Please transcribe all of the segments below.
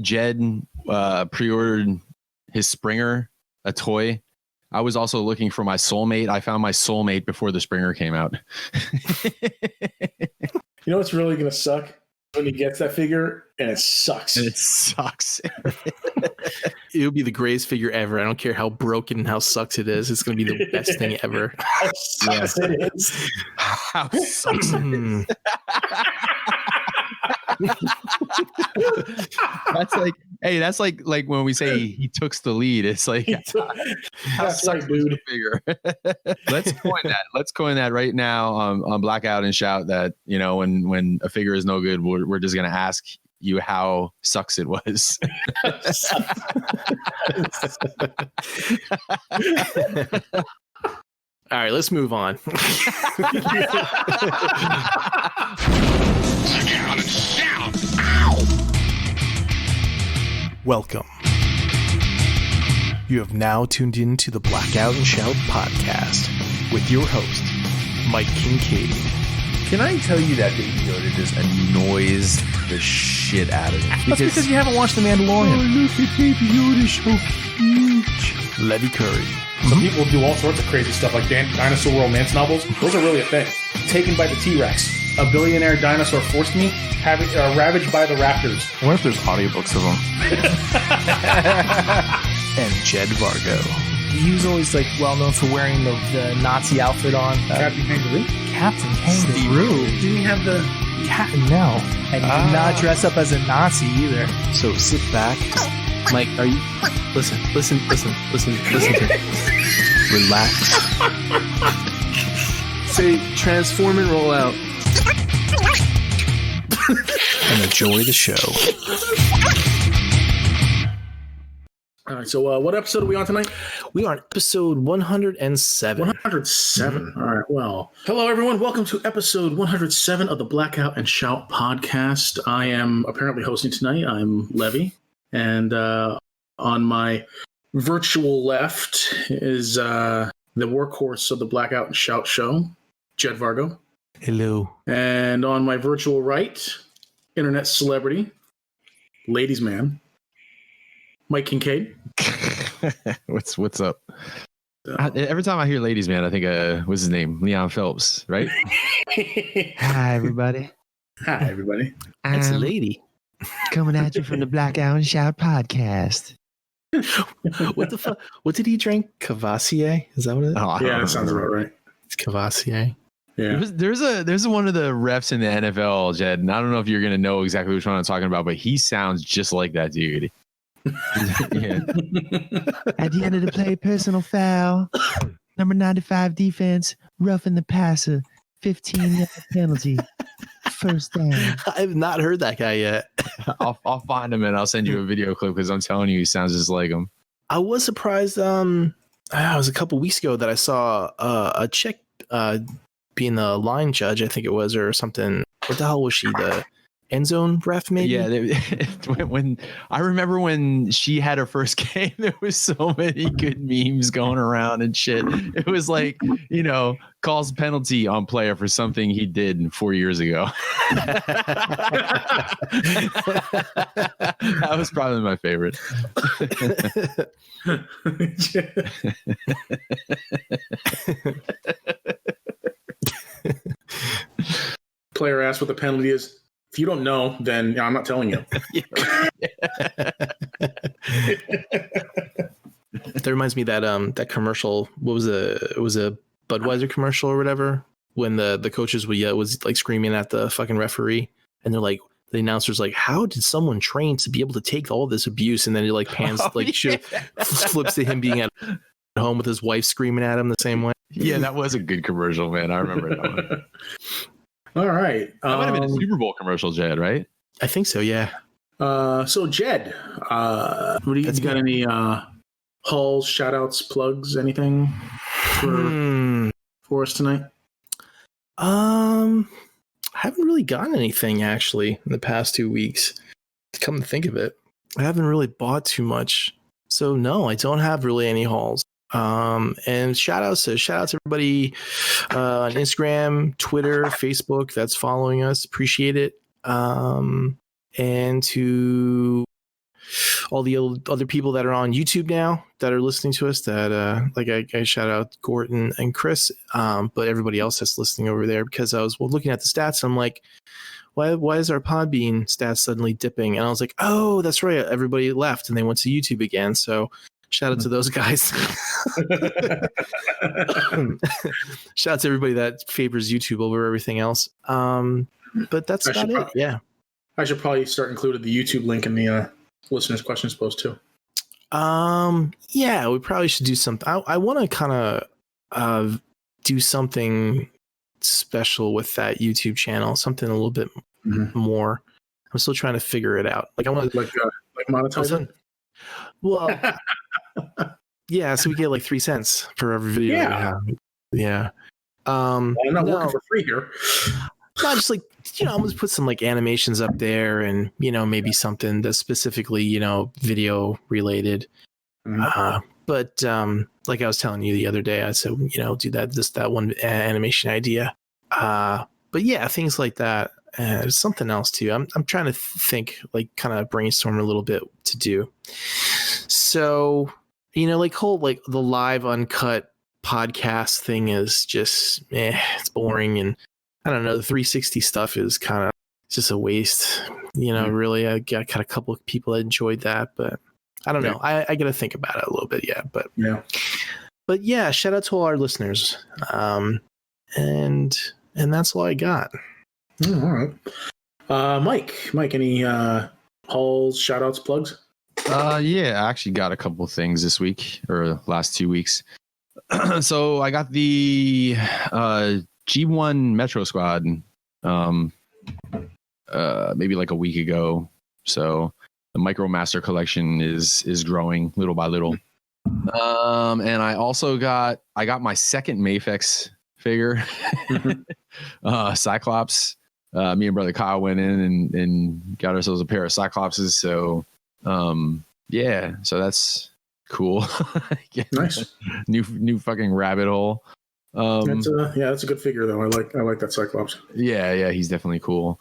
Jed pre-ordered his Springer, a toy, I was also looking for my soulmate. I found my soulmate before the Springer came out. You know what's really going to suck? When he gets that figure, and it sucks. And it sucks. It'll be the greatest figure ever. I don't care how broken and how sucks it is. It's going to be the best thing ever. How sucks it is. How sucks it is. That's like when we say he took the lead. It's like that's right, dude. Figure. Let's coin that right now on Blackout and Shout that, you know, when a figure is no good, we're just gonna ask you how sucks it was. All right, let's move on. Welcome. You have now tuned in to the Blackout and Shout podcast with your host, Mike Kincaid. Can I tell you that Baby Yoda just annoys the shit out of me? That's because you haven't watched The Mandalorian. Oh, look at Baby Yoda, so cute. Levy Curry. Some people do all sorts of crazy stuff, like dinosaur romance novels. Those are really a thing. Taken by the T-Rex. A billionaire dinosaur forced me, ravaged by the raptors. I wonder if there's audiobooks of them. And Jed Vargo. He was always like well known for wearing the Nazi outfit on. Captain Kangaroo? Captain Kangaroo. Didn't he have the... No. And he did not dress up as a Nazi either. So sit back. Mike, are you... Listen to me. Relax. Say transform and roll out. And enjoy the show. All right, so what episode are we on tonight? We are on episode 107. 107. Mm-hmm. All right, well, hello, everyone. Welcome to episode 107 of the Blackout and Shout podcast. I am apparently hosting tonight. I'm Lewy. And on my virtual left is the workhorse of the Blackout and Shout show, Jed Vargo. Hello. And on my virtual right, internet celebrity, ladies man, Mike Kincaid. What's up? Every time I hear ladies man, I think what's his name? Leon Phelps, right? Hi everybody. Hi everybody. That's a lady. Coming at you from the Blackout and Shout podcast. What the fuck? What did he drink? Cavassier? Is that what it is? Oh, yeah, that sounds about right. It's Cavassier. Yeah. There's one of the refs in the NFL, Jed, and I don't know if you're gonna know exactly which one I'm talking about, but he sounds just like that dude. Yeah. At the end of the play, personal foul. Number 95 defense, roughing the passer, 15-yard penalty, first down. I've not heard that guy yet. I'll find him and I'll send you a video clip because I'm telling you, he sounds just like him. I was surprised. It was a couple weeks ago that I saw a chick being the line judge, I think it was, or something. What the hell was she? The end zone ref, maybe? Yeah. When I remember when she had her first game, there was so many good memes going around and shit. It was like, you know, calls penalty on player for something he did 4 years ago. That was probably my favorite. Player asked what the penalty is. If you don't know, then I'm not telling you. That reminds me that commercial. What was it? Was a Budweiser commercial or whatever. When the coaches was like screaming at the fucking referee, and they're like, the announcer's like, "How did someone train to be able to take all this abuse?" And then he like pans flips to him being at home with his wife screaming at him the same way. Yeah, that was a good commercial, man. I remember that one. All right. That might have been a Super Bowl commercial, Jed, right? I think so, yeah. So Jed, what do you got? Any hauls, shout outs, plugs, anything for us tonight? I haven't really gotten anything actually in the past 2 weeks. Come to think of it, I haven't really bought too much. So no, I don't have really any hauls. And shout outs everybody on Instagram, Twitter, Facebook that's following us. Appreciate it. And to all the other people that are on YouTube now that are listening to us. That like I shout out Gordon and Chris, but everybody else that's listening over there, because I was looking at the stats. And I'm like, why is our Podbean stats suddenly dipping? And I was like, oh, that's right, everybody left and they went to YouTube again. So shout out to those guys. Shout out to everybody that favors YouTube over everything else. But that's about it. Yeah. I should probably start including the YouTube link in the listeners' questions post too. Yeah, we probably should do something. I want to kind of do something special with that YouTube channel, something a little bit more. I'm still trying to figure it out. Like I want to like monetize it. Well, yeah, so we get like 3 cents for every video. Yeah. Yeah. I'm not working for free here. Not just like, I'm going to put some like animations up there and, maybe something that's specifically, video related. But like I was telling you the other day, I said, do that one animation idea. But yeah, things like that. There's something else too. I'm trying to think, like kind of brainstorm a little bit to do. So, like the live uncut podcast thing is just, it's boring. And I don't know, the 360 stuff is kind of just a waste. Really, I got a couple of people that enjoyed that, but I don't know. I got to think about it a little bit. Yeah. But yeah, shout out to all our listeners. And that's all I got. All right. Mike, any hauls, shout outs, plugs? Yeah, I actually got a couple of things this week or last 2 weeks. So I got the G1 Metro Squad maybe like a week ago. So the Micromaster collection is growing little by little. And I also got my second Mafex figure, Cyclops. Me and brother Kyle went in and got ourselves a pair of Cyclopses. So yeah, so that's cool. Nice. New fucking rabbit hole. That's a good figure though. I like that Cyclops. Yeah, he's definitely cool.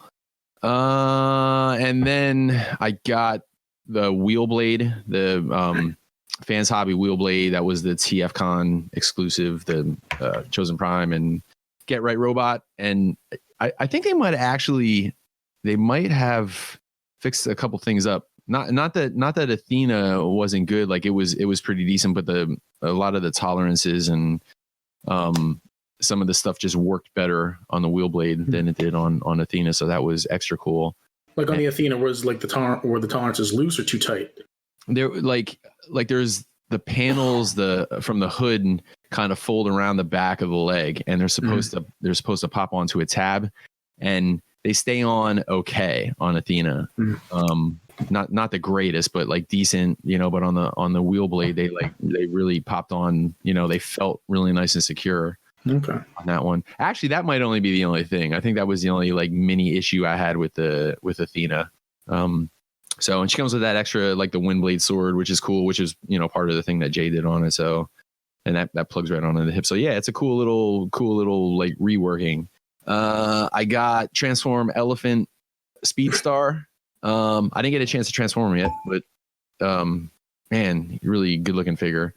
And then I got the Wheelblade, the Fans Hobby Wheelblade. That was the TFCon exclusive, the Chosen Prime and Get Right Robot. And I think they might have fixed a couple things up. Not that Athena wasn't good. Like it was pretty decent, but a lot of the tolerances and some of the stuff just worked better on the Wheelblade than it did on Athena. So that was extra cool. Like on the Athena, was like the tolerance is loose or too tight? There like there's the panels from the hood kind of fold around the back of the leg, and they're supposed to pop onto a tab, and they stay on okay on Athena. Not the greatest, but like decent, but on the Wheelblade they really popped on, they felt really nice and secure. Okay. On that one. Actually, that might only be the only thing. I think that was the only like mini issue I had with Athena. So, and she comes with that extra, like the Windblade sword, which is cool, which is, part of the thing that Jay did on it. So, and that plugs right onto the hip. So yeah, it's a cool little like reworking. I got Transform Elephant Speedstar. I didn't get a chance to transform him yet, but man, really good looking figure.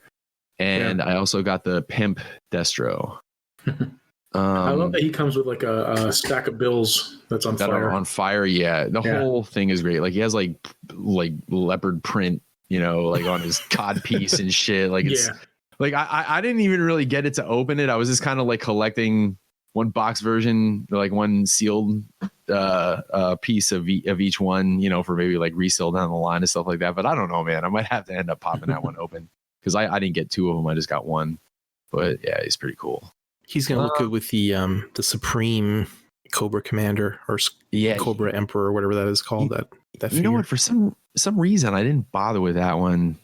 And I also got the Pimp Destro. I love that he comes with like a stack of bills that's on fire. On fire, yeah. The whole thing is great. Like he has like leopard print, like on his cod piece and shit. Like it's like I didn't even really get it to open it. I was just kind of like collecting one box version, like one sealed piece of each one, for maybe like resale down the line and stuff like that. But I don't know, man. I might have to end up popping that one open because I didn't get two of them. I just got one. But yeah, he's pretty cool. He's gonna look good with the Supreme Cobra Commander or Cobra Emperor or whatever that is called. That figure. You know what? For some reason, I didn't bother with that one,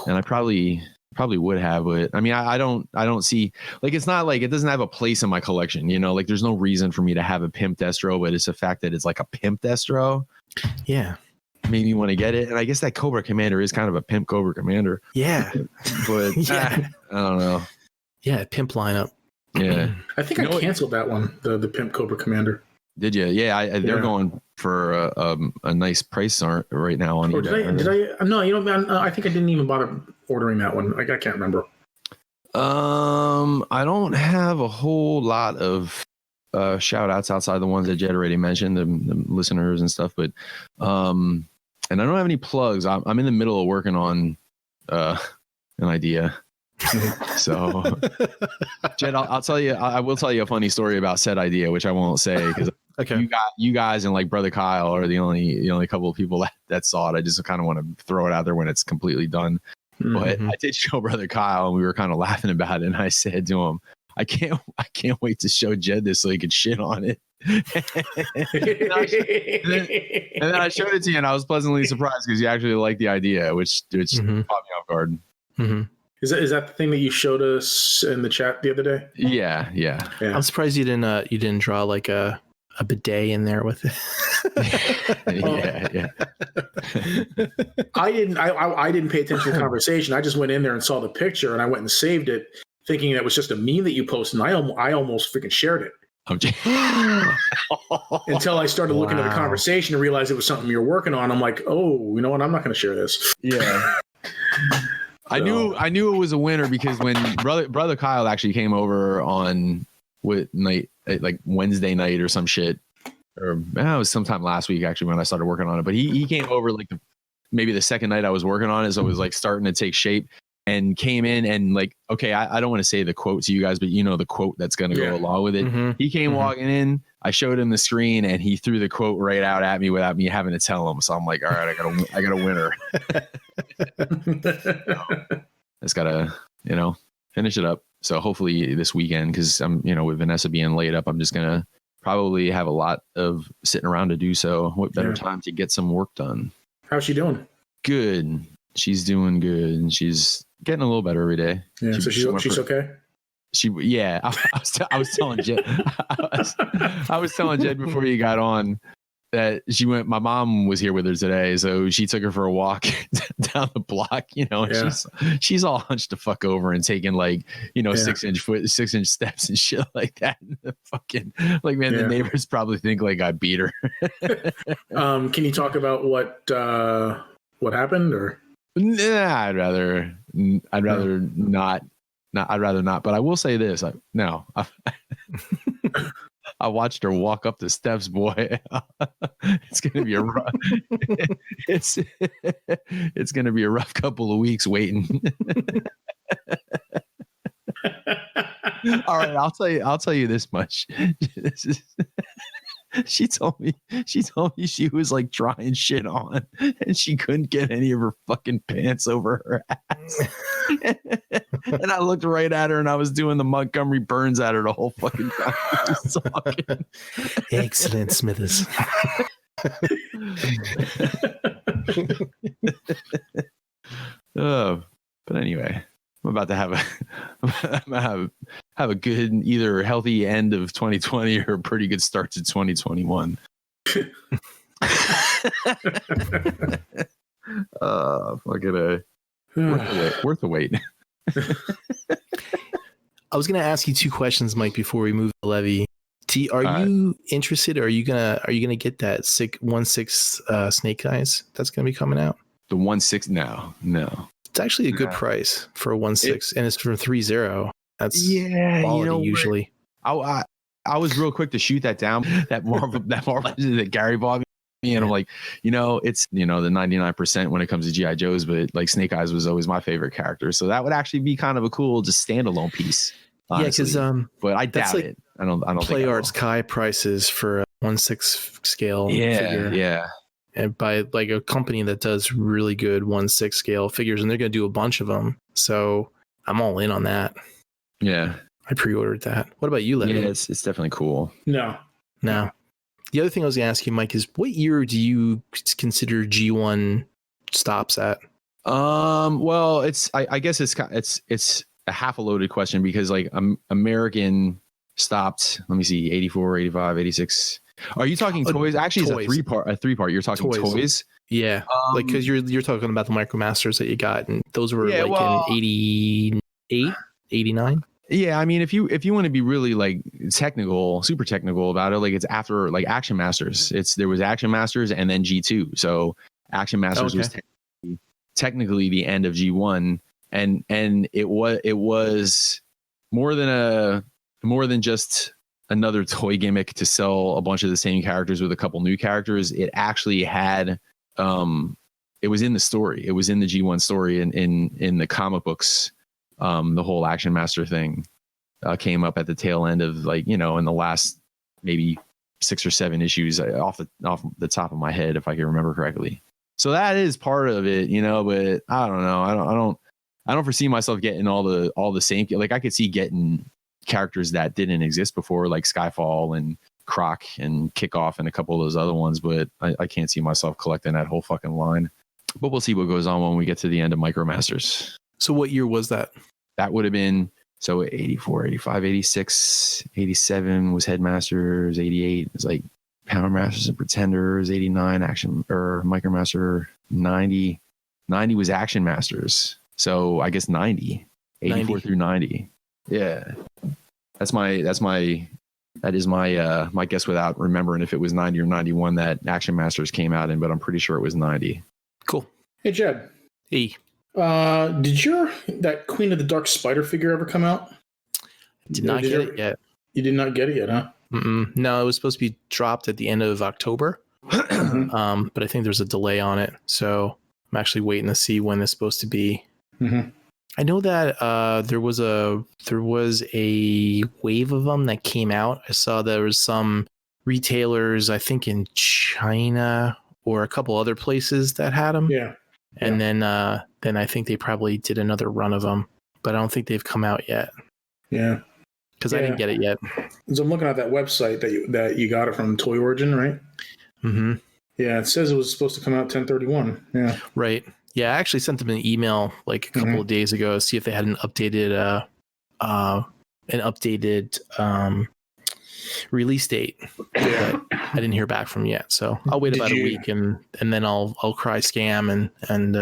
and I probably would have. But I mean, I don't see, like, it's not like it doesn't have a place in my collection. Like there's no reason for me to have a Pimp Destro, but it's the fact that it's like a Pimp Destro. Yeah. Made me want to get it, and I guess that Cobra Commander is kind of a Pimp Cobra Commander. Yeah. But I don't know. Yeah, Pimp lineup. Yeah, I think I canceled that one, the Pimp Cobra Commander. Did you? Yeah, they're going for a nice price right now on eBay. Did I? No, I think I didn't even bother ordering that one. I can't remember. I don't have a whole lot of shout outs outside the ones that Jed already mentioned, the listeners and stuff, but and I don't have any plugs. I'm in the middle of working on an idea. So Jed, I'll tell you, I will tell you a funny story about said idea, which I won't say because you guys and like Brother Kyle are the only couple of people that saw it. I just kind of want to throw it out there when it's completely done. But I did show Brother Kyle and we were kind of laughing about it. And I said to him, I can't wait to show Jed this so he could shit on it. and then I showed it to you and I was pleasantly surprised because you actually liked the idea, which caught me off guard. Mm-hmm. Is that the thing that you showed us in the chat the other day? Yeah. I'm surprised you didn't draw like a bidet in there with it. yeah. I didn't pay attention to the conversation. I just went in there and saw the picture and I went and saved it, thinking that was just a meme that you posted. And I almost freaking shared it. Until I started looking at the conversation and realized it was something you're working on. I'm like, oh, you know what? I'm not going to share this. Yeah. I knew it was a winner because when brother Kyle actually came over on night, like Wednesday night or some shit, or it was sometime last week actually when I started working on it. But he came over like maybe the second night I was working on it, so it was like starting to take shape, and came in and like, okay, I don't want to say the quote to you guys, but you know the quote that's going to go along with it. Mm-hmm. He came walking in, I showed him the screen, and he threw the quote right out at me without me having to tell him. So I'm like, all right, I got a winner. Just gotta, finish it up. So hopefully this weekend, because I'm, with Vanessa being laid up, I'm just gonna probably have a lot of sitting around to do so. What better time to get some work done? How's she doing? Good. She's doing good, and she's getting a little better every day. Yeah, so she's okay. I was telling Jed. I was telling Jed before you got on that my mom was here with her today, so she took her for a walk down the block, and she's all hunched the fuck over and taking like 6-inch steps and shit like that. And the fucking the neighbors probably think like I beat her. Can you talk about what happened or? Nah, I'd rather not. I'd rather not. But I will say this: I watched her walk up the steps, boy. It's gonna be a rough. It's gonna be a rough couple of weeks waiting. All right, I'll tell you this much. She told me she was like trying shit on and she couldn't get any of her fucking pants over her ass. And I looked right at her and I was doing the Montgomery Burns at her the whole fucking time. Excellent, Smithers. But anyway, I'm about to have a good, either healthy end of 2020 or a pretty good start to 2021. Worth the wait. I was going to ask you two questions, Mike, before we move to Levy. Are you interested? Or are you gonna get that 1/6 Snake Eyes that's gonna be coming out? The 1/6? No. It's actually a good price for a 1/6, and it's from 3.0. That's quality usually. I was real quick to shoot that down. That Marvel that Gary bought me, and I'm like, it's the 99% when it comes to GI Joes, but like Snake Eyes was always my favorite character, so that would actually be kind of a cool just standalone piece. Honestly. Yeah, because but I doubt it. I don't. Play Arts Kai prices for a 1/6 scale figure. Yeah. And by like a company that does really good 1/6 scale figures, and they're going to do a bunch of them. So I'm all in on that. Yeah. I pre-ordered that. What about you, Levy? Yeah, it's definitely cool. No. The other thing I was going to ask you, Mike, is what year do you consider G1 stops at? Well, I guess it's a half a loaded question because like American stopped, let me see, 84, 85, 86. Are you talking toys? Actually, it's a three part. You're talking toys. Yeah. Like, cause you're talking about the MicroMasters that you got, and those were in 88, 89. Yeah, I mean, if you want to be really like technical, super technical about it, like it's after like Action Masters. There was Action Masters and then G2. So Action Masters was technically the end of G1, and it was more than just another toy gimmick to sell a bunch of the same characters with a couple new characters. It actually had it was in the story. It was in the G1 story in the comic books. The whole Action Master thing came up at the tail end of like, in the last maybe 6 or 7 issues off the top of my head, if I can remember correctly. So that is part of it, but I don't know. I don't foresee myself getting all the same, like I could see getting characters that didn't exist before, like Skyfall and Croc and Kickoff and a couple of those other ones, but I can't see myself collecting that whole fucking line. But we'll see what goes on when we get to the end of Micromasters. So what year was that? That would have been 84, 85, 86, 87 was Headmasters, 88 was like Power Masters and Pretenders, 89 Action or Micromaster, 90 was Action Masters. So I guess 84 through 90. Yeah. That is my guess without remembering if it was 90 or 91 that Action Masters came out in, but I'm pretty sure it was 90. Cool. Hey, Jed. Hey. Did that Queen of the Dark Spider figure ever come out? Did not get it yet. You did not get it yet, huh? No, it was supposed to be dropped at the end of October. But I think there's a delay on it. So I'm actually waiting to see when it's supposed to be. Mm-hmm. I know that there was a wave of them that came out. I saw there was some retailers, I think in China or a couple other places that had them. Yeah. And then I think they probably did another run of them, but I don't think they've come out yet. Yeah. Because I didn't get it yet. So I'm looking at that website that you got it from, Toy Origin, right? Mm-hmm. Yeah, it says it was supposed to come out 10/31. Yeah. Right. Yeah, I actually sent them an email like a couple of days ago to see if they had an updated release date. But I didn't hear back from them yet, so I'll wait about a week and then I'll cry scam and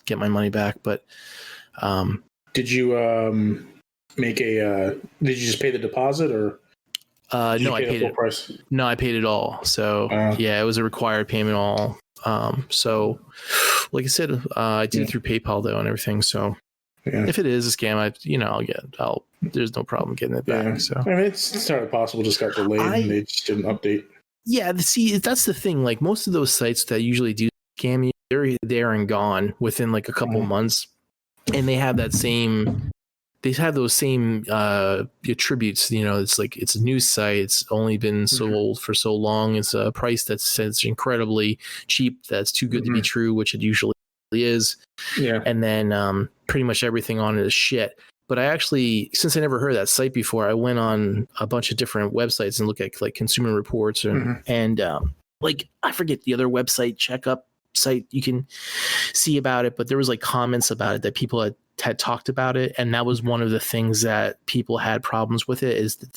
get my money back. But did you make did you just pay the deposit or no, I paid it. Price? No, I paid it all. So yeah, it was a required payment all. So like I said, I did it through PayPal though and everything. So if it is a scam, there's no problem getting it back. Yeah. So I mean, it's entirely possible, just got delayed and they just didn't update. Yeah, see, that's the thing. Like most of those sites that usually do scam you, they're there and gone within like a couple months, and they have those same attributes. It's like it's a news site. It's only been sold for so long. It's a price that's incredibly cheap. That's too good to be true, which it usually is. Yeah. And then pretty much everything on it is shit. But I actually, since I never heard of that site before, I went on a bunch of different websites and look at like Consumer Reports and like I forget the other website checkup site you can see about it, but there was like comments about it that people had talked about it, and that was one of the things that people had problems with it is that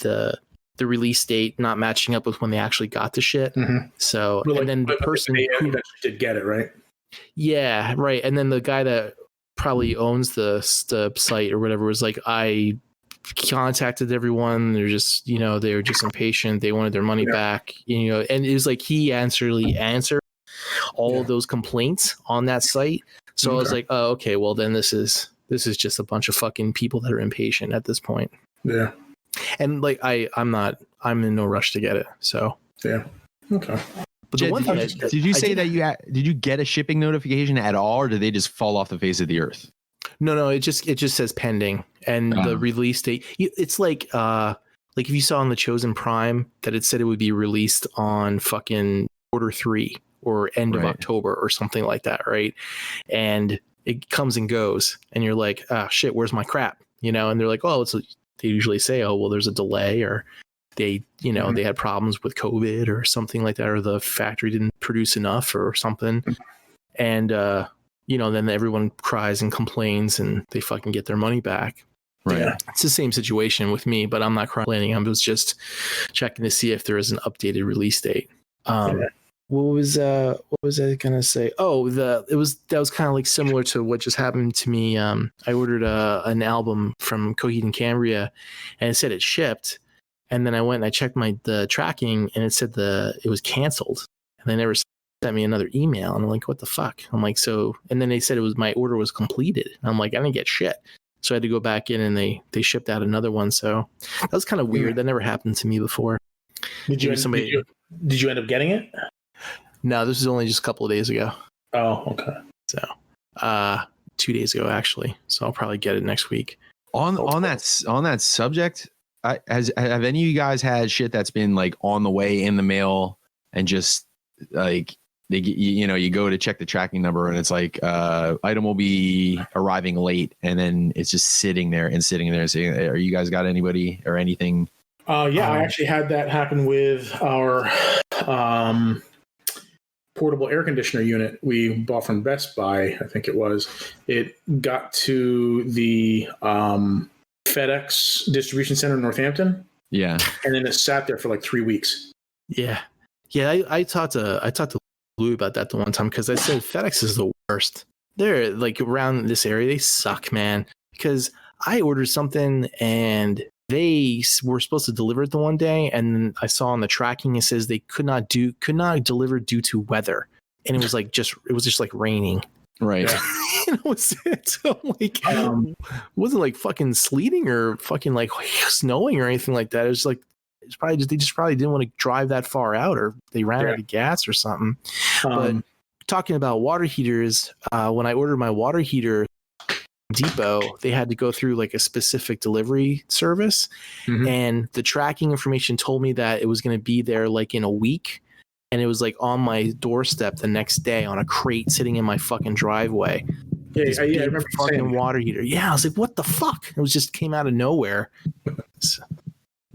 the release date not matching up with when they actually got the shit. So and then the person who did get it right. Yeah, right. And then the guy that probably owns the site or whatever was like, I contacted everyone. They're just, they were just impatient. They wanted their money back, and it was like he answered all of those complaints on that site. So I was like, oh, okay, well then this is just a bunch of fucking people that are impatient at this point. Yeah. And like I'm in no rush to get it. So yeah. Okay. But did you say that did you get a shipping notification at all, or did they just fall off the face of the earth? No, it just says pending, and the release date. It's like if you saw on the Chosen Prime that it said it would be released on fucking Q3 or end of October or something like that, right? And it comes and goes, and you're like, ah, shit, where's my crap? And they're like, oh, they usually say, oh, well, there's a delay, or they, they had problems with COVID or something like that, or the factory didn't produce enough or something. And, then everyone cries and complains and they fucking get their money back. Right. Yeah. It's the same situation with me, but I'm not complaining. I was just checking to see if there is an updated release date. what was I gonna say? Oh, that was kind of like similar to what just happened to me. I ordered an album from Coheed and Cambria, and it said it shipped, and then I went and I checked the tracking, and it said it was canceled, and they never sent me another email, and I'm like, what the fuck? I'm like, so, and then they said my order was completed, and I'm like, I didn't get shit, so I had to go back in, and they shipped out another one. So that was kind of weird. That never happened to me before. Did you end up getting it? No, this was only just a couple of days ago. Oh, okay. So, 2 days ago actually. So I'll probably get it next week. On that subject, have any of you guys had shit that's been like on the way in the mail and just like you go to check the tracking number and it's like item will be arriving late, and then it's just sitting there. Saying, are you guys got anybody or anything? Yeah, I actually had that happen with our portable air conditioner unit we bought from Best Buy, I think it was. It got to the FedEx distribution center in Northampton. Yeah. And then it sat there for like 3 weeks. Yeah. I talked to Lou about that the one time, because I said FedEx is the worst. They're like around this area, they suck, man. Because I ordered something and they were supposed to deliver it the one day, and I saw on the tracking it says they could not deliver due to weather, and it was just like raining. Right. And it was it. So I'm like, it wasn't like fucking sleeting or fucking like snowing or anything like that. It was like they just probably didn't want to drive that far out, or they ran out of gas or something. But talking about water heaters, when I ordered my water heater Depot, they had to go through like a specific delivery service, and the tracking information told me that it was going to be there like in a week, and it was like on my doorstep the next day on a crate sitting in my fucking driveway. I remember fucking water heater. Yeah, I was like, what the fuck? It was just came out of nowhere.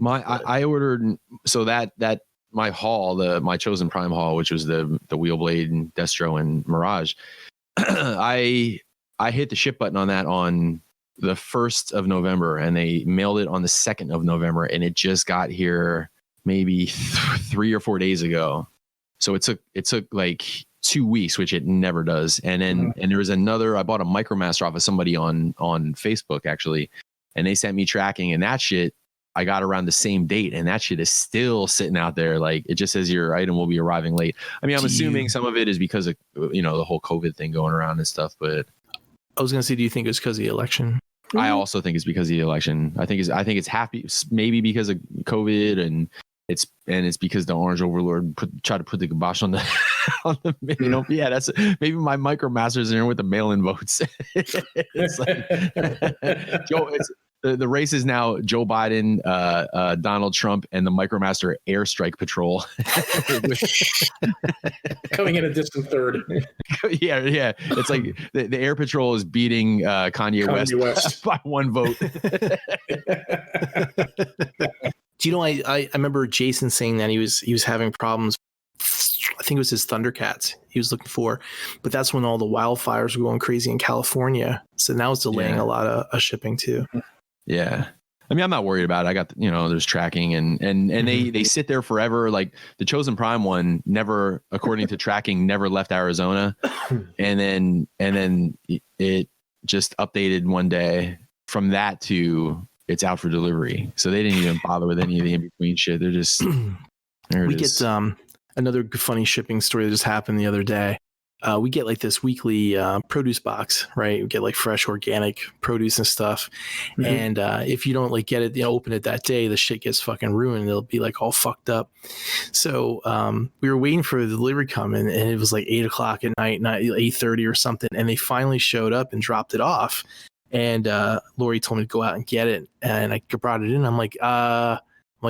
I ordered, so that my haul, my chosen prime haul, which was the Wheelblade and Destro and Mirage, I hit the ship button on that on the 1st of November, and they mailed it on the 2nd of November, and it just got here maybe 3 or 4 days ago. So it took like 2 weeks, which it never does. And then and there was another, I bought a MicroMaster off of somebody on Facebook actually, and they sent me tracking, and that shit I got around the same date, and that shit is still sitting out there. Like, it just says your item will be arriving late. I mean, I'm assuming some of it is because of the whole COVID thing going around and stuff, but I was gonna say, do you think it's because of the election? I also think it's because of the election. I think it's maybe because of COVID, and it's because the Orange Overlord tried to put the kibosh on the yeah, that's maybe my MicroMasters in there with the mail-in votes. It's like the race is now Joe Biden, Donald Trump, and the MicroMaster Airstrike Patrol. Coming in a distant third. Yeah. It's like the Air Patrol is beating Kanye West by 1 vote. Do you know, I remember Jason saying that he was having problems. I think it was his Thundercats he was looking for, but that's when all the wildfires were going crazy in California. So now it's delaying a lot of shipping too. Yeah. I mean, I'm not worried about it. I got, there's tracking and they sit there forever. Like the Chosen Prime one never, according to tracking, never left Arizona. And then it just updated one day from that to it's out for delivery. So they didn't even bother with any of the in-between shit. They're just, we get another funny shipping story that just happened the other day. We get like this weekly produce box, right? We get like fresh organic produce and stuff. And if you don't like get it, open it that day, the shit gets fucking ruined. It'll be like all fucked up. So we were waiting for the delivery coming, and it was like 8 o'clock at night, not 8:30 or something. And they finally showed up and dropped it off. And Lori told me to go out and get it. And I brought it in. I'm like,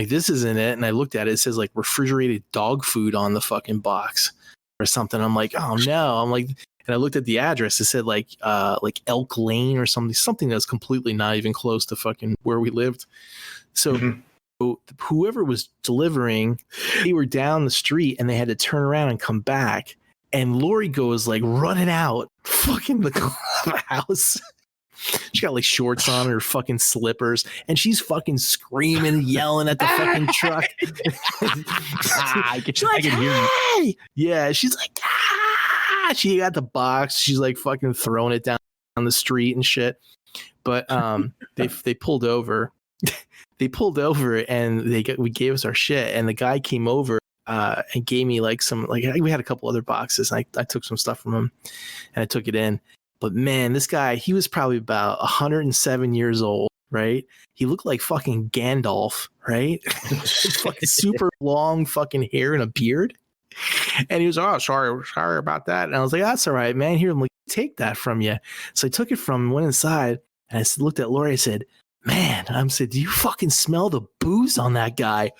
this isn't it. And I looked at it. It says like refrigerated dog food on the fucking box or something. I'm like, oh no. I'm like, and I looked at the address. It said like Elk Lane or something that's completely not even close to fucking where we lived. So whoever was delivering, they were down the street and they had to turn around and come back. And Lori goes like running out fucking the house. She got like shorts on, her fucking slippers, and she's fucking screaming, yelling at the fucking truck. I can hear you. Hey! Yeah, she's like, ah! She got the box. She's like fucking throwing it down on the street and shit. But they pulled over. They pulled over and we gave us our shit, and the guy came over and gave me like we had a couple other boxes, and I took some stuff from him and I took it in. But man, this guy, he was probably about 107 years old, right? He looked like fucking Gandalf, right? Fucking super long fucking hair and a beard. And he was, oh, sorry about that. And I was like, that's all right, man. Here, I'm like, take that from you. So I took it from him, went inside, and I looked at Lori. I said, man, I said, do you fucking smell the booze on that guy?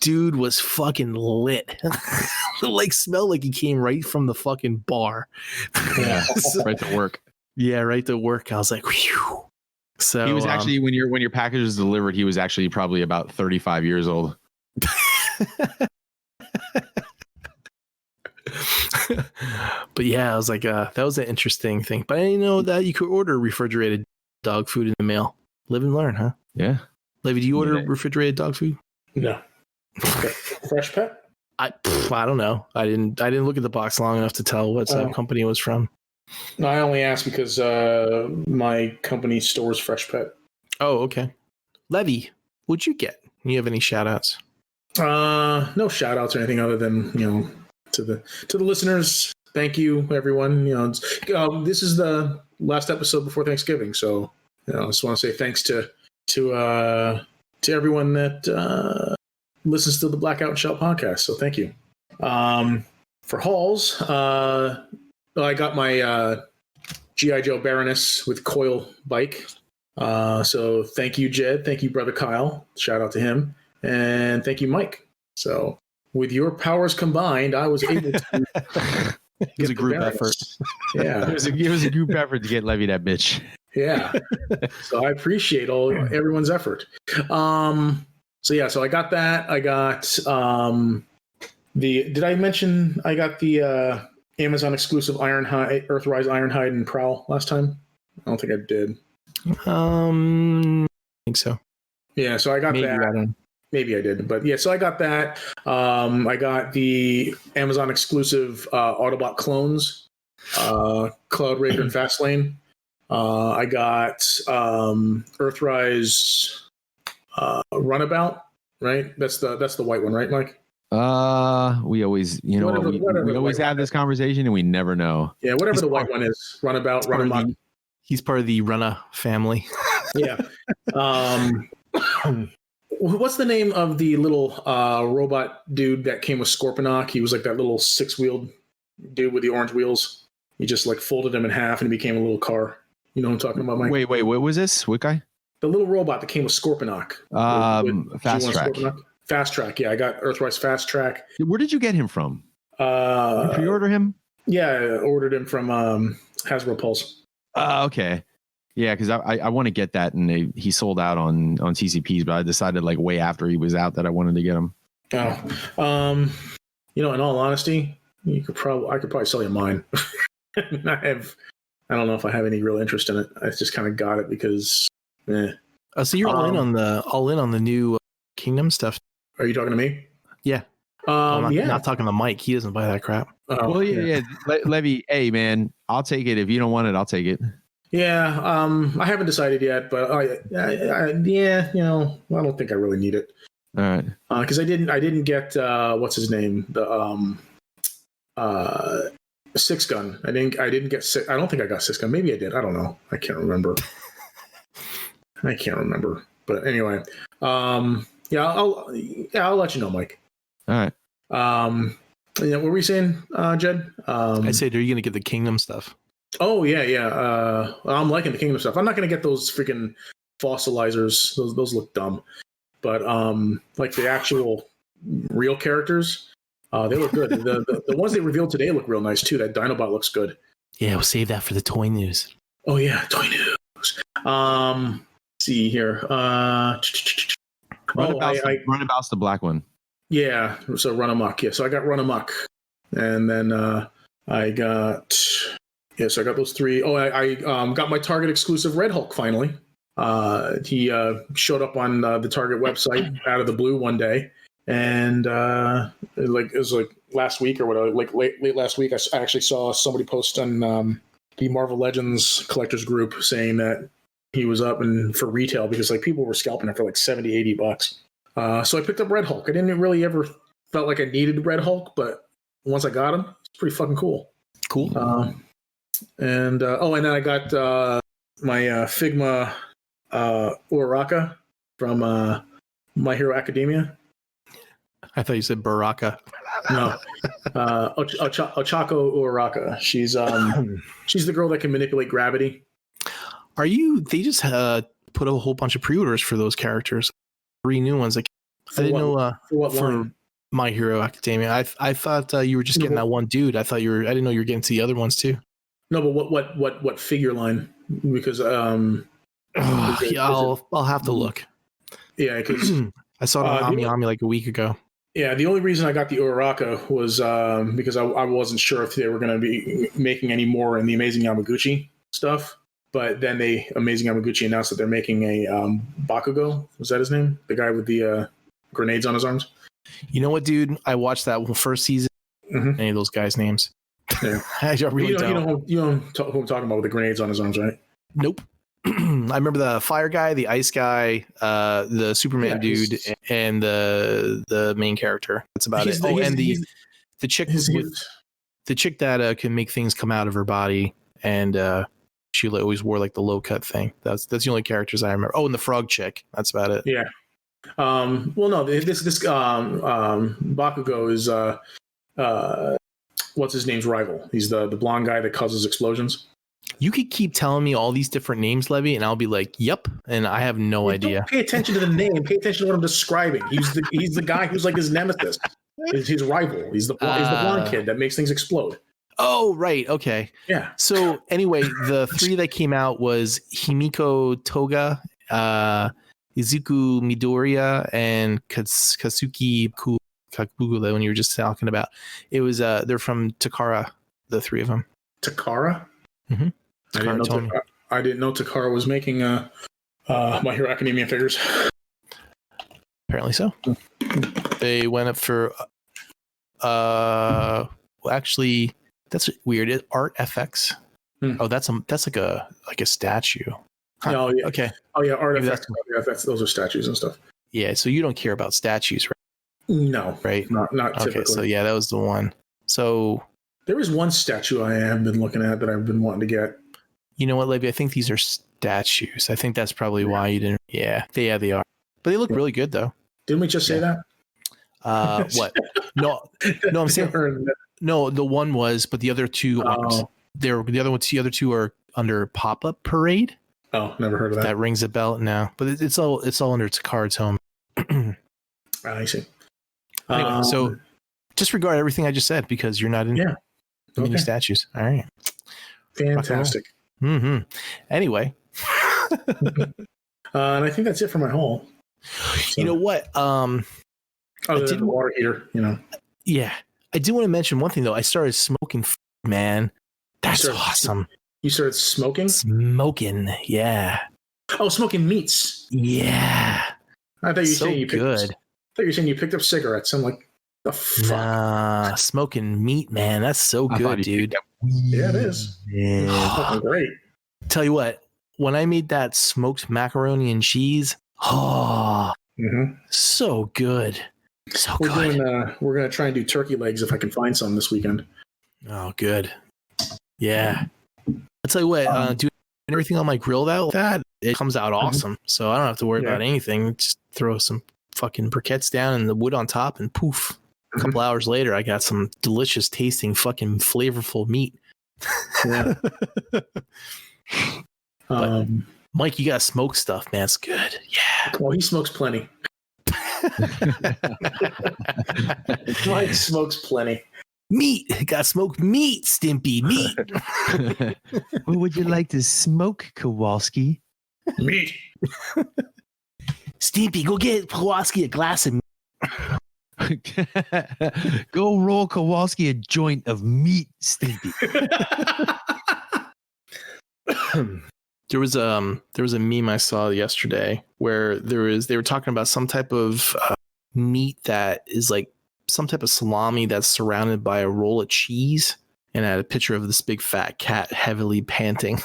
Dude was fucking lit. Like smelled like he came right from the fucking bar. Yeah, right to work. Yeah, right to work. I was like, whew. So he was actually when your package was delivered, he was actually probably about 35 years old. But yeah, I was like, that was an interesting thing. But I didn't know that you could order refrigerated dog food in the mail. Live and learn, huh? Yeah. Levy, do you order refrigerated dog food? No. Fresh Pet? I don't know. I didn't look at the box long enough to tell what company it was from. No, I only asked because my company stores Fresh Pet. Oh, okay. Levy, what'd you get? You have any shout outs? No shout outs or anything other than, to the listeners. Thank you, everyone. This is the last episode before Thanksgiving, so I just want to say thanks to everyone that listens to the Blackout and Shout podcast. So thank you. For hauls, I got my G.I. Joe Baroness with coil bike. So thank you, Jed. Thank you, brother Kyle. Shout out to him. And thank you, Mike. So with your powers combined, I was able to. It was a group effort. Yeah. It was a group effort to get Levy that bitch. Yeah. So I appreciate everyone's effort. So I got that. I got did I mention I got the Amazon exclusive Earthrise Ironhide and Prowl last time? I don't think I did. I think so. Yeah, so I got that. Maybe I did, but yeah, so I got that. I got the Amazon exclusive Autobot clones, Cloud Raider and Fastlane. I got Earthrise Runabout, right? That's the white one, right, Mike? We always, we always have this conversation and we never know. Yeah, whatever the white one is, Runabout, Runabout. He's part of the Runna family. Yeah. What's the name of the little robot dude that came with Scorponok? He was like that little 6-wheeled dude with the orange wheels. You just like folded him in half and he became a little car. You know what I'm talking about, Mike? Wait, what was this? What guy? The little robot that came with Scorponok. Fast Track. Fast Track, yeah. I got Earthrise Fast Track. Where did you get him from? You pre-order him? Yeah, I ordered him from Hasbro Pulse. Okay. Yeah, because I want to get that, and he sold out on TCPs, but I decided like way after he was out that I wanted to get him. Oh, in all honesty, I could probably sell you mine. I don't know if I have any real interest in it. I just kind of got it because. So you're all in on the new Kingdom stuff. Are you talking to me? Yeah. Not talking to Mike. He doesn't buy that crap. Oh, well, yeah. Levy, hey man, I'll take it. If you don't want it, I'll take it. Yeah, I haven't decided yet, but I don't think I really need it. All right. Because I didn't get what's his name, the 6-gun. I didn't get six. I don't think I got 6-gun. Maybe I did. I don't know. I can't remember. But anyway, I'll let you know, Mike. All right. What were we saying, Jed? I said, are you going to get the Kingdom stuff? Oh yeah. I'm liking the Kingdom stuff. I'm not going to get those freaking fossilizers. Those look dumb. But like the actual real characters, they look good. The ones they revealed today look real nice too. That Dinobot looks good. Yeah, we'll save that for the toy news. Oh yeah, toy news. See here. Runabout's the black one. Yeah, so Run Amok. Yeah, so I got Run Amok, and then I got Yeah, so I got those 3. Oh, I got my Target exclusive Red Hulk finally. He showed up on the Target website out of the blue one day, and it was like last week or whatever, like late last week. I actually saw somebody post on the Marvel Legends collectors group saying that he was up and for retail because like people were scalping it for like $70-$80. So I picked up Red Hulk. I didn't really ever felt like I needed Red Hulk, but once I got him, it's pretty fucking cool. Cool. And then I got my Figma Uraraka from My Hero Academia. I thought you said Baraka. No, Ochako Uraraka. She's the girl that can manipulate gravity. They just put a whole bunch of pre-orders for those characters. 3 new ones. Like I didn't know for My Hero Academia. I thought you were just getting that one dude. I didn't know you were getting to the other ones too. No, but what figure line? Because I'll have to look. Yeah, because I saw it on Ami like a week ago. Yeah, the only reason I got the Uraraka was because I wasn't sure if they were going to be making any more in the Amazing Yamaguchi stuff. But then Amazing Yamaguchi announced that they're making a Bakugo. Was that his name? The guy with the grenades on his arms? You know what, dude? I watched that first season. Mm-hmm. Any of those guys' names? Yeah. I really don't. You know who I'm talking about with the grenades on his arms, right? Nope. I remember the fire guy, the ice guy, the Superman dude, and the main character. That's about it. And the chick the chick that can make things come out of her body, and she always wore like the low cut thing. That's the only characters I remember. Oh, and the frog chick. That's about it. Yeah. Well, no, this Bakugo is what's his name's rival. He's the blonde guy that causes explosions. You could keep telling me all these different names, Levy, and I'll be like, "Yep," and I have no idea. Don't pay attention to the name. Pay attention to what I'm describing. He's the guy who's like his nemesis. His rival. He's the blonde kid that makes things explode. Oh, right. Okay. Yeah. So anyway, the 3 that came out was Himiko Toga, Izuku Midoriya, and Katsuki Kakugo, the one you were just talking about. It was they're from Takara, the 3 of them. Takara? Mm-hmm. I didn't know Takara was making My Hero Academia figures. Apparently so. They went up for actually, that's weird. Art FX. Oh, that's like a statue. Huh. Oh yeah. Okay. Oh yeah, Art FX. Those are statues and stuff. Yeah, so you don't care about statues, right? No. Right? Not typically. Okay, so yeah, that was the one. So there is one statue I have been looking at that I've been wanting to get. You know what, Levy? I think these are statues. I think that's probably why you didn't. Yeah, they are. But they look really good, though. Didn't we just say that? What? No, I'm saying no. The one was, but the other 2 aren't. The other 2 are under Pop-Up Parade. Oh, never heard of that. That rings a bell now, but it's all under Takara's home. I see. Anyway, so disregard everything I just said because you're not in mini statues. All right. Fantastic. Mm-hmm. Anyway. And I think that's it for my haul. So, you know what? Other than the water heater, Yeah. I do want to mention one thing, though. I started smoking, man. That's awesome. You started smoking? Smoking, yeah. Oh, smoking meats. Yeah. I thought you were saying you picked up cigarettes. I'm like, the fuck? Nah, smoking meat, man. That's so good, dude. Yeah, it is. Yeah. Oh, great. Tell you what, when I made that smoked macaroni and cheese, so good. So good. We're gonna try and do turkey legs if I can find some this weekend. Oh, good. Yeah. I'll tell you what, do everything on my grill that it comes out awesome. So I don't have to worry about anything. Just throw some fucking briquettes down and the wood on top and poof. A couple hours later, I got some delicious tasting fucking flavorful meat. Yeah. Mike, you got to smoke stuff, man. It's good. Yeah. Well, he smokes plenty. Mike smokes plenty. Meat. Got smoked meat, Stimpy. Meat. What would you like to smoke, Kowalski? Meat. Stimpy, go get Kowalski a glass of meat. Go roll Kowalski a joint of meat, Stimpy. There was a meme I saw yesterday where they were talking about some type of meat that is like some type of salami that's surrounded by a roll of cheese, and I had a picture of this big fat cat heavily panting.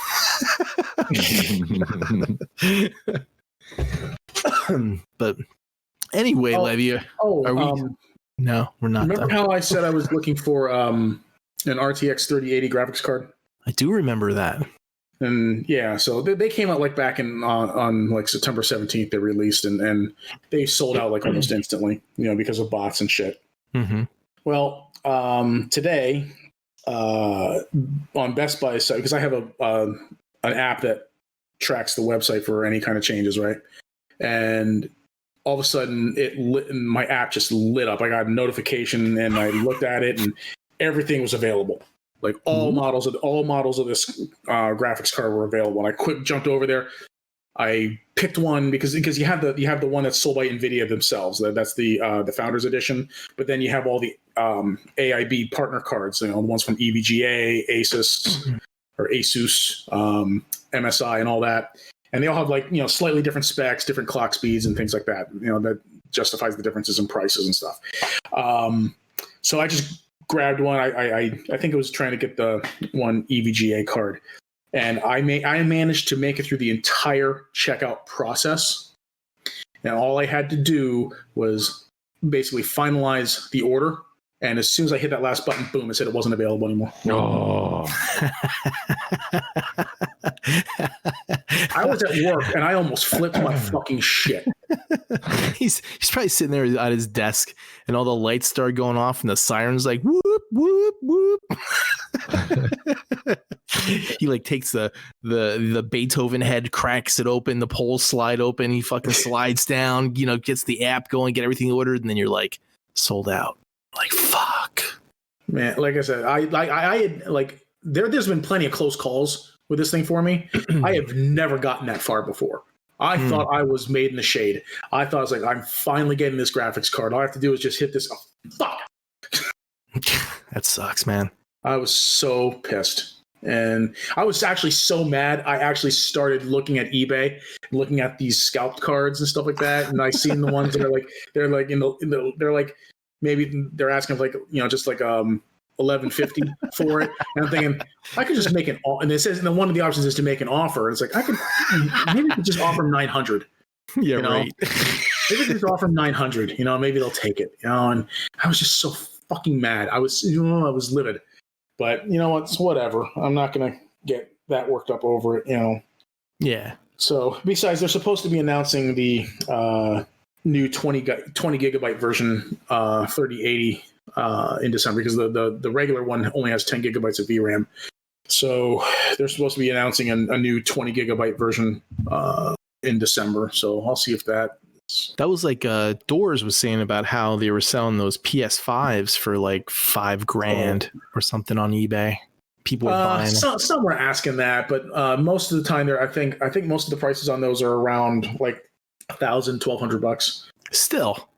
But anyway, Levy, are we? No, we're not. Remember how I said I was looking for an RTX 3080 graphics card? I do remember that. And yeah, so they came out like back in on like September 17th. They released and they sold out like almost instantly, because of bots and shit. Mm-hmm. Well, today on Best Buy's site, because I have an app that tracks the website for any kind of changes, right? And all of a sudden, my app just lit up. I got a notification and I looked at it, and everything was available. Like all models of this graphics card were available. And I jumped over there. I picked one because you have the one that's sold by NVIDIA themselves. That's the Founders Edition. But then you have all the AIB partner cards. The ones from EVGA, Asus, MSI, and all that. And they all have slightly different specs, different clock speeds, and things like that. That justifies the differences in prices and stuff. So I just grabbed one. I think I was trying to get the one EVGA card, and I managed to make it through the entire checkout process. And all I had to do was basically finalize the order. And as soon as I hit that last button, boom, it said it wasn't available anymore. Oh. I was at work and I almost flipped my fucking shit. He's probably sitting there at his desk and all the lights start going off and the siren's like whoop whoop whoop. He like takes the Beethoven head, cracks it open, the poles slide open, he fucking slides down, gets the app going, get everything ordered, and then you're like sold out. Like fuck, man. Like I said, I had like there's been plenty of close calls with this thing for me. I have never gotten that far before. I thought I was made in the shade. I thought I was like, I'm finally getting this graphics card. All I have to do is just hit this. Oh, fuck. That sucks, man. I was so pissed. And I was actually so mad. I actually started looking at eBay, looking at these scalped cards and stuff like that. And I seen the ones that are like, they're like they're like, maybe they're asking for just like $11.50 for it. And I'm thinking I could just make an offer. And it says, and then one of the options is to make an offer. It's like maybe I could just offer them $900. Yeah, right. Maybe just offer them $900. Maybe they'll take it. And I was just so fucking mad. I was livid. But it's whatever. I'm not gonna get that worked up over it. Yeah. So besides, they're supposed to be announcing the new 20 gigabyte version 3080 in December, because the regular one only has 10 gigabytes of VRAM. So they're supposed to be announcing a new 20 gigabyte version in December. So I'll see if that was like Doors was saying about how they were selling those PS5s for like $5,000 or something on eBay. People were buying. Some were asking that, but most of the time I think most of the prices on those are around like $1,000, $1,200. Still.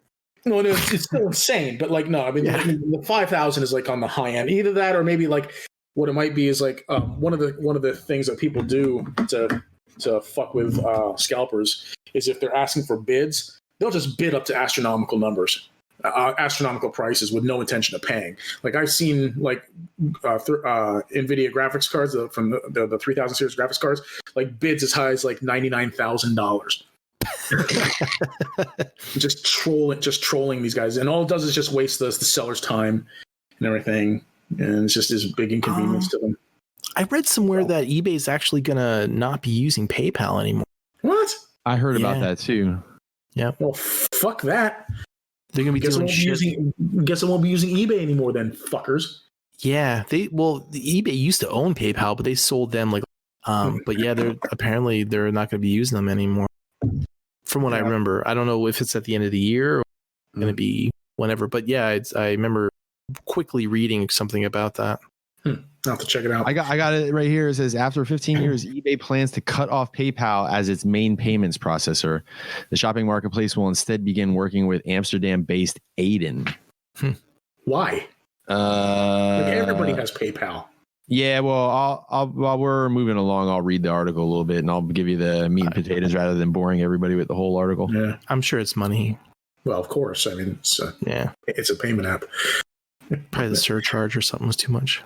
No, it's still insane, but like, no, I mean, the 5,000 is like on the high end. Either that, or maybe like what it might be is like one of the things that people do to fuck with scalpers is if they're asking for bids, they'll just bid up to astronomical numbers, astronomical prices with no intention of paying. Like I've seen like NVIDIA graphics cards from the 3000 series graphics cards, like bids as high as like $99,000. just trolling these guys, and all it does is just waste the seller's time and everything, and it's just this big inconvenience to them. I read somewhere that eBay is actually gonna not be using PayPal anymore. What? I heard about that too. Yeah. Well, fuck that. They're gonna be doing shit. Guess I won't be using eBay anymore then, fuckers. Yeah, the eBay used to own PayPal, but they sold them like but yeah, they're not gonna be using them anymore. From what I remember. I don't know if it's at the end of the year or going to be whenever, but yeah, I remember quickly reading something about that. I'll have to check it out. I got it right here. It says after 15 years, eBay plans to cut off PayPal as its main payments processor. The shopping marketplace will instead begin working with Amsterdam-based Aiden. Why? Like everybody has PayPal. Yeah, well, I'll while we're moving along, I'll read the article a little bit, and I'll give you the meat and potatoes rather than boring everybody with the whole article. Yeah. I'm sure it's money. Well, of course. I mean, it's a payment app. Probably the surcharge or something was too much.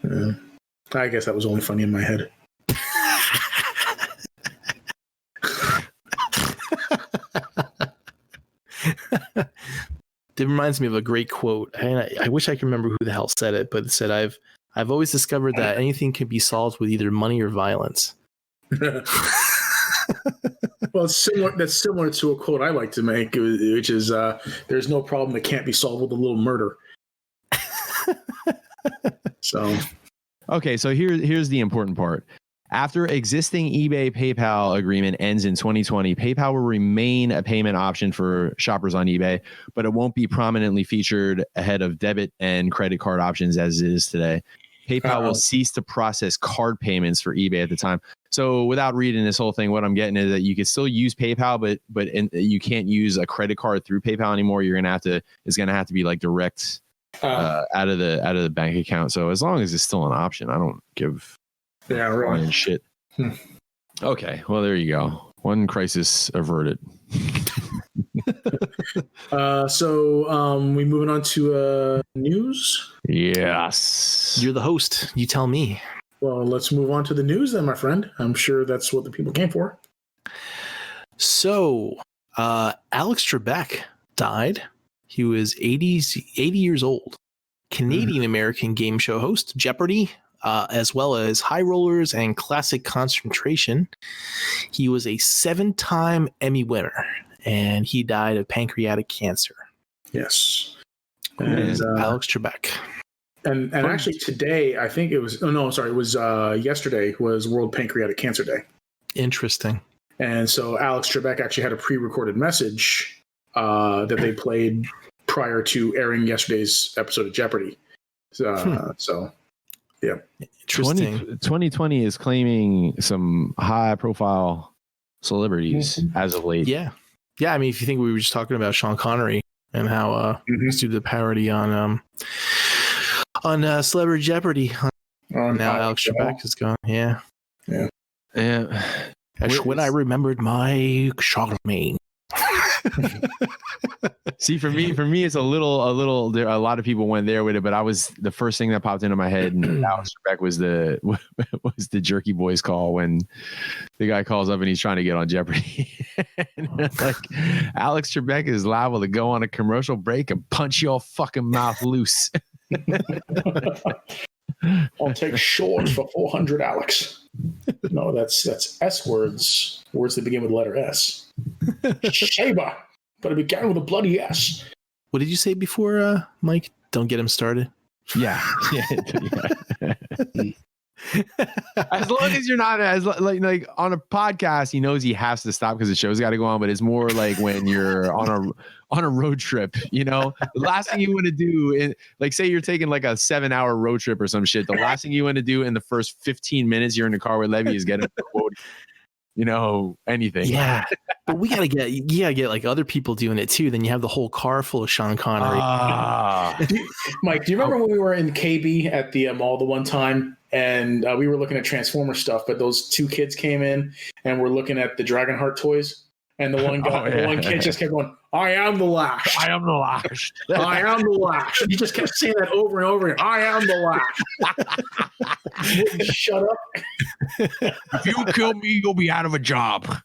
Yeah. I guess that was only funny in my head. It reminds me of a great quote. And I wish I could remember who the hell said it, but it said, I've always discovered that anything can be solved with either money or violence. Well, it's similar. That's similar to a quote I like to make, which is, "There's no problem that can't be solved with a little murder." So, okay, so here's the important part. After existing eBay PayPal agreement ends in 2020, PayPal will remain a payment option for shoppers on eBay, but it won't be prominently featured ahead of debit and credit card options as it is today. PayPal will cease to process card payments for eBay at the time. So without reading this whole thing, what I'm getting is that you can still use PayPal, but you can't use a credit card through PayPal anymore. It's gonna have to be like direct out of the bank account. So as long as it's still an option, I don't give right. Shit. Okay, well there you go. One crisis averted. So we moving on to news. Yes, you're the host. You tell me. Well, let's move on to the news then, my friend. I'm sure that's what the people came for. So, Alex Trebek died. He was 80 years old. Canadian-American game show host, Jeopardy, as well as High Rollers and Classic Concentration. He was a 7-time Emmy winner, and he died of pancreatic cancer. Yes. And Alex Trebek. And actually today, I think it was, it was yesterday was World Pancreatic Cancer Day. Interesting. And so Alex Trebek actually had a pre-recorded message that they played prior to airing yesterday's episode of Jeopardy. So, yeah. Interesting. 2020 is claiming some high-profile celebrities as of late. Yeah. Yeah, I mean, if you think we were just talking about Sean Connery and how let's do the parody on Celebrity Jeopardy. Now Alex Trebek is gone. Yeah. That's when I remembered my Charlemagne. See, for me, it's a little. There, a lot of people went there with it, but the first thing that popped into my head, and Alex Trebek was the Jerky Boys call when the guy calls up and he's trying to get on Jeopardy. Like, Alex Trebek is liable to go on a commercial break and punch your fucking mouth loose. I'll take short for 400, Alex. No, that's S words that begin with the letter S. Shaba, but it began with a bloody S. What did you say before, Mike? Don't get him started. Yeah. As long as you're not like on a podcast, he knows he has to stop because the show's got to go on. But it's more like when you're on a road trip, the last thing you want to do, like say you're taking like a 7-hour road trip or some shit. The last thing you want to do in the first 15 minutes you're in the car with Lewy is get him to quote, anything. Yeah, but you gotta get like other people doing it too. Then you have the whole car full of Sean Connery. Mike, do you remember when we were in KB at the mall the one time? And we were looking at Transformer stuff, but those two kids came in and were looking at the Dragonheart toys. And the one guy, the one kid just kept going, "I am the Lash. I am the Lash. I am the Lash." He just kept saying that over and over again. "I am the Lash." Shut up. If you kill me, you'll be out of a job.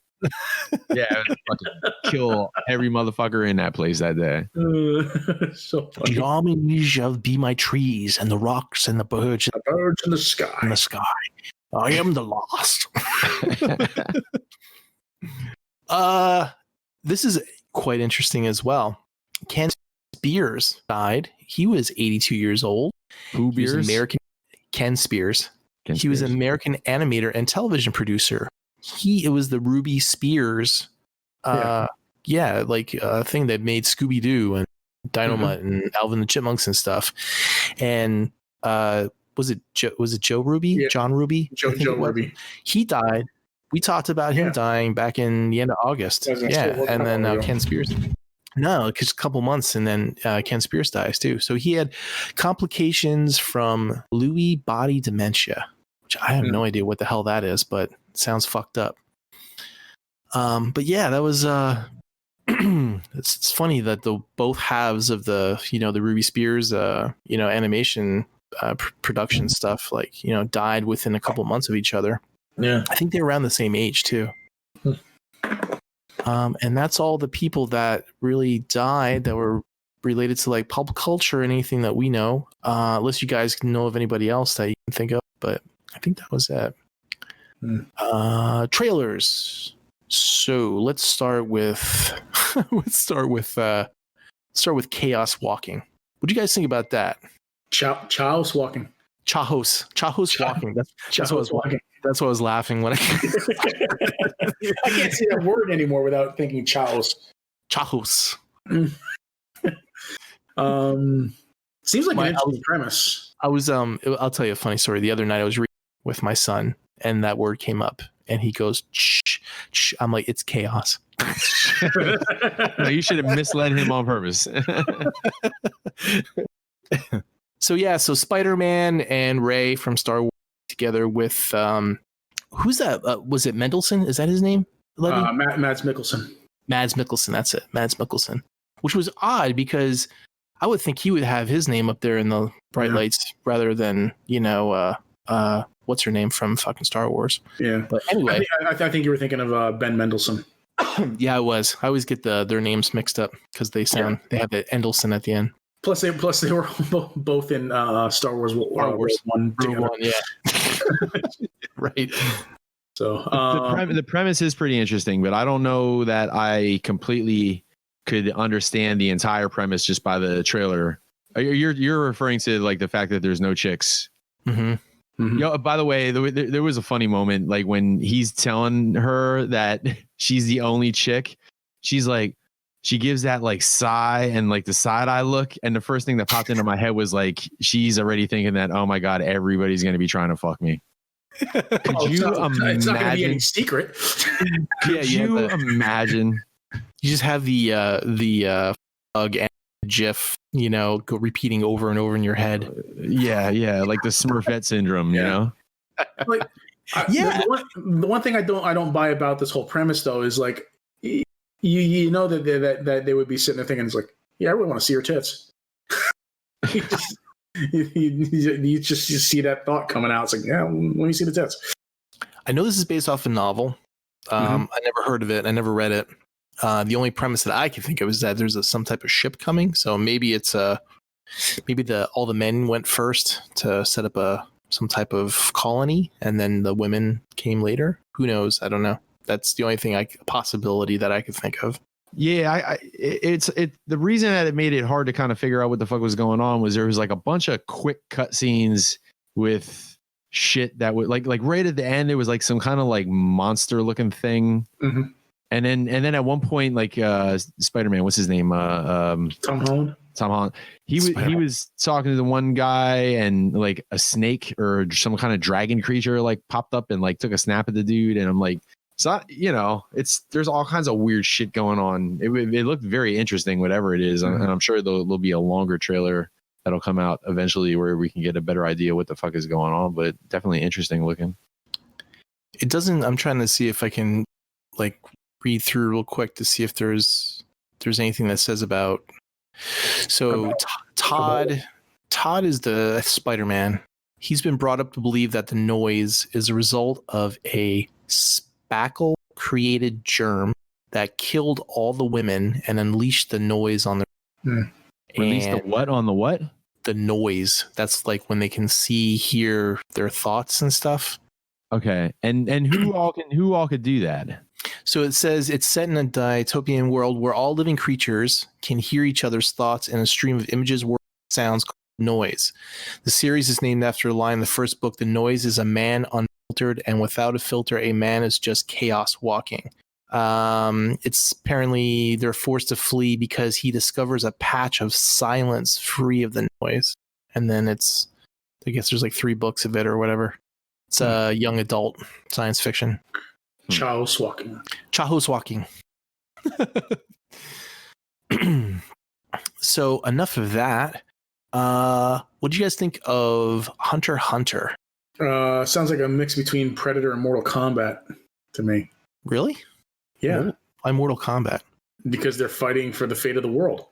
Yeah, fucking kill every motherfucker in that place that day. So funny. The army shall be my trees, and the rocks and the birds. The birds in the sky. In the sky. I am the last. This is quite interesting as well. Ken Spears died. He was 82 years old. Who He was American. Ken Spears. He was an American animator and television producer. It was the Ruby Spears, thing that made Scooby-Doo and Dynomutt and Alvin the Chipmunks and stuff. And was it Joe Ruby? Yeah. John Ruby? Joe Ruby. He died. We talked about him dying back in the end of August. Yeah, and then Ken Spears. No, just a couple months, and then Ken Spears dies too. So he had complications from Lewy body dementia, which I have no idea what the hell that is, but it sounds fucked up. But yeah, that was it's funny that the both halves of the the Ruby Spears animation production stuff died within a couple months of each other. Yeah, I think they're around the same age too. And that's all the people that really died that were related to like pop culture or anything that we know, unless you guys know of anybody else that you can think of. But I think that was it. Trailers. So let's start with Chaos Walking. What do you guys think about that? Chaos Walking. Chahos Walking. That's what I was walking. That's what I was laughing when I can't say that word anymore without thinking Chaos. Chahos. Seems like an interesting premise. I'll tell you a funny story. The other night I was reading with my son and that word came up and he goes, shh. I'm like, it's chaos. No, you should have misled him on purpose. So Spider-Man and Ray from Star Wars together with who's that? Was it Mendelsohn? Is that his name? Mads Mikkelsen. Mads Mikkelsen, that's it. Mads Mikkelsen. Which was odd because I would think he would have his name up there in the bright lights rather than, what's her name from fucking Star Wars. Yeah. But anyway. I think you were thinking of Ben Mendelsohn. Yeah, I was. I always get their names mixed up because they have the Endelson at the end. Plus they were both in Star Wars. One, yeah. Right. So the premise is pretty interesting, but I don't know that I completely could understand the entire premise just by the trailer. You're referring to like the fact that there's no chicks. Mm-hmm. Mm-hmm. Yo, by the way, there was a funny moment like when he's telling her that she's the only chick. She's like, she gives that like sigh and like the side eye look, and the first thing that popped into my head was like she's already thinking that, oh my god, everybody's gonna be trying to fuck me. Could you imagine? It's not gonna be any secret. Could you imagine? You just have the bug and GIF, go repeating over and over in your head. Yeah, like the Smurfette syndrome, you know. Like, the one thing I don't buy about this whole premise though is like, you know that they would be sitting there thinking it's like, yeah, I really want to see her tits. you just see that thought coming out. It's like, yeah, let me see the tits. I know this is based off a novel. I never heard of it. I never read it. The only premise that I can think of is that there's some type of ship coming. So maybe it's all the men went first to set up some type of colony, and then the women came later. Who knows? I don't know. That's the only possibility that I could think of. Yeah, the reason that it made it hard to kind of figure out what the fuck was going on was there was like a bunch of quick cutscenes with shit that would like right at the end there was like some kind of like monster looking thing. Mm-hmm. And then at one point, like Spider-Man, what's his name? Tom Holland. He was talking to the one guy, and like a snake or some kind of dragon creature like popped up and like took a snap at the dude. And I'm like, it's not, there's all kinds of weird shit going on. It looked very interesting, whatever it is, and I'm sure there'll be a longer trailer that'll come out eventually where we can get a better idea what the fuck is going on. But definitely interesting looking. It doesn't. I'm trying to see if I can like read through real quick to see if there's anything that says about. So Todd is the Spider-Man. He's been brought up to believe that the noise is a result of a spackle created germ that killed all the women and unleashed the noise on the Released the what on the what? The noise. That's like when they can see, hear their thoughts and stuff. Okay. And who all could do that? So it says it's set in a dystopian world where all living creatures can hear each other's thoughts in a stream of images, words, sounds, called noise. The series is named after a line in the first book. The noise is a man unfiltered, and without a filter, a man is just chaos walking. It's apparently they're forced to flee because he discovers a patch of silence free of the noise. And then I guess there's like 3 books of it or whatever. It's a young adult science fiction. Chaos walking. Chahos walking. So enough of that. What do you guys think of Hunter x Hunter? Sounds like a mix between Predator and Mortal Kombat to me. Really? Yeah. Why Mortal Kombat? Because they're fighting for the fate of the world.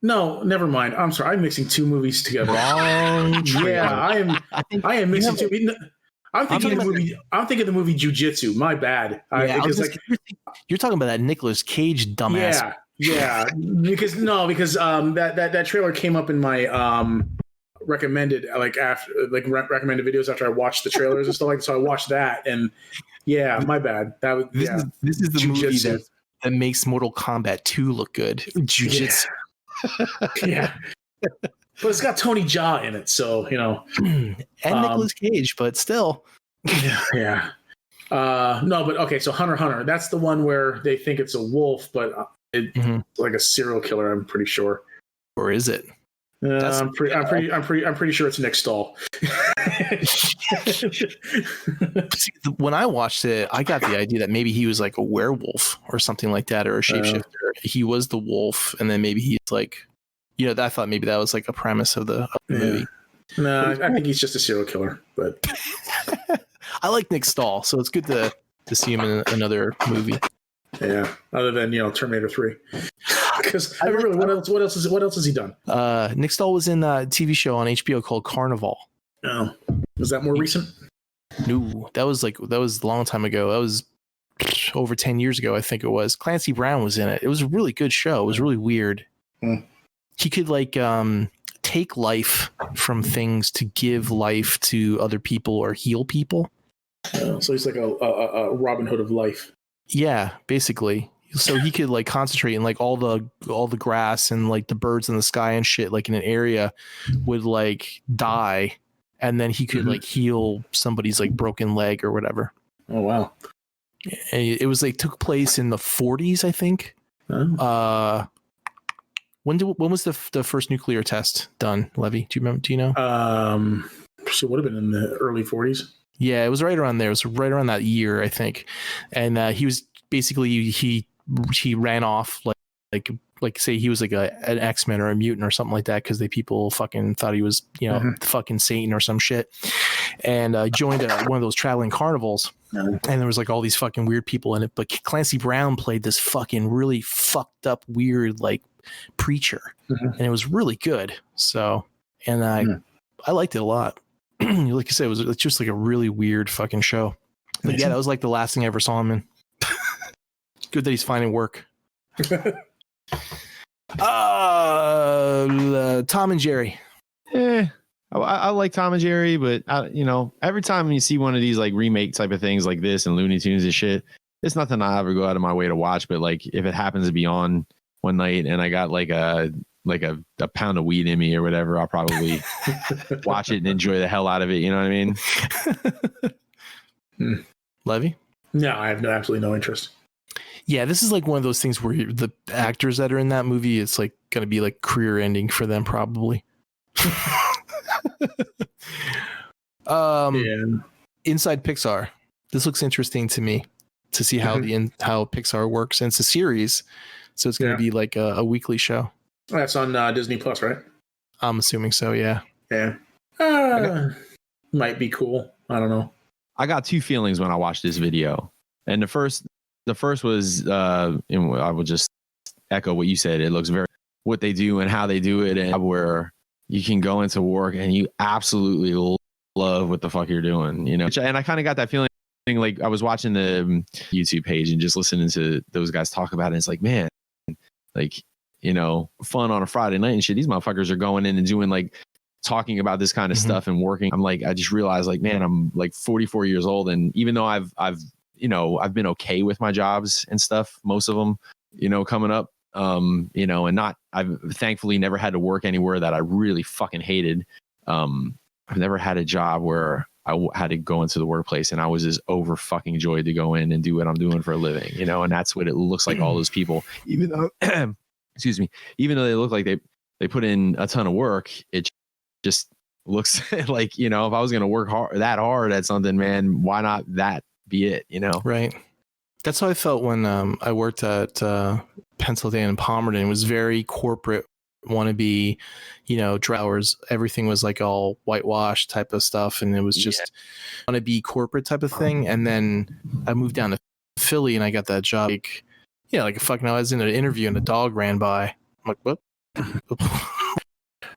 No, never mind. I'm sorry. I'm mixing two movies together. Wrong. Yeah, I am mixing two. I'm thinking the movie Jiu-Jitsu. My bad. You're talking about that Nicolas Cage dumbass. Yeah. Because that trailer came up in my recommended recommended videos after I watched the trailers and stuff like that. So I watched that, and yeah, my bad. This is the Jiu-Jitsu movie that makes Mortal Kombat 2 look good. Jiu-Jitsu. Yeah. But it's got Tony Jaa in it, so and Nicolas Cage, but still. Yeah. No, but okay. So Hunter x Hunter, that's the one where they think it's a wolf, but it's like a serial killer. I'm pretty sure. Or is it? I'm pretty sure it's Nick Stahl. When I watched it, I got the idea that maybe he was like a werewolf or something like that, or a shapeshifter. He was the wolf, and then maybe he's like, I thought maybe that was like a premise of the movie. No, I think he's just a serial killer. But I like Nick Stahl, so it's good to see him in another movie. Yeah, other than Terminator 3. Because what else has he done? Nick Stahl was in a TV show on HBO called Carnival. Oh, was that more recent? No, that was a long time ago. That was over 10 years ago, I think it was. Clancy Brown was in it. It was a really good show. It was really weird. He could take life from things to give life to other people or heal people. So he's like a Robin Hood of life. Yeah, basically. So he could concentrate in all the grass and the birds in the sky and shit in an area would die, and then he could heal somebody's broken leg or whatever. Oh wow. And it was took place in the 40s, I think. Oh. When was the first nuclear test done, Levy? Do you remember? Do you know? So it would have been in the early 40s. Yeah, it was right around there. It was right around that year, I think. And he was basically he ran off like say he was an X-Men or a mutant or something like that, because people fucking thought he was fucking Satan or some shit, and joined one of those traveling carnivals. And there was all these fucking weird people in it, but Clancy Brown played this fucking really fucked up weird preacher, and it was really good. So, and I liked it a lot. Like I said, it was just a really weird fucking show. But yeah, that was the last thing I ever saw him in. Good that he's finding work. Tom and Jerry. I like Tom and Jerry, but every time you see one of these remake type of things like this and Looney Tunes and shit, it's nothing I ever go out of my way to watch. But if it happens to be on one night and I got a pound of weed in me or whatever, I'll probably watch it and enjoy the hell out of it. You know what I mean? Levy? No, I have absolutely no interest. Yeah, this is one of those things where the actors that are in that movie, it's going to be career ending for them probably. Inside Pixar. This looks interesting to me to see how how Pixar works. And it's a series, so it's going to be a weekly show. That's on Disney Plus, right? I'm assuming so. Yeah. Yeah. Might be cool. I don't know. I got two feelings when I watched this video, and the first was I will just echo what you said. It looks very what they do and how they do it, and where you can go into work and you absolutely love what the fuck you're doing, And I kind of got that feeling I was watching the YouTube page and just listening to those guys talk about it. And it's man, fun on a Friday night and shit. These motherfuckers are going in and doing talking about this kind of stuff and working. I'm I just realized man, I'm 44 years old, and even though I've been okay with my jobs and stuff, most of them, coming up, and I've thankfully never had to work anywhere that I really fucking hated. I've never had a job where I had to go into the workplace and I was just over fucking joyed to go in and do what I'm doing for a living, and that's what it looks like. All those people, even though, excuse me, even though they look like they put in a ton of work, it just looks if I was going to work hard at something, man, why not that be it, Right. That's how I felt when I worked at Pennsylvania and Palmerton. It was very corporate, wannabe, hours. Everything was like all whitewashed type of stuff, and it was just wannabe corporate type of thing. And then I moved down to Philly, and I got that job. Like fucking, I was in an interview, and a dog ran by. I'm like, what?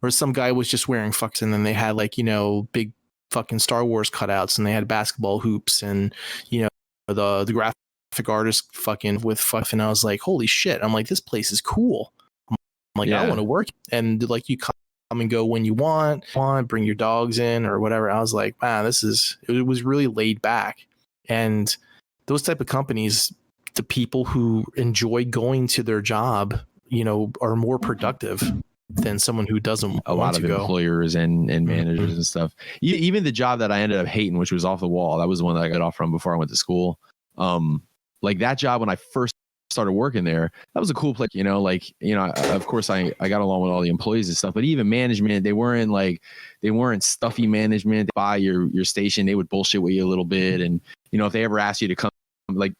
Or some guy was just wearing fucks, and then they had like big fucking Star Wars cutouts, and they had basketball hoops, and the graphic artist fucking with fuck, and I was like, holy shit! I'm like, this place is cool. I'm like, I want to work, and like you come and go when you want, bring your dogs in or whatever. I was like, man, it was really laid back, and those type of companies, the people who enjoy going to their job, are more productive than someone who doesn't. A lot of employers and managers and stuff. Even the job that I ended up hating, which was off the wall, that was the one that I got off from before I went to school. Like that job when I first started working there, that was a cool place. Of course I got along with all the employees and stuff, but even management, they weren't stuffy management. They buy your station, they would bullshit with you a little bit, and if they ever asked you to come like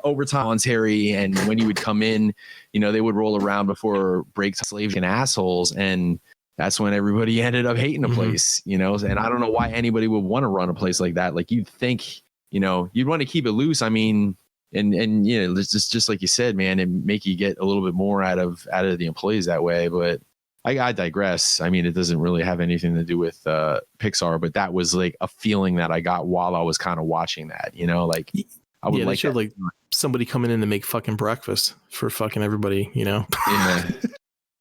overtime voluntary, and when you would come in, they would roll around before breaks, slaves and assholes, and that's when everybody ended up hating the place. And I don't know why anybody would want to run a place like that. Like you'd think, you'd want to keep it loose. I mean, and it's just like you said, man, and make you get a little bit more out of the employees that way. But I digress. I mean, it doesn't really have anything to do with Pixar, but that was like a feeling that I got while I was kind of watching that. Like I would like somebody coming in to make fucking breakfast for fucking everybody. Yeah.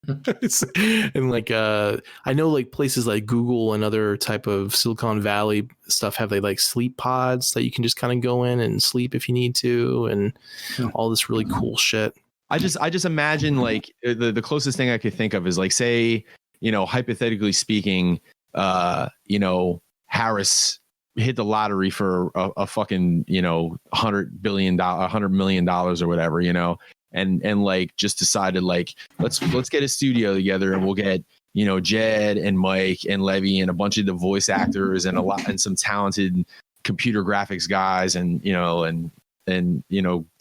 And like I know like places like Google and other type of Silicon Valley stuff have like sleep pods that you can just kind of go in and sleep if you need to, and all this really cool shit. I just imagine like the closest thing I could think of is like, say, hypothetically speaking, Harris hit the lottery for a fucking $100 million or whatever, and like just decided like let's get a studio together, and we'll get Jed and Mike and Levy and a bunch of the voice actors and some talented computer graphics guys and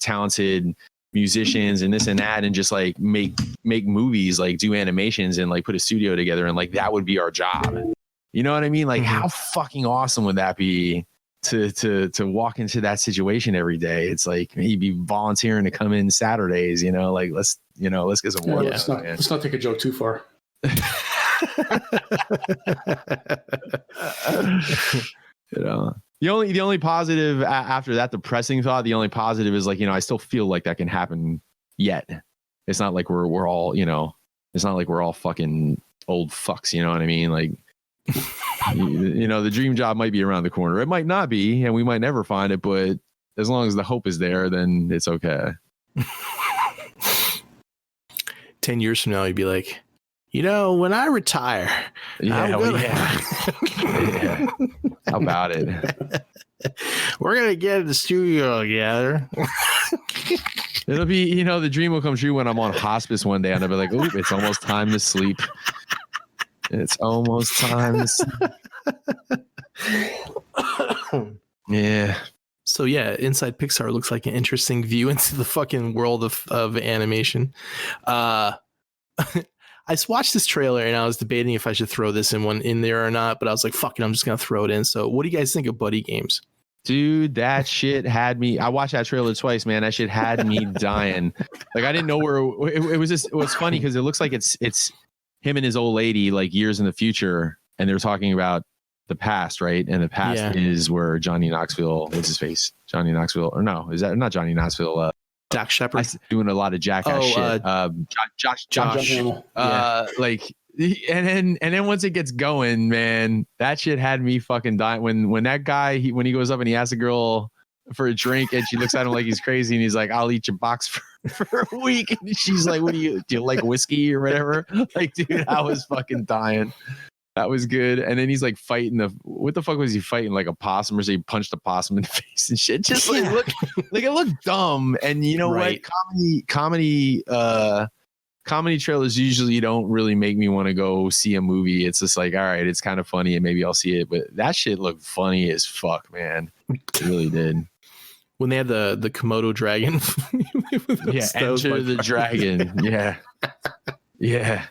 talented musicians and this and that, and just like make movies, like do animations and like put a studio together, and like that would be our job. You know what I mean? Like how fucking awesome would that be to walk into that situation every day? It's like maybe volunteering to come in Saturdays, like let's get some work. Let's not take a joke too far. The only positive after that depressing thought, the only positive is like, I still feel like that can happen yet. It's not like we're all, it's not like we're all fucking old fucks. You know what I mean? Like, the dream job might be around the corner. It might not be, and we might never find it, but as long as the hope is there, then it's okay. 10 years from now, you'd be like, when I retire, yeah. How about it? We're gonna get in the studio together. It'll be, the dream will come true when I'm on hospice one day, and I'll be like, "Oop, it's almost time to sleep. It's almost time to sleep." Yeah. So yeah, Inside Pixar looks like an interesting view into the fucking world of animation. I watched this trailer and I was debating if I should throw this in there or not, but I was like, fuck it, I'm just gonna throw it in. So what do you guys think of Buddy Games? Dude, that shit had me. I watched that trailer twice, man. That shit had me dying. Like I didn't know where it was. It was funny because it looks like it's him and his old lady like years in the future, and they're talking about the past, right? And the past is where Johnny Knoxville, what's his face? Johnny Knoxville, or no, is that not Johnny Knoxville? Dak Shepard doing a lot of jackass shit. Josh. Like, and then once it gets going, man, that shit had me fucking dying. When that guy when he goes up and he asks a girl for a drink and she looks at him like he's crazy and he's like, "I'll eat your box for a week," and she's like, "What do you like whiskey or whatever?" Like, dude, I was fucking dying. That was good. And then he's like fighting what the fuck was he fighting? Like a possum, or so he punched a possum in the face and shit. Just like it looked dumb. And you know what? Comedy trailers usually don't really make me want to go see a movie. It's just like, all right, it's kind of funny and maybe I'll see it. But that shit looked funny as fuck, man. It really did. When they had the Komodo dragon. Yeah, Enter the Dragon. Yeah. Yeah.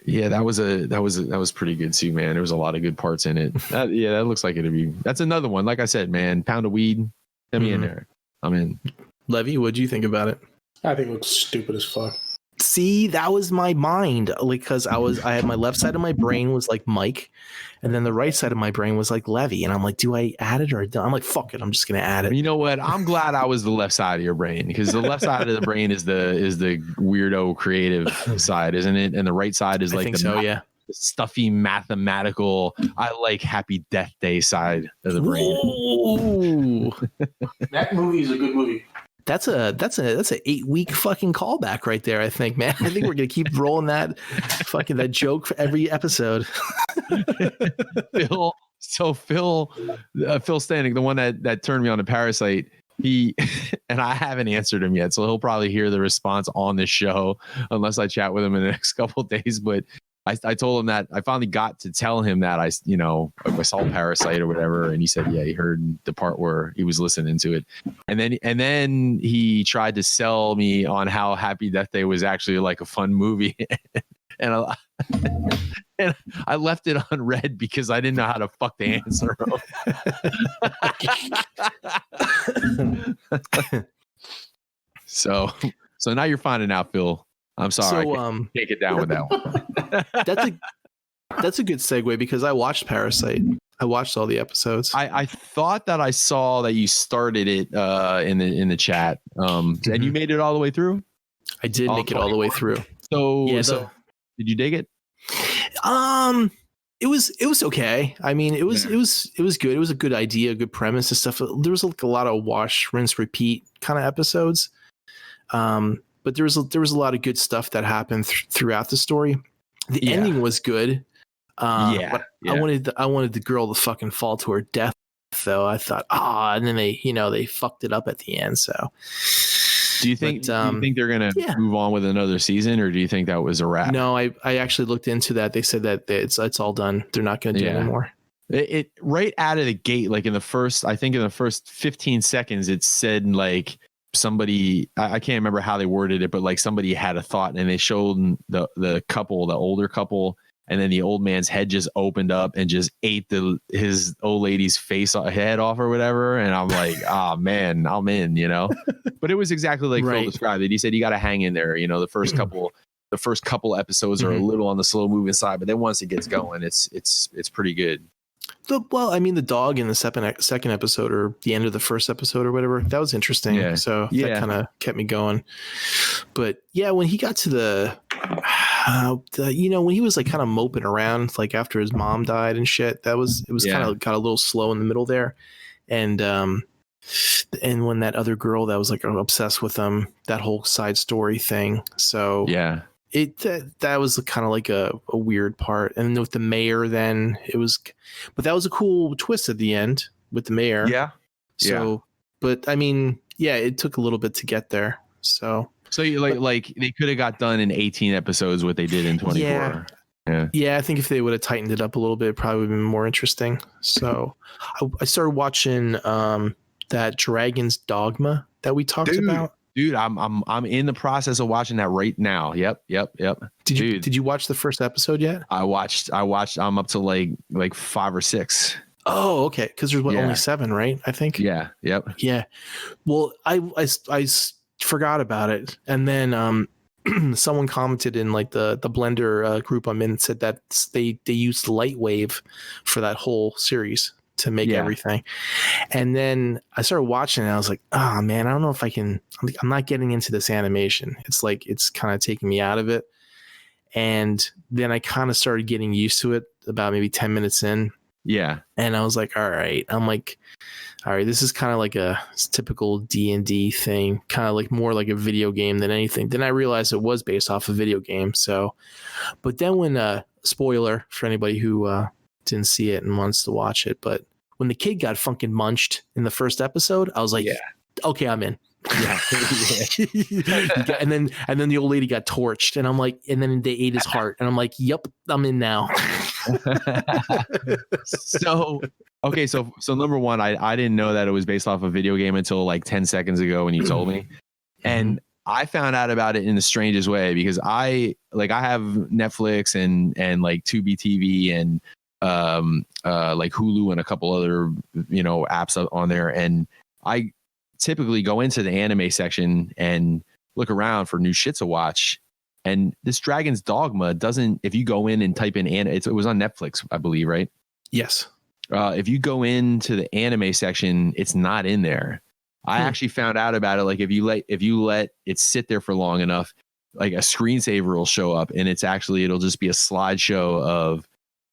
Yeah, that was pretty good too, man. There was a lot of good parts in it. That looks like it'd be. That's another one. Like I said, man, pound of weed, get me in there. I'm in. Levy, what do you think about it? I think it looks stupid as fuck. See, that was my mind, like, because I had my left side of my brain was like Mike, and then the right side of my brain was like Levy, and I'm like, do I add it or don't? I'm like, fuck it, I'm just gonna add it. You know what? I'm glad I was the left side of your brain, because the left side of the brain is the weirdo creative side, isn't it? And the right side is I like think so, yeah. the stuffy mathematical. I like Happy Death Day side of the brain. Ooh. That movie is a good movie. That's a 8-week fucking callback right there, I think, man. I think we're gonna keep rolling that joke for every episode. Phil Standing, the one that turned me on to Parasite, he and I haven't answered him yet, so he'll probably hear the response on this show unless I chat with him in the next couple of days. But I told him that I finally got to tell him that I saw Parasite or whatever, and he said, yeah, he heard the part where he was listening to it, and then he tried to sell me on how Happy Death Day was actually like a fun movie, and I left it unread because I didn't know how to fuck the answer. So now you're finding out, Phil. I'm sorry. So, I can't get down with that one. That's a good segue because I watched Parasite. I watched all the episodes. I thought that I saw that you started it in the chat. And you made it all the way through? I did make it all the way through. So did you dig it? It was okay. I mean, it was good. It was a good idea, good premise and stuff. There was like a lot of wash, rinse, repeat kind of episodes. But there was a lot of good stuff that happened throughout the story. The ending was good. But I wanted the girl to fucking fall to her death, though. I thought, and then they fucked it up at the end. So, do you think they're gonna move on with another season, or do you think that was a wrap? No, I actually looked into that. They said that it's all done. They're not gonna do it anymore. It right out of the gate, like in the first 15 seconds, it said like somebody, I can't remember how they worded it, but like somebody had a thought, and they showed the couple, the older couple, and then the old man's head just opened up and just ate his old lady's head off or whatever. And I'm like, man, I'm in, But it was exactly like Phil described it. He said you got to hang in there. The first couple episodes are a little on the slow moving side, but then once it gets going, it's pretty good. The dog in the second episode, or the end of the first episode or whatever, that was interesting. Yeah. So that kind of kept me going. But yeah, when he got to when he was like kind of moping around, like after his mom died and shit, it was kind of got a little slow in the middle there. And when that other girl that was like obsessed with him, that whole side story thing. So yeah. That was kind of like a weird part. And with the mayor, then but that was a cool twist at the end with the mayor. Yeah. So, but I mean, it took a little bit to get there. So you like they could have got done in 18 episodes what they did in 24. Yeah. I think if they would have tightened it up a little bit, it probably would have been more interesting. So I started watching that Dragon's Dogma that we talked about. Dude, I'm in the process of watching that right now. Yep. Did you watch the first episode yet? I watched. I'm up to like 5 or 6. Oh, okay. Because there's only 7, right? I think. Yeah. Yep. Yeah. Well, I forgot about it, and then someone commented in like the Blender group I'm in, said that they used Lightwave for that whole series to make everything. And then I started watching it and I was like, oh man, I don't know if I can, I'm not getting into this animation. It's like, it's kind of taking me out of it. And then I kind of started getting used to it about maybe 10 minutes in. Yeah. And I was like, all right, this is kind of like a typical D&D thing, kind of like more like a video game than anything. Then I realized it was based off a video game. So, but then when, spoiler for anybody who, didn't see it and wants to watch it, but when the kid got fucking munched in the first episode, I was like, okay, I'm in. Yeah. and then the old lady got torched, and I'm like, and then they ate his heart, and I'm like, yep, I'm in now. Okay, so number one, I didn't know that it was based off a video game until like 10 seconds ago when you told me. And I found out about it in the strangest way because I have Netflix and like Tubi TV and like Hulu and a couple other, apps on there. And I typically go into the anime section and look around for new shit to watch. And this Dragon's Dogma doesn't, if you go in and type in, it was on Netflix, I believe, right? Yes. If you go into the anime section, it's not in there. I actually found out about it. Like if you let it sit there for long enough, like a screensaver will show up, and it'll just be a slideshow of,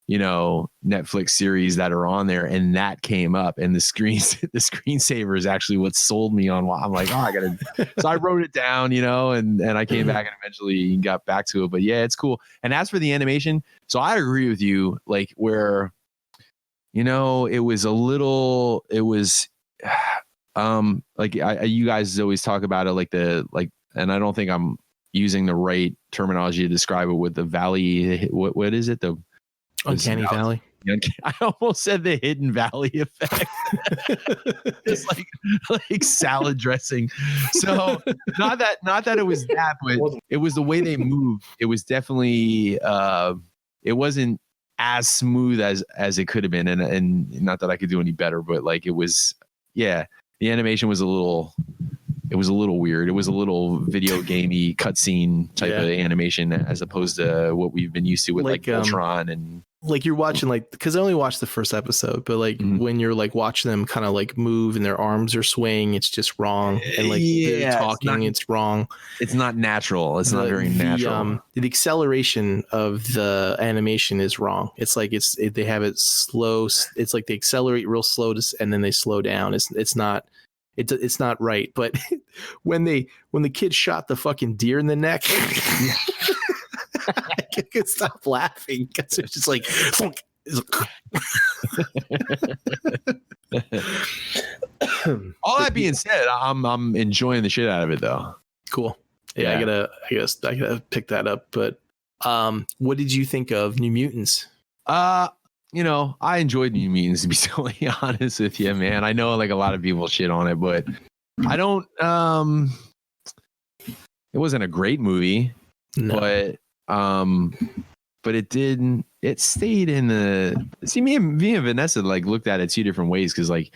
Netflix series that are on there, and that came up, and the screensaver is actually what sold me on. I'm like, oh, I gotta. So I wrote it down, and I came back and eventually got back to it. But yeah, it's cool. And as for the animation, so I agree with you, like where, it was like you guys always talk about it and I don't think I'm using the right terminology to describe it with the valley. What is it? The Uncanny Valley. I almost said the Hidden Valley effect. It's like salad dressing. So not that it was that, but it was the way they moved. It was definitely it wasn't as smooth as it could have been, and not that I could do any better, but like it was, yeah. The animation was a little weird. It was a little video gamey cutscene type of animation as opposed to what we've been used to with like Voltron and like you're watching because I only watched the first episode, but like when you're like watching them kind of like move and their arms are swaying, it's just wrong. And like they're talking, it's wrong. It's not natural. It's not very natural. The acceleration of the animation is wrong. It's like they have it slow. It's like they accelerate real slow and then they slow down. It's not right. But when the kid shot the fucking deer in the neck. I can't stop laughing because it's just like all that being said, I'm enjoying the shit out of it though. Cool. Yeah. I gotta pick that up. But what did you think of New Mutants? I enjoyed New Mutants, to be totally honest with you, man. I know like a lot of people shit on it, but I don't it wasn't a great movie. No. But it stayed in the, see, me and Vanessa like looked at it two different ways. Cause like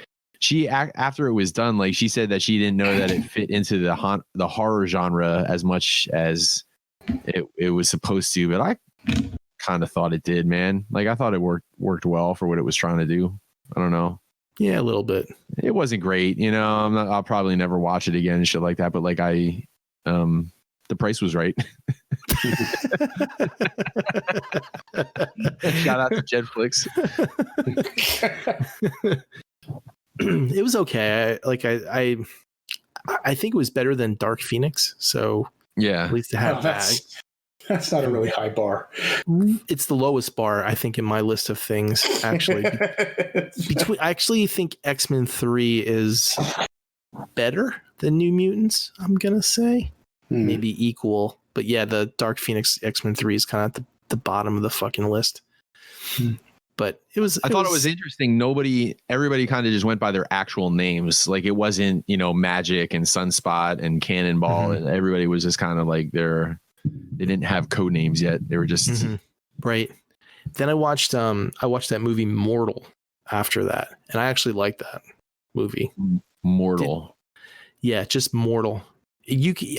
after it was done, like she said that she didn't know that it fit into the horror genre as much as it was supposed to, but I kind of thought it did, man. Like I thought it worked well for what it was trying to do. I don't know. Yeah, a little bit. It wasn't great. I'll probably never watch it again and shit like that. But like the price was right. Shout out to Jetflix. It was okay. I think it was better than Dark Phoenix. So yeah, at least to have that's not a really high bar. It's the lowest bar, I think, in my list of things. Actually, I actually think X-Men 3 is better than New Mutants. I'm gonna say. Maybe equal, but yeah, the Dark Phoenix X-Men 3 is kind of at the bottom of the fucking list. But I thought it was interesting. Everybody kind of just went by their actual names. Like it wasn't, Magic and Sunspot and Cannonball, and everybody was just kind of like they didn't have code names yet. They were just right. Then I watched that movie Mortal after that, and I actually liked that movie. Mortal. Yeah, just Mortal. You can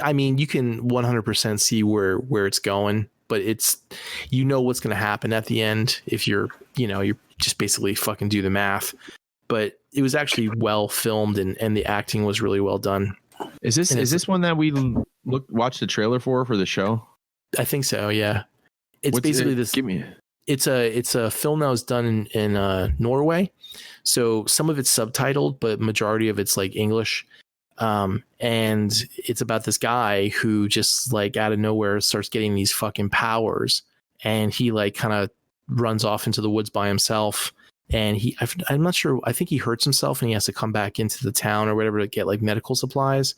100% see where it's going, but it's, what's going to happen at the end if you're just basically fucking do the math. But it was actually well filmed and the acting was really well done. Is this one that we watched the trailer for the show? I think so. Yeah. It's basically this. Give me. It's a film that was done in Norway. So some of it's subtitled, but majority of it's like English. And it's about this guy who just like out of nowhere starts getting these fucking powers, and he like kind of runs off into the woods by himself, and I'm not sure, I think he hurts himself and he has to come back into the town or whatever to get like medical supplies,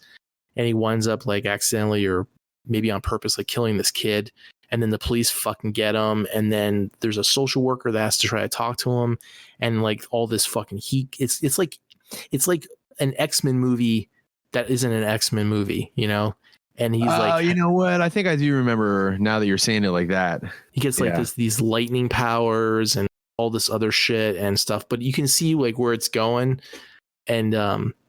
and he winds up like accidentally or maybe on purpose like killing this kid, and then the police fucking get him, and then there's a social worker that has to try to talk to him, and like all this fucking heat. It's like an X-Men movie that isn't an X-Men movie, you know. And he's like, you know what? I think I do remember now that you're saying it like that. he gets like these lightning powers and all this other shit and stuff, but you can see like where it's going. And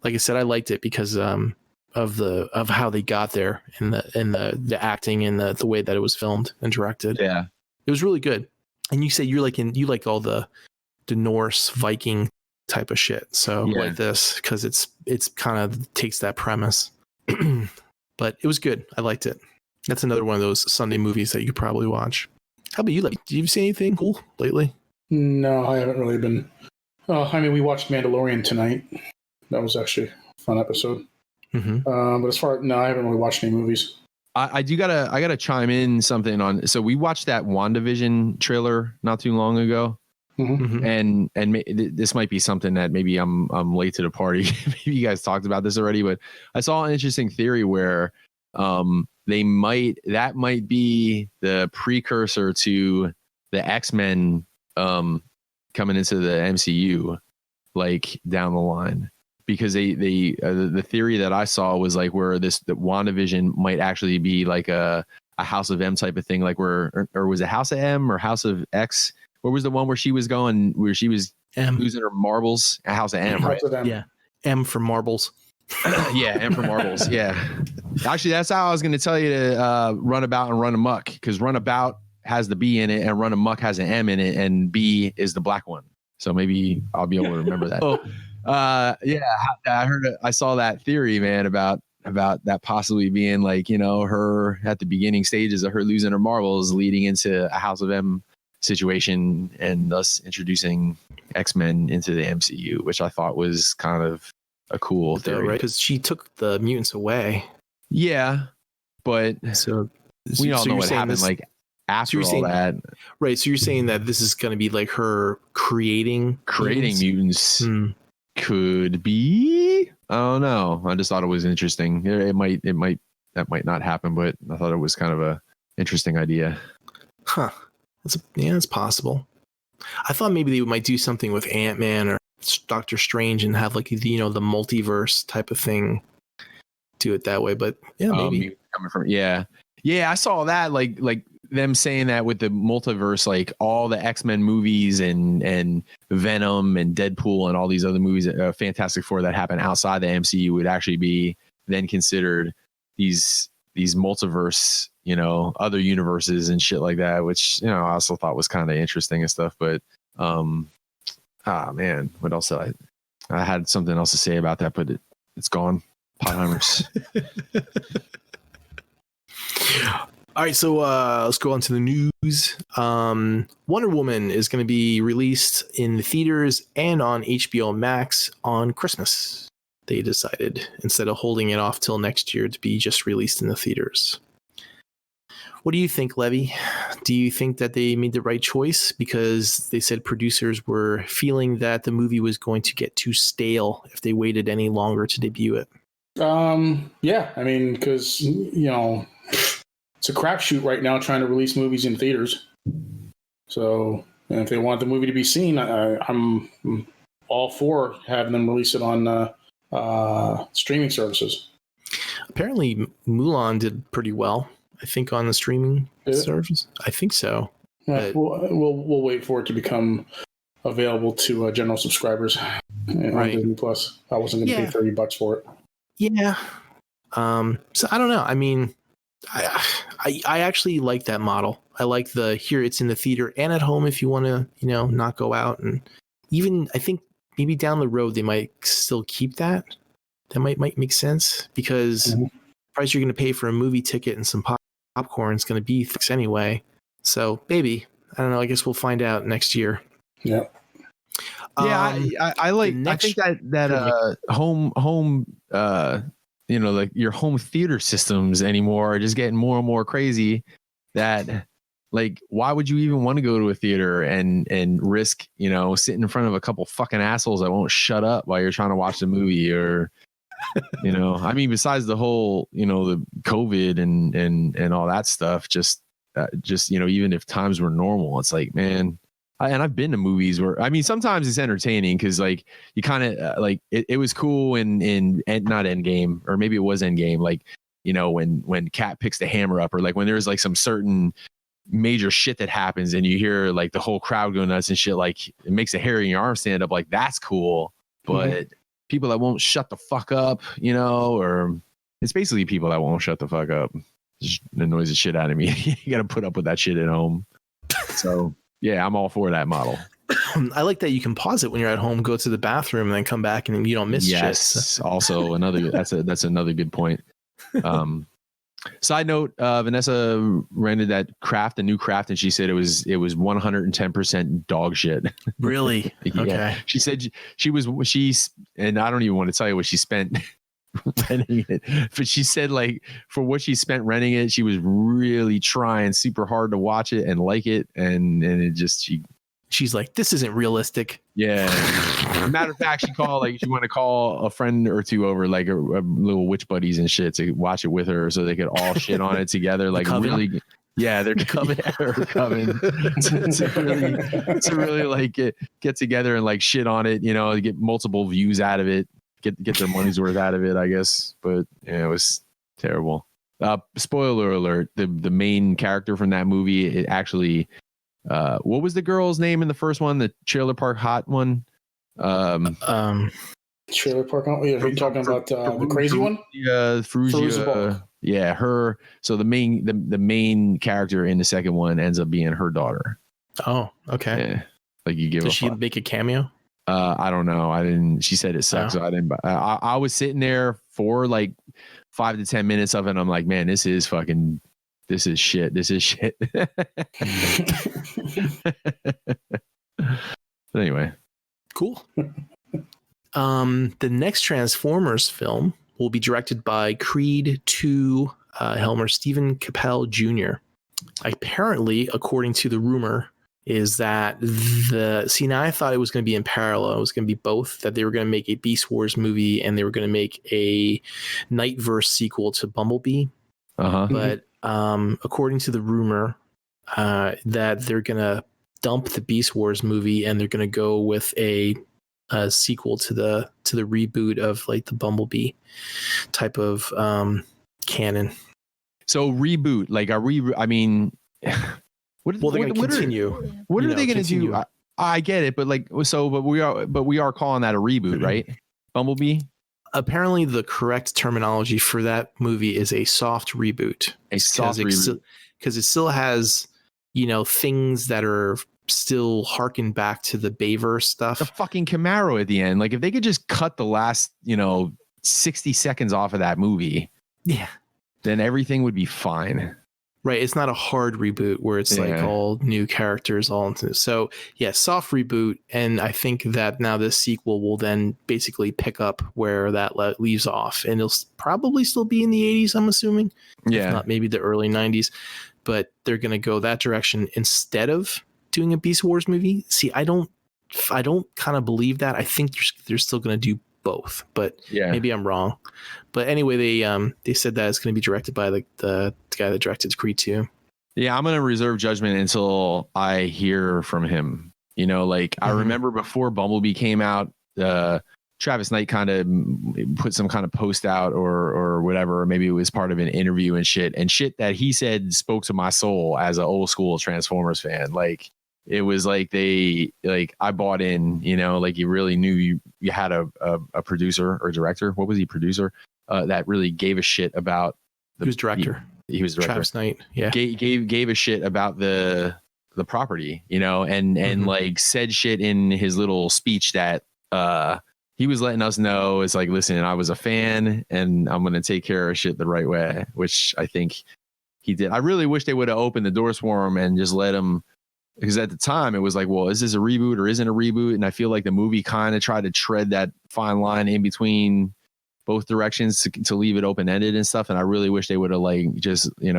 like I said, I liked it because of how they got there and the acting and the way that it was filmed and directed. Yeah, it was really good. And you say you like all the Norse Viking type of shit. So like this, because it's kind of takes that premise. But it was good. I liked it. That's another one of those Sunday movies that you could probably watch. How about you? Like, do you see anything cool lately? No, I haven't really been. I mean, we watched Mandalorian tonight. That was actually a fun episode. Mm-hmm. But I haven't really watched any movies. I gotta chime in something on. So we watched that WandaVision trailer not too long ago. Mm-hmm. And this might be something that maybe I'm late to the party. Maybe you guys talked about this already, but I saw an interesting theory where that might be the precursor to the X-Men coming into the MCU, like down the line, because the theory that I saw was like where the WandaVision might actually be like a House of M type of thing, like or was it House of M or House of X? What was the one where she was losing her marbles? A House of M, right? Yeah, M for marbles. Yeah, M for marbles. Yeah. Actually, that's how I was going to tell you to run about and run amok, because run about has the B in it and run amok has an M in it, and B is the black one. So maybe I'll be able to remember that. Yeah, I saw that theory, man, about that possibly being like, you know, her at the beginning stages of her losing her marbles leading into a House of M situation, and thus introducing X-Men into the MCU, which I thought was kind of a cool theory, right? Because she took the mutants away. Yeah, but so we all know what happened. Like after all that, right? So you're saying that this is going to be like her creating mutants. Could be. I don't know. I just thought it was interesting. That might not happen, but I thought it was kind of a interesting idea. Huh. It's possible. I thought maybe they might do something with Ant-Man or Doctor Strange and have like the multiverse type of thing. Do it that way, but yeah, maybe coming from I saw that like them saying that with the multiverse, like all the X-Men movies and Venom and Deadpool and all these other movies, Fantastic Four that happen outside the MCU would actually be then considered these multiverse, you know, other universes and shit like that, which, you know, I also thought was kind of interesting and stuff. But man, what else did I had something else to say about that, but it's gone. Pottimers. All right, so let's go on to the news. Wonder Woman is going to be released in the theaters and on HBO Max on Christmas. They decided, instead of holding it off till next year, to be just released in the theaters. What do you think, Levi? Do you think that they made the right choice? Because they said producers were feeling that the movie was going to get too stale if they waited any longer to debut it. Yeah, I mean, because, you know, it's a crapshoot right now trying to release movies in theaters. So if they want the movie to be seen, I'm all for having them release it on streaming services. Apparently, Mulan did pretty well, I think, on the streaming service. I think so. Yeah, we'll wait for it to become available to general subscribers on Disney Plus. I wasn't going to pay $30 for it. Yeah. So I don't know. I mean, I actually like that model. I like it's in the theater and at home if you want to, you know, not go out. And even I think maybe down the road they might still keep that. That might make sense, because the price you're going to pay for a movie ticket and some popcorn is going to be fixed anyway. So maybe, I don't know. I guess we'll find out next year. Yeah. I like. I think that home you know, like your home theater systems anymore are just getting more and more crazy. That, like, why would you even want to go to a theater and risk, you know, sitting in front of a couple fucking assholes that won't shut up while you're trying to watch the movie? Or, you know, I mean, besides the whole, you know, the COVID and all that stuff, just just, you know, even if times were normal, it's like, man, and I've been to movies where, I mean, sometimes it's entertaining because like you kind of like it was cool in not Endgame, or maybe it was Endgame, like, you know, when Cap picks the hammer up, or like when there's like some certain major shit that happens and you hear like the whole crowd go nuts and shit, like it makes the hair in your arm stand up, like that's cool. But people that won't shut the fuck up, you know, or it's basically people that won't shut the fuck up, just annoys the shit out of me. You got to put up with that shit at home. So yeah, I'm all for that model. I like that you can pause it when you're at home, go to the bathroom, and then come back and you don't miss shit. Yes. Also another, that's another good point. Side note, Vanessa rented that craft, a new craft, and she said it was 110% dog shit. Really? Yeah. Okay. She said she's, and I don't even want to tell you what she spent renting it, but she said like for what she spent renting it, she was really trying super hard to watch it and like it, and it just she's like, this isn't realistic. Yeah. Matter of fact, she wanted to call a friend or two over, like a little witch buddies and shit, to watch it with her so they could all shit on it together. Like really, yeah, they're coven. to really like get together and like shit on it, you know, get multiple views out of it, get their money's worth out of it, I guess. But yeah, it was terrible. Spoiler alert: the main character from that movie, it actually. What was the girl's name in the first one? The trailer park hot one. Trailer park. Are you talking about the crazy one? Yeah, Frugia. Yeah, her. So the main character in the second one ends up being her daughter. Oh, okay. Yeah. Like you give. Does she make a cameo? I don't know. I didn't. She said it sucks, so I didn't. I was sitting there for like 5 to 10 minutes of it. And I'm like, man, this is shit. This is shit. But anyway, cool. The next Transformers film will be directed by Creed 2 Helmer Stephen Caple Jr. Apparently, according to the rumor, is that now I thought it was going to be in parallel. It was going to be both, that they were going to make a Beast Wars movie and they were going to make a Nightverse sequel to Bumblebee. But according to the rumor, that they're going to dump the Beast Wars movie and they're going to go with a sequel to the reboot of like the Bumblebee type of canon. So reboot, like they're going to continue. What are they going to do? I get it, but we are calling that a reboot, right? Bumblebee. Apparently, the correct terminology for that movie is a soft reboot. A soft reboot, because it still has, you know, things that are still harken back to the Bayverse stuff. The fucking Camaro at the end. Like if they could just cut the last, 60 seconds off of that movie, yeah, then everything would be fine. Right. It's not a hard reboot where it's like all new characters all into. So yeah, soft reboot. And I think that now this sequel will then basically pick up where that leaves off, and it'll probably still be in the 80s, I'm assuming. Yeah. If not maybe the early 90s, but they're going to go that direction instead of doing a Beast Wars movie. See, I don't kind of believe that. I think they're still going to do both, but maybe I'm wrong. But anyway, they said that it's going to be directed by the guy that directed Creed 2. Yeah, I'm going to reserve judgment until I hear from him. I remember before Bumblebee came out, Travis Knight kind of put some kind of post out or whatever, or maybe it was part of an interview and shit that he said spoke to my soul as an old school Transformers fan. Like it was like I bought in, like you really knew you had a producer or director. What was he, producer? That really gave a shit about he was director. He was director. Travis Knight. Yeah. Gave a shit about the property, and like said shit in his little speech that he was letting us know. It's like, listen, I was a fan and I'm going to take care of shit the right way, which I think he did. I really wish they would have opened the doors for him and just let him, because at the time it was like, well, is this a reboot or isn't a reboot? And I feel like the movie kind of tried to tread that fine line in between both directions to leave it open-ended and stuff. And I really wish they would have just, let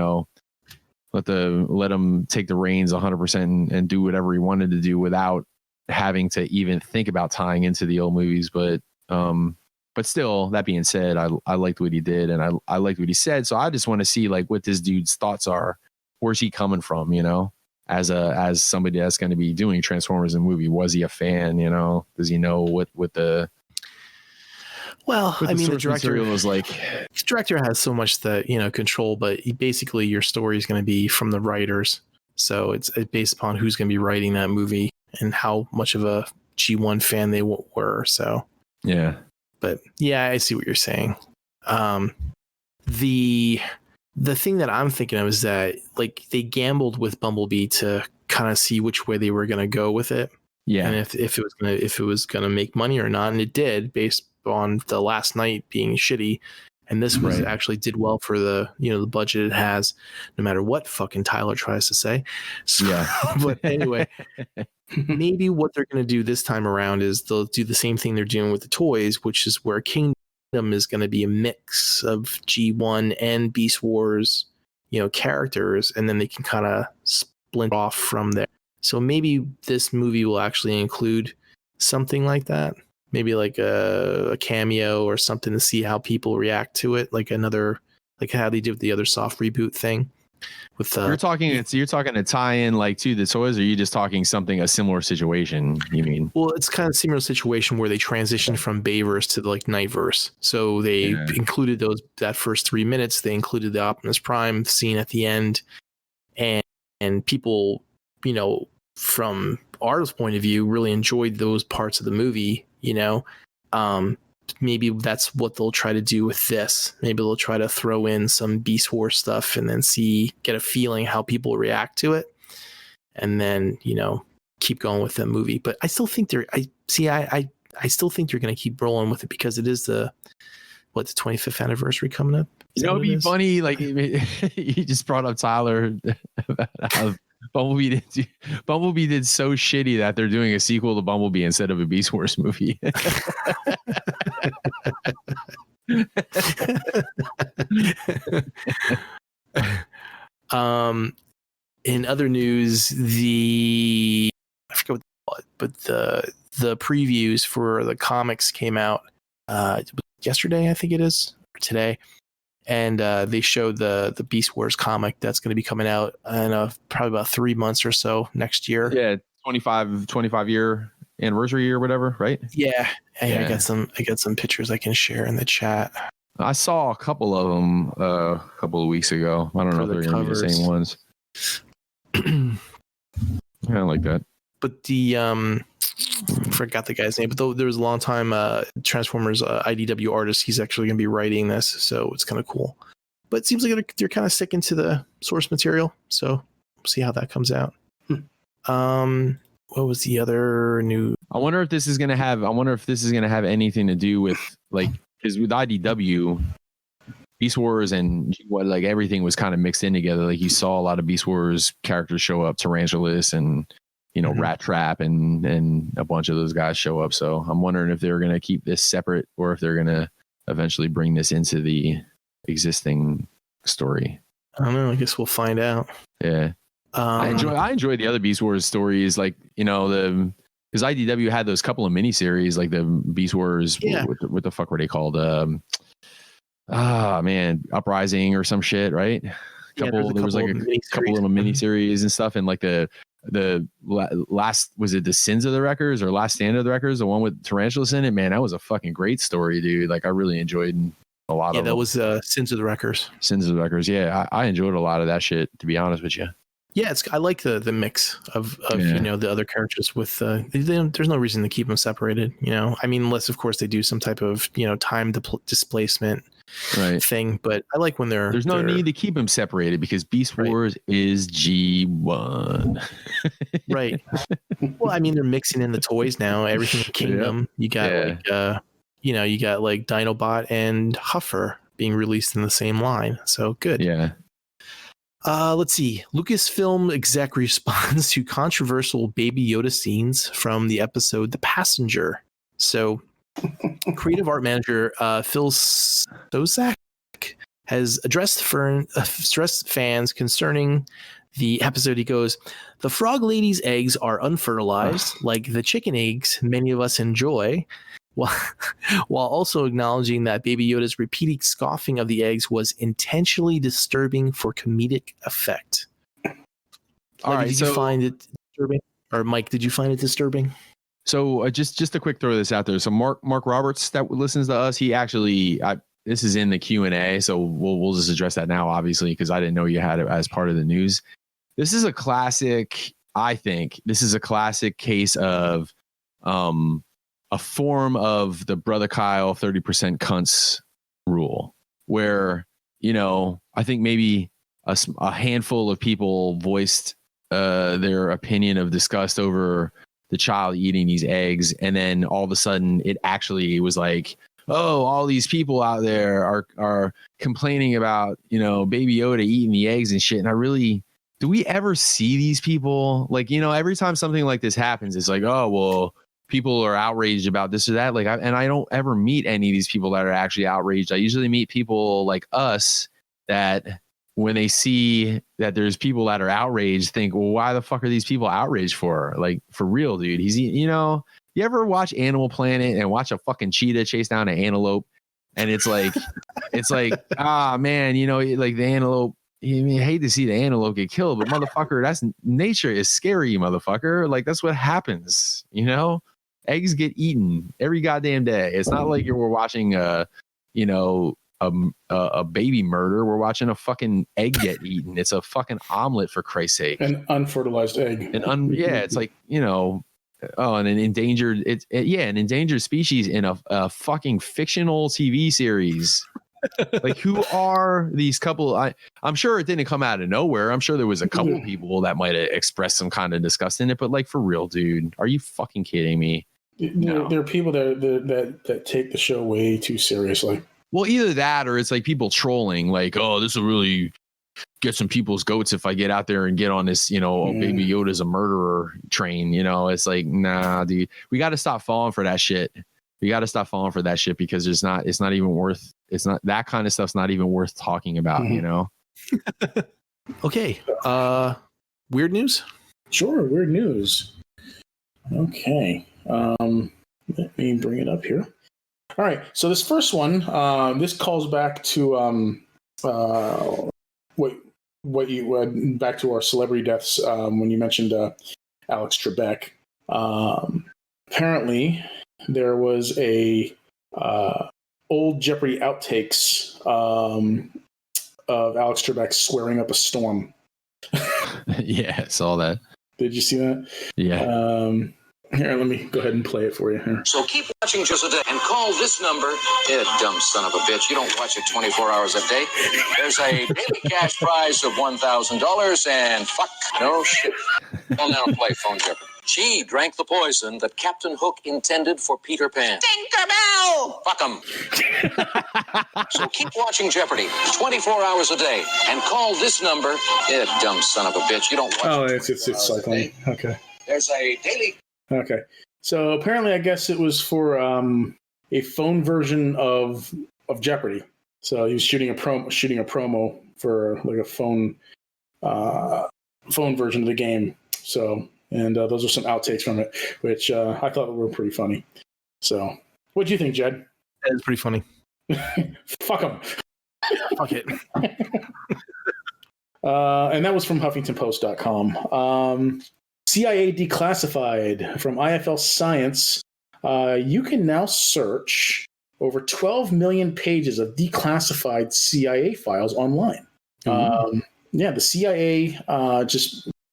him take the reins 100% and do whatever he wanted to do without having to even think about tying into the old movies. But still, that being said, I liked what he did and I liked what he said. So I just want to see like what this dude's thoughts are where's he coming from, you know, as somebody that's going to be doing Transformers in a movie? Was he a fan, you know? Does he know what the the director was like? The director has so much that, you know, control, but basically your story is going to be from the writers. So it's based upon who's going to be writing that movie and how much of a G1 fan they were. So, yeah. But yeah, I see what you're saying. The thing that I'm thinking of is that like they gambled with Bumblebee to kind of see which way they were going to go with it. Yeah. And if it was gonna make money or not, and it did based on the last night being shitty. And this was actually did well for the budget it has, no matter what fucking Tyler tries to say. So, Yeah. But anyway, maybe what they're going to do this time around is they'll do the same thing they're doing with the toys, which is where Kingdom is going to be a mix of G1 and Beast Wars, characters, and then they can kind of split off from there. So maybe this movie will actually include something like that. Maybe like a cameo or something to see how people react to it, like how they did with the other soft reboot thing. With you're talking a tie-in like to the toys, or are you just talking a similar situation? You mean? Well, it's kind of a similar situation where they transitioned from Bayverse to like Nightverse. So they included that first 3 minutes. They included the Optimus Prime scene at the end, and people, from our point of view, really enjoyed those parts of the movie. Maybe that's what they'll try to do with this. Maybe they'll try to throw in some Beast Wars stuff and then get a feeling how people react to it, and then keep going with the movie. But I still think I still think you're going to keep rolling with it because it is the 25th anniversary coming up. It'd be funny, like you just brought up Tyler about how Bumblebee did so shitty that they're doing a sequel to Bumblebee instead of a Beast Wars movie. In other news, I forget but the previews for the comics came out yesterday, I think it is, or today. And they showed the Beast Wars comic that's going to be coming out in probably about 3 months or so next year. Yeah, 25 year anniversary or whatever, right? Yeah. I got some pictures I can share in the chat. I saw a couple of them a couple of weeks ago. I don't know if they're going to be the same ones. I like that. But forgot the guy's name, but there was a long time Transformers IDW artist. He's actually going to be writing this, so it's kind of cool. But it seems like they're kind of sticking to the source material, so we'll see how that comes out. What was the other new? I wonder if this is going to have anything to do with because with IDW, Beast Wars and like everything was kind of mixed in together. Like you saw a lot of Beast Wars characters show up, Tarantulas and Rat Trap and a bunch of those guys show up. So I'm wondering if they're going to keep this separate or if they're going to eventually bring this into the existing story. I don't know. I guess we'll find out. Yeah. I enjoy the other Beast Wars stories, like, because IDW had those couple of miniseries, like the Beast Wars. Yeah. What the fuck were they called? Uprising or some shit, right? There was like a couple little miniseries and stuff, and like the last, was it the Sins of the Wreckers or Last Stand of the Wreckers, the one with Tarantulas in it? Man, that was a fucking great story, dude. Like I really enjoyed a lot of them. Yeah, that was Sins of the Wreckers. Sins of the Wreckers. Yeah, I enjoyed a lot of that shit, to be honest with you. Yeah, I like the mix of the other characters with there's no reason to keep them separated, I mean, unless of course they do some type of time displacement thing, but I like when there's no need to keep them separated because Beast Wars is G1. Right. Well, I mean, they're mixing in the toys now, everything in Kingdom. You got you got like Dinobot and Huffer being released in the same line, so good. Yeah. Let's see. Lucasfilm exec responds to controversial Baby Yoda scenes from the episode The Passenger. So, creative art manager Phil Sozak has addressed fans concerning the episode. He goes, "The frog lady's eggs are unfertilized, like the chicken eggs many of us enjoy." While also acknowledging that Baby Yoda's repeated scoffing of the eggs was intentionally disturbing for comedic effect. All right. Did you find it disturbing? Or Mike, did you find it disturbing? So just a quick throw this out there. So Mark Roberts that listens to us, he actually this is in the Q&A, so we'll just address that now, obviously, because I didn't know you had it as part of the news. This is a classic. I think this is a classic case of a form of the Brother Kyle 30% cunts rule, where I think maybe a handful of people voiced their opinion of disgust over the child eating these eggs, and then all of a sudden it actually was like, oh, all these people out there are complaining about Baby Yoda eating the eggs and shit. And do we ever see these people? Like, every time something like this happens, it's like, oh well, people are outraged about this or that. Like, I don't ever meet any of these people that are actually outraged. I usually meet people like us that, when they see that there's people that are outraged, think, well, why the fuck are these people outraged for? Like, for real, dude. You ever watch Animal Planet and watch a fucking cheetah chase down an antelope? And it's like, man, like the antelope, you hate to see the antelope get killed, but motherfucker, that's nature is scary, motherfucker. Like, that's what happens, Eggs get eaten every goddamn day. It's not like we're watching a baby murder. We're watching a fucking egg get eaten. It's a fucking omelet, for Christ's sake. An unfertilized egg. It's like, an endangered species in a fucking fictional TV series. Like, who are these couple? I'm sure it didn't come out of nowhere. I'm sure there was a couple people that might have expressed some kind of disgust in it, but like, for real, dude, are you fucking kidding me? No. There are people that take the show way too seriously. Well, either that, or it's like people trolling, like, oh, this will really get some people's goats if I get out there and get on this, Baby Yoda's a murderer train. It's like, nah, dude, we got to stop falling for that shit. Because it's not even worth. It's not, that kind of stuff's not even worth talking about. Okay. Weird news. Sure, weird news. Okay. Let me bring it up here. All right. So this first one, this calls back to back to our celebrity deaths when you mentioned Alex Trebek. Apparently, there was a old Jeopardy outtakes of Alex Trebek swearing up a storm. Yeah, I saw that. Did you see that? Yeah. Here, let me go ahead and play it for you here. So keep watching just a day and call this number. Dumb son of a bitch. You don't watch it 24 hours a day. There's a daily cash prize of $1,000 and fuck no shit. I'll now play phone Jeopardy. She drank the poison that Captain Hook intended for Peter Pan. Tinkerbell! Fuck 'em. So keep watching Jeopardy 24 hours a day and call this number. Dumb son of a bitch. You don't watch it. It's cycling. Okay. There's a daily. Okay. So apparently, I guess it was for a phone version of Jeopardy. So he was shooting a promo for like a phone version of the game. So, and those are some outtakes from it, which I thought were pretty funny. So, what do you think, Jed? That is pretty funny. Fuck him. Fuck it. And that was from HuffingtonPost.com. CIA Declassified from IFL Science. You can now search over 12 million pages of declassified CIA files online. The CIA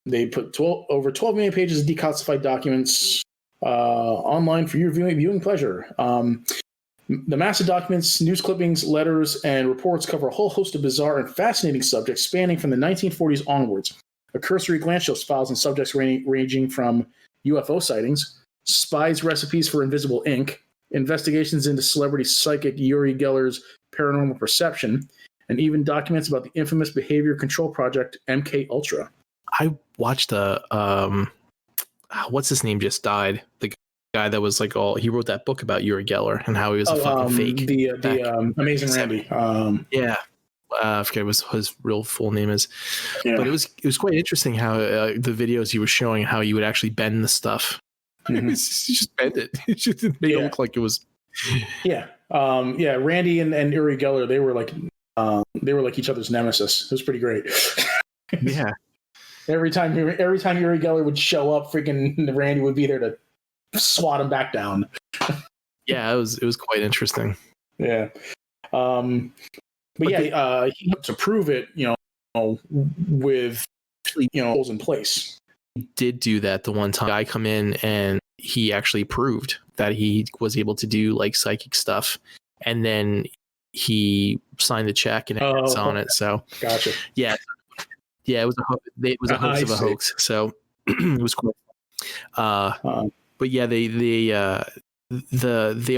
they put over 12 million pages of declassified documents online for your viewing pleasure. The massive documents, news clippings, letters, and reports cover a whole host of bizarre and fascinating subjects spanning from the 1940s onwards. A cursory glance shows files and subjects ranging from UFO sightings, spies' recipes for invisible ink, investigations into celebrity psychic Uri Geller's paranormal perception, and even documents about the infamous behavior control project MK Ultra. I watched what's his name just died? The guy that was like he wrote that book about Uri Geller and how he was a fucking fake. The Amazing Randy. Yeah. I forget what his real full name is, but it was quite interesting how the videos he was showing how you would actually bend the stuff. Mm-hmm. You just bend it. It just didn't make it look like it was. Yeah, Randy and Uri Geller, they were like each other's nemesis. It was pretty great. Yeah. Every time Uri Geller would show up, freaking Randy would be there to swat him back down. Yeah, it was quite interesting. Yeah. But yeah, he had to prove it, with holes in place. He did do that the one time. Guy come in and he actually proved that he was able to do like psychic stuff, and then he signed the check and it's on it. So gotcha. Yeah, it was a hoax. It was a hoax of a hoax. So it was cool. But yeah, they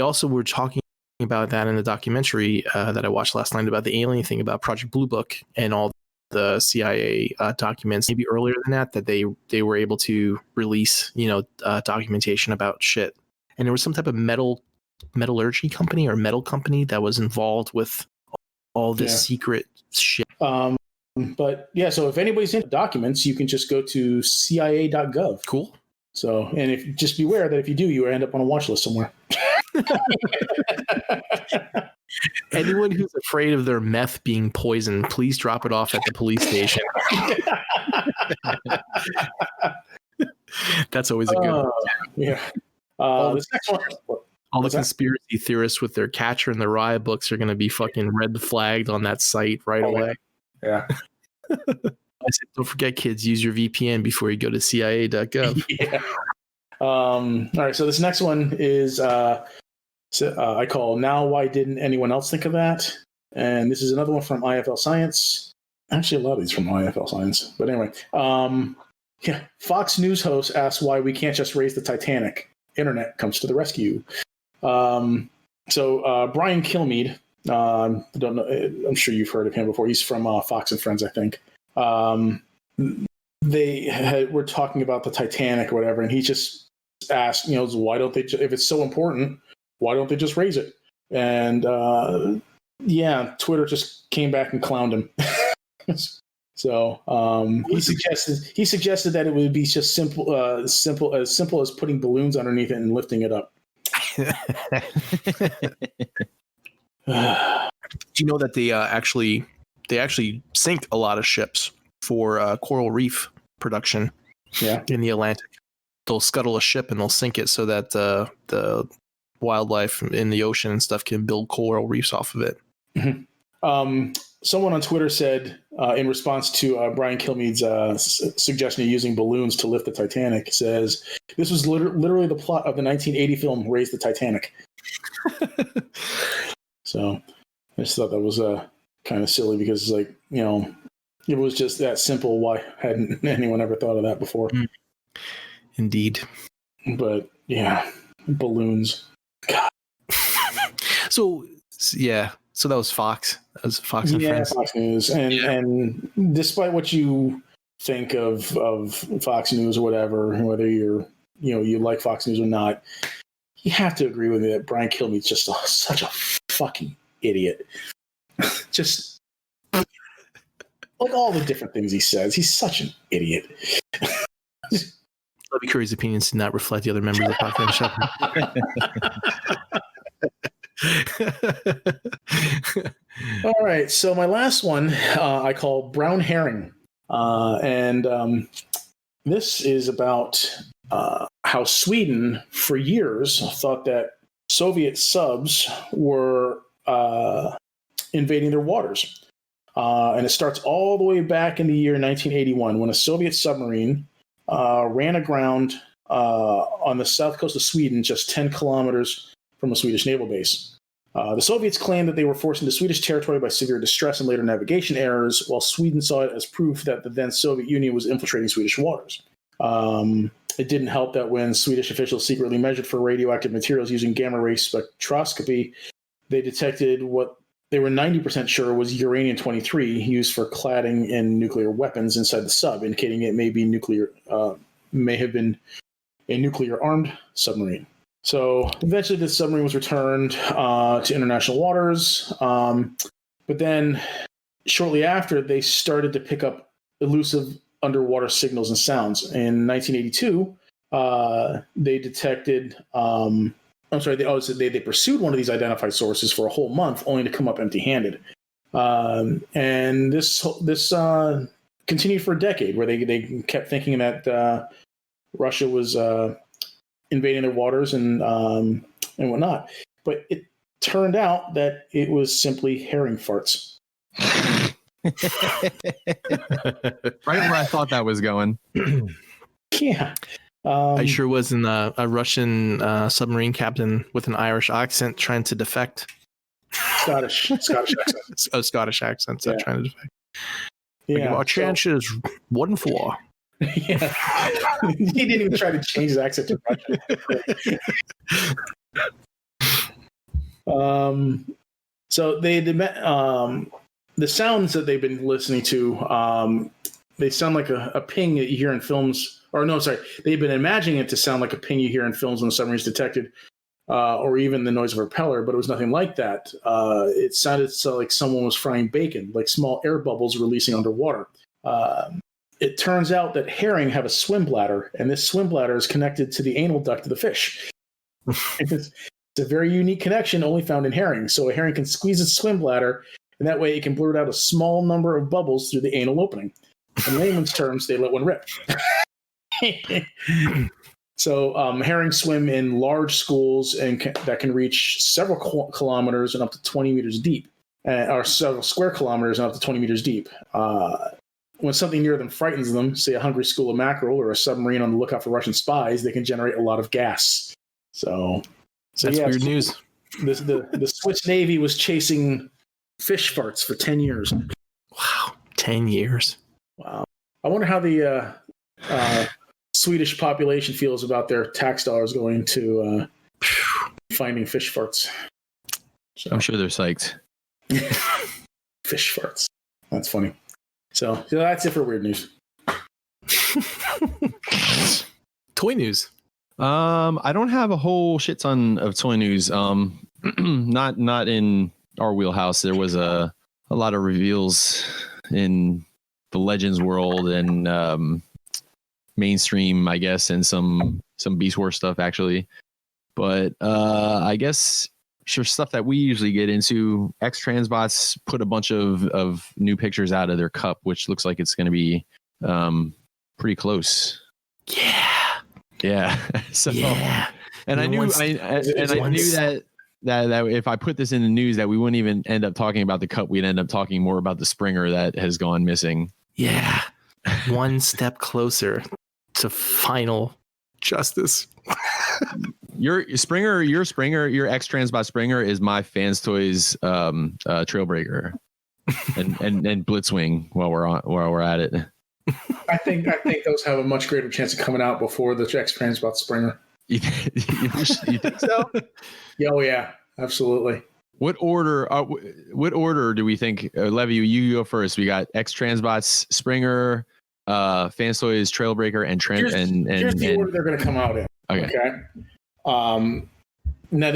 also were talking about that in the documentary that I watched last night about the alien thing, about Project Blue Book and all the CIA documents. Maybe earlier than that they were able to release documentation about shit. And there was some type of metallurgy company or metal company that was involved with all this secret shit. But yeah, so if anybody's into documents, you can just go to CIA.gov. Cool. So, and just beware that if you do, you end up on a watch list somewhere. Anyone who's afraid of their meth being poisoned, please drop it off at the police station. That's always a good one. Yeah. All the conspiracy theorists with their Catcher in the Rye books are going to be fucking red flagged on that site right away. Yeah. I said, don't forget, kids, use your VPN before you go to CIA.gov. Yeah. All right. So this next one is I call Now Why Didn't Anyone Else Think of That? And this is another one from IFL Science. Actually, a lot of these from IFL Science. But anyway, Fox News host asks why we can't just raise the Titanic. Internet comes to the rescue. So Brian Kilmeade, don't know, I'm sure you've heard of him before. He's from Fox and Friends, I think. They were talking about the Titanic or whatever, and he just asked, why don't they? If it's so important, why don't they just raise it? And Twitter just came back and clowned him. So he suggested that it would be just simple as putting balloons underneath it and lifting it up. Do you know that they actually sink a lot of ships for coral reef production? Yeah, in the Atlantic, they'll scuttle a ship and they'll sink it so that the wildlife in the ocean and stuff can build coral reefs off of it. Mm-hmm. Someone on Twitter said, in response to Brian Kilmeade's suggestion of using balloons to lift the Titanic, says, this was literally the plot of the 1980 film Raise the Titanic. So I just thought that was kind of silly because, if it was just that simple, why hadn't anyone ever thought of that before? Indeed. But, yeah, balloons. God. So that was Fox. That was Fox and Friends. Fox News. And despite what you think of Fox News or whatever, whether you like Fox News or not, you have to agree with me that Brian Kilmeade's just such a fucking idiot. Just like all the different things he says, he's such an idiot. Levy Curry's opinions did not reflect the other members of the podcast. All right, so my last one I call Brown Herring, and this is about how Sweden for years thought that Soviet subs were invading their waters, and it starts all the way back in the year 1981 when a Soviet submarine ran aground on the south coast of Sweden, just 10 kilometers from a Swedish naval base. The Soviets claimed that they were forced into Swedish territory by severe distress and later navigation errors, while Sweden saw it as proof that the then Soviet Union was infiltrating Swedish waters. It didn't help that when Swedish officials secretly measured for radioactive materials using gamma-ray spectroscopy, they detected what they were 90% sure was uranium-23 used for cladding in nuclear weapons inside the sub, indicating it may have been a nuclear-armed submarine. So eventually the submarine was returned to international waters. But then shortly after, they started to pick up elusive underwater signals and sounds. In 1982, they detected, they pursued one of these identified sources for a whole month, only to come up empty-handed. And this continued for a decade, where they kept thinking that Russia was invading their waters and whatnot. But it turned out that it was simply herring farts. Right where I thought that was going. Yeah. I sure wasn't a Russian submarine captain with an Irish accent trying to defect. Scottish accent. Scottish accent trying to defect. Yeah. Our chance is 1-4. Yeah. He didn't even try to change his accent to Russian. So the sounds that they've been listening to, they sound like a ping that you hear in films. Or no, sorry, they've been imagining it to sound like a ping you hear in films when the submarine's detected, or even the noise of a propeller, but it was nothing like that. It sounded like someone was frying bacon, like small air bubbles releasing underwater. It turns out that herring have a swim bladder, and this swim bladder is connected to the anal duct of the fish. It's a very unique connection only found in herring. So a herring can squeeze its swim bladder, and that way it can blurt out a small number of bubbles through the anal opening. In layman's terms, they let one rip. So herring swim in large schools and that can reach several kilometers and up to 20 meters deep, or several square kilometers and up to 20 meters deep. When something near them frightens them, say a hungry school of mackerel or a submarine on the lookout for Russian spies, they can generate a lot of gas. So that's weird news. The Swiss Navy was chasing fish farts for 10 years. Wow, 10 years. Wow. I wonder how the Swedish population feels about their tax dollars going to finding fish farts. So, I'm sure they're psyched. Fish farts. That's funny. So that's it for weird news. Toy news. I don't have a whole shit ton of toy news. Not in our wheelhouse. There was a lot of reveals in the Legends world and mainstream, I guess, and some Beast Wars stuff actually. But I guess sure stuff that we usually get into. X Transbots put a bunch of new pictures out of their cup, which looks like it's going to be pretty close. Yeah. So, yeah. And I knew that if I put this in the news that we wouldn't even end up talking about the cup, we'd end up talking more about the Springer that has gone missing. Yeah. One step closer to final justice. Your X Transbot Springer is my Fans Toys Trailbreaker and Blitzwing while we're at it. I think those have a much greater chance of coming out before the X Transbot Springer. You think so? Oh yeah, absolutely. What order do we think, Levy, you go first? We got X Transbots Springer, Fans Toys Trailbreaker, and here's the order they're going to come out in. Okay. Now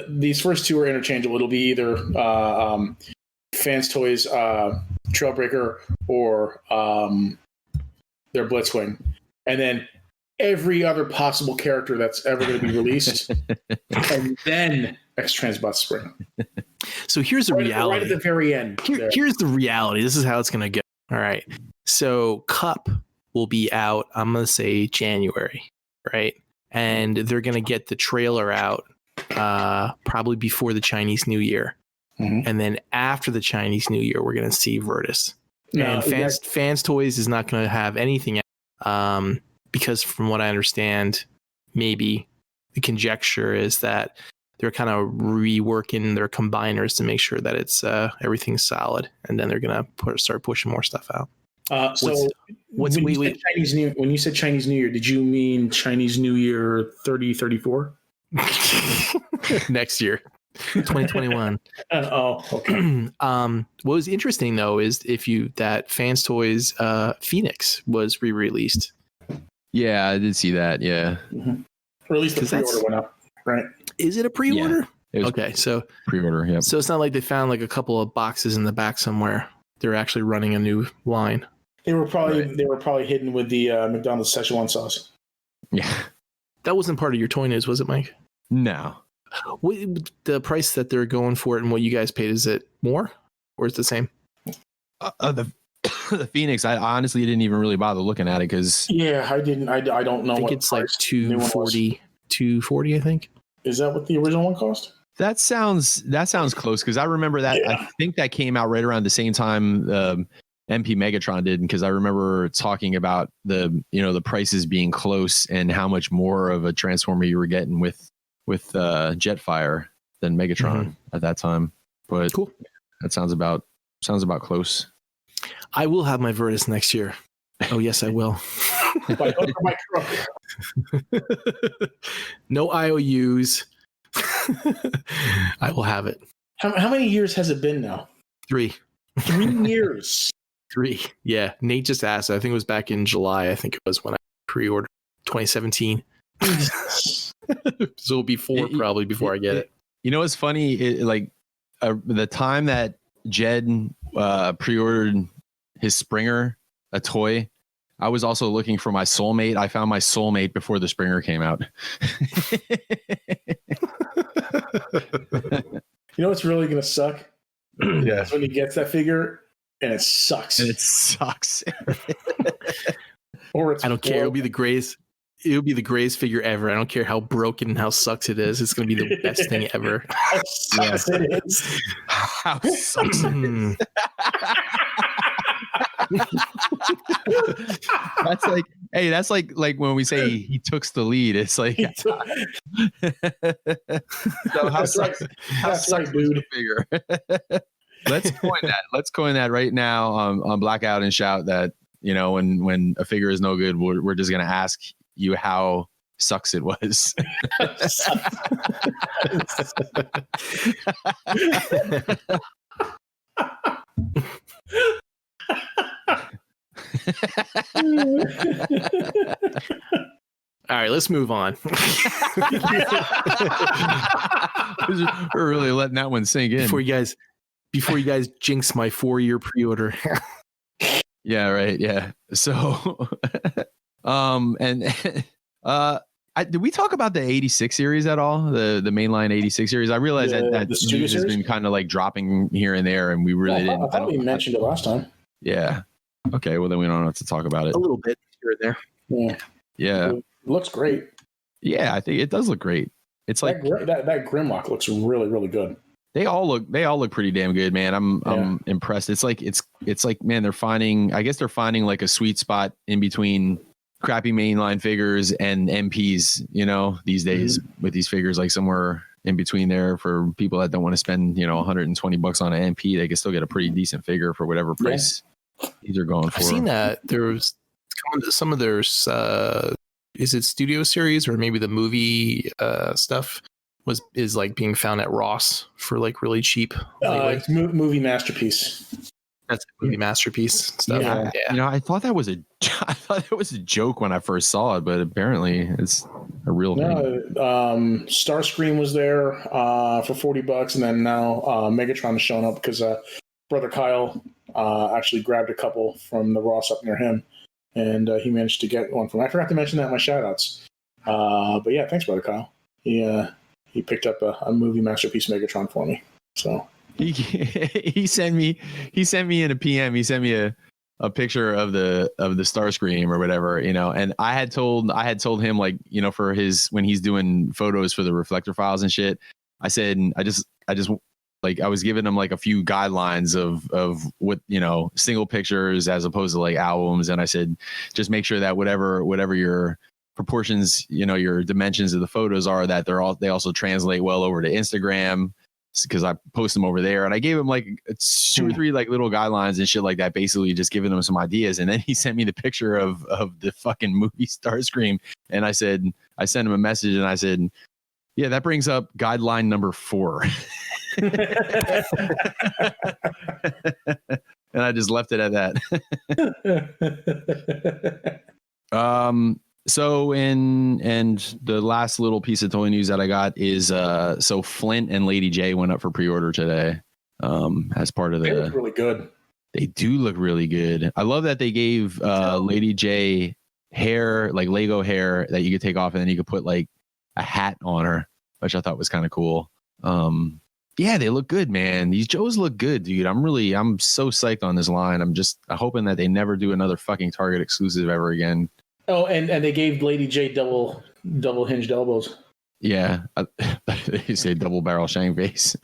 these first two are interchangeable. It'll be either Fans Toys Trailbreaker or their Blitzwing, and then every other possible character that's ever going to be released, and then X Transbot Springer. So here's the reality. Right at the very end. Here's the reality. This is how it's going to go. All right. So Cup will be out, I'm going to say January, right? And they're going to get the trailer out probably before the Chinese New Year. Mm-hmm. And then after the Chinese New Year, we're going to see Virtus. And Fans Toys is not going to have anything because from what I understand, maybe the conjecture is that they're kind of reworking their combiners to make sure that it's everything's solid. And then they're going to start pushing more stuff out. When you said Chinese New Year, did you mean Chinese New Year 3034? Next year, 2021. Okay. What was interesting though is that Fans Toys Phoenix was re-released. Yeah, I did see that. Yeah, mm-hmm. Or at least the pre-order went up, right? Is it a pre-order? Yeah, okay, so pre-order. Yeah. So it's not like they found like a couple of boxes in the back somewhere. They're actually running a new line. They were probably hidden with the McDonald's Szechuan sauce. Yeah, that wasn't part of your toy news, was it, Mike? No. The price that they're going for it and what you guys paid, is it more or is it the same? The the Phoenix, I honestly didn't even really bother looking at it because Yeah, I didn't. I don't know. I think what it's like price the new one was. 240, I think. Is that what the original one cost? that sounds close because I remember that. Yeah. I think that came out right around the same time MP Megatron did, because I remember talking about the prices being close and how much more of a Transformer you were getting with Jetfire than Megatron at that time. But Cool. That sounds about close. I will have my Virtus next year. Oh yes, I will. By hook or by crook? No IOUs. I will have it. How many years has it been now? 3. 3 years. 3. Yeah. Nate just asked. I think it was back in July. I think it was when I pre-ordered 2017. So before I get it. You know what's funny? The time that Jed pre-ordered his Springer, a toy, I was also looking for my soulmate. I found my soulmate before the Springer came out. You know what's really going to suck? Yeah. That's when he gets that figure and it sucks. Or it's I don't care. It'll be the greatest. It'll be the greatest figure ever. I don't care how broken and how sucks it is. It's going to be the best thing ever. How sucks it is. How sucks it is. That's like when we say he took the lead. It's like So how That's right. sucks That's right, dude. the figure. Let's coin that right now on Blackout and Shout that, when a figure is no good, we're just gonna ask you how sucks it was. All right, let's move on. We're really letting that one sink in. Before you guys jinx my 4-year pre-order. Yeah, right. Yeah. So, did we talk about the 86 series at all? The mainline 86 series? I realize that the studio news has series? been kind of like dropping here and there, and we really didn't. I thought we mentioned it last time. Yeah. Okay. Well, then we don't have to talk about it. A little bit here and there. Yeah. Yeah. It looks great. Yeah. I think it does look great. It's like that Grimlock looks really, really good. they all look pretty damn good, man. I'm impressed. It's like man, they're finding like a sweet spot in between crappy mainline figures and MPs, these days with these figures, like somewhere in between there for people that don't want to spend, $120 on an MP. They can still get a pretty decent figure for whatever price these are going for. I've seen that there's some of their is it studio series or maybe the movie stuff is like being found at Ross for like really cheap. It's movie masterpiece. That's a movie masterpiece stuff. Yeah. I thought that was a joke when I first saw it, but apparently it's a real thing. Starscream was there for $40, and then now Megatron is showing up because brother Kyle actually grabbed a couple from the Ross up near him, and he managed to get one from. I forgot to mention that in my shoutouts. But yeah, thanks, brother Kyle. He picked up a movie masterpiece Megatron for me. So. He sent me in a PM. He sent me a picture of the Starscream or whatever, and I had told him, like, for his, when he's doing photos for the reflector files and shit, I said, I just like, I was giving him like a few guidelines of what, single pictures as opposed to like albums. And I said, just make sure that whatever your proportions, your dimensions of the photos are, that they also translate well over to Instagram, because I post them over there. And I gave him like 2 or 3 like little guidelines and shit like that, basically just giving him some ideas. And then he sent me the picture of the fucking movie Starscream. And I sent him a message and I said, yeah, that brings up guideline number 4. And I just left it at that. So the last little piece of toy news that I got is so Flint and Lady J went up for pre-order today. As part of they look really good. They do look really good. I love that they gave Lady J hair, like Lego hair, that you could take off and then you could put like a hat on her, which I thought was kind of cool. Yeah, they look good, man. These Joes look good, dude. I'm so psyched on this line. I'm just hoping that they never do another fucking Target exclusive ever again. Oh, and they gave Lady J double hinged elbows. Yeah, they say double barrel shank face.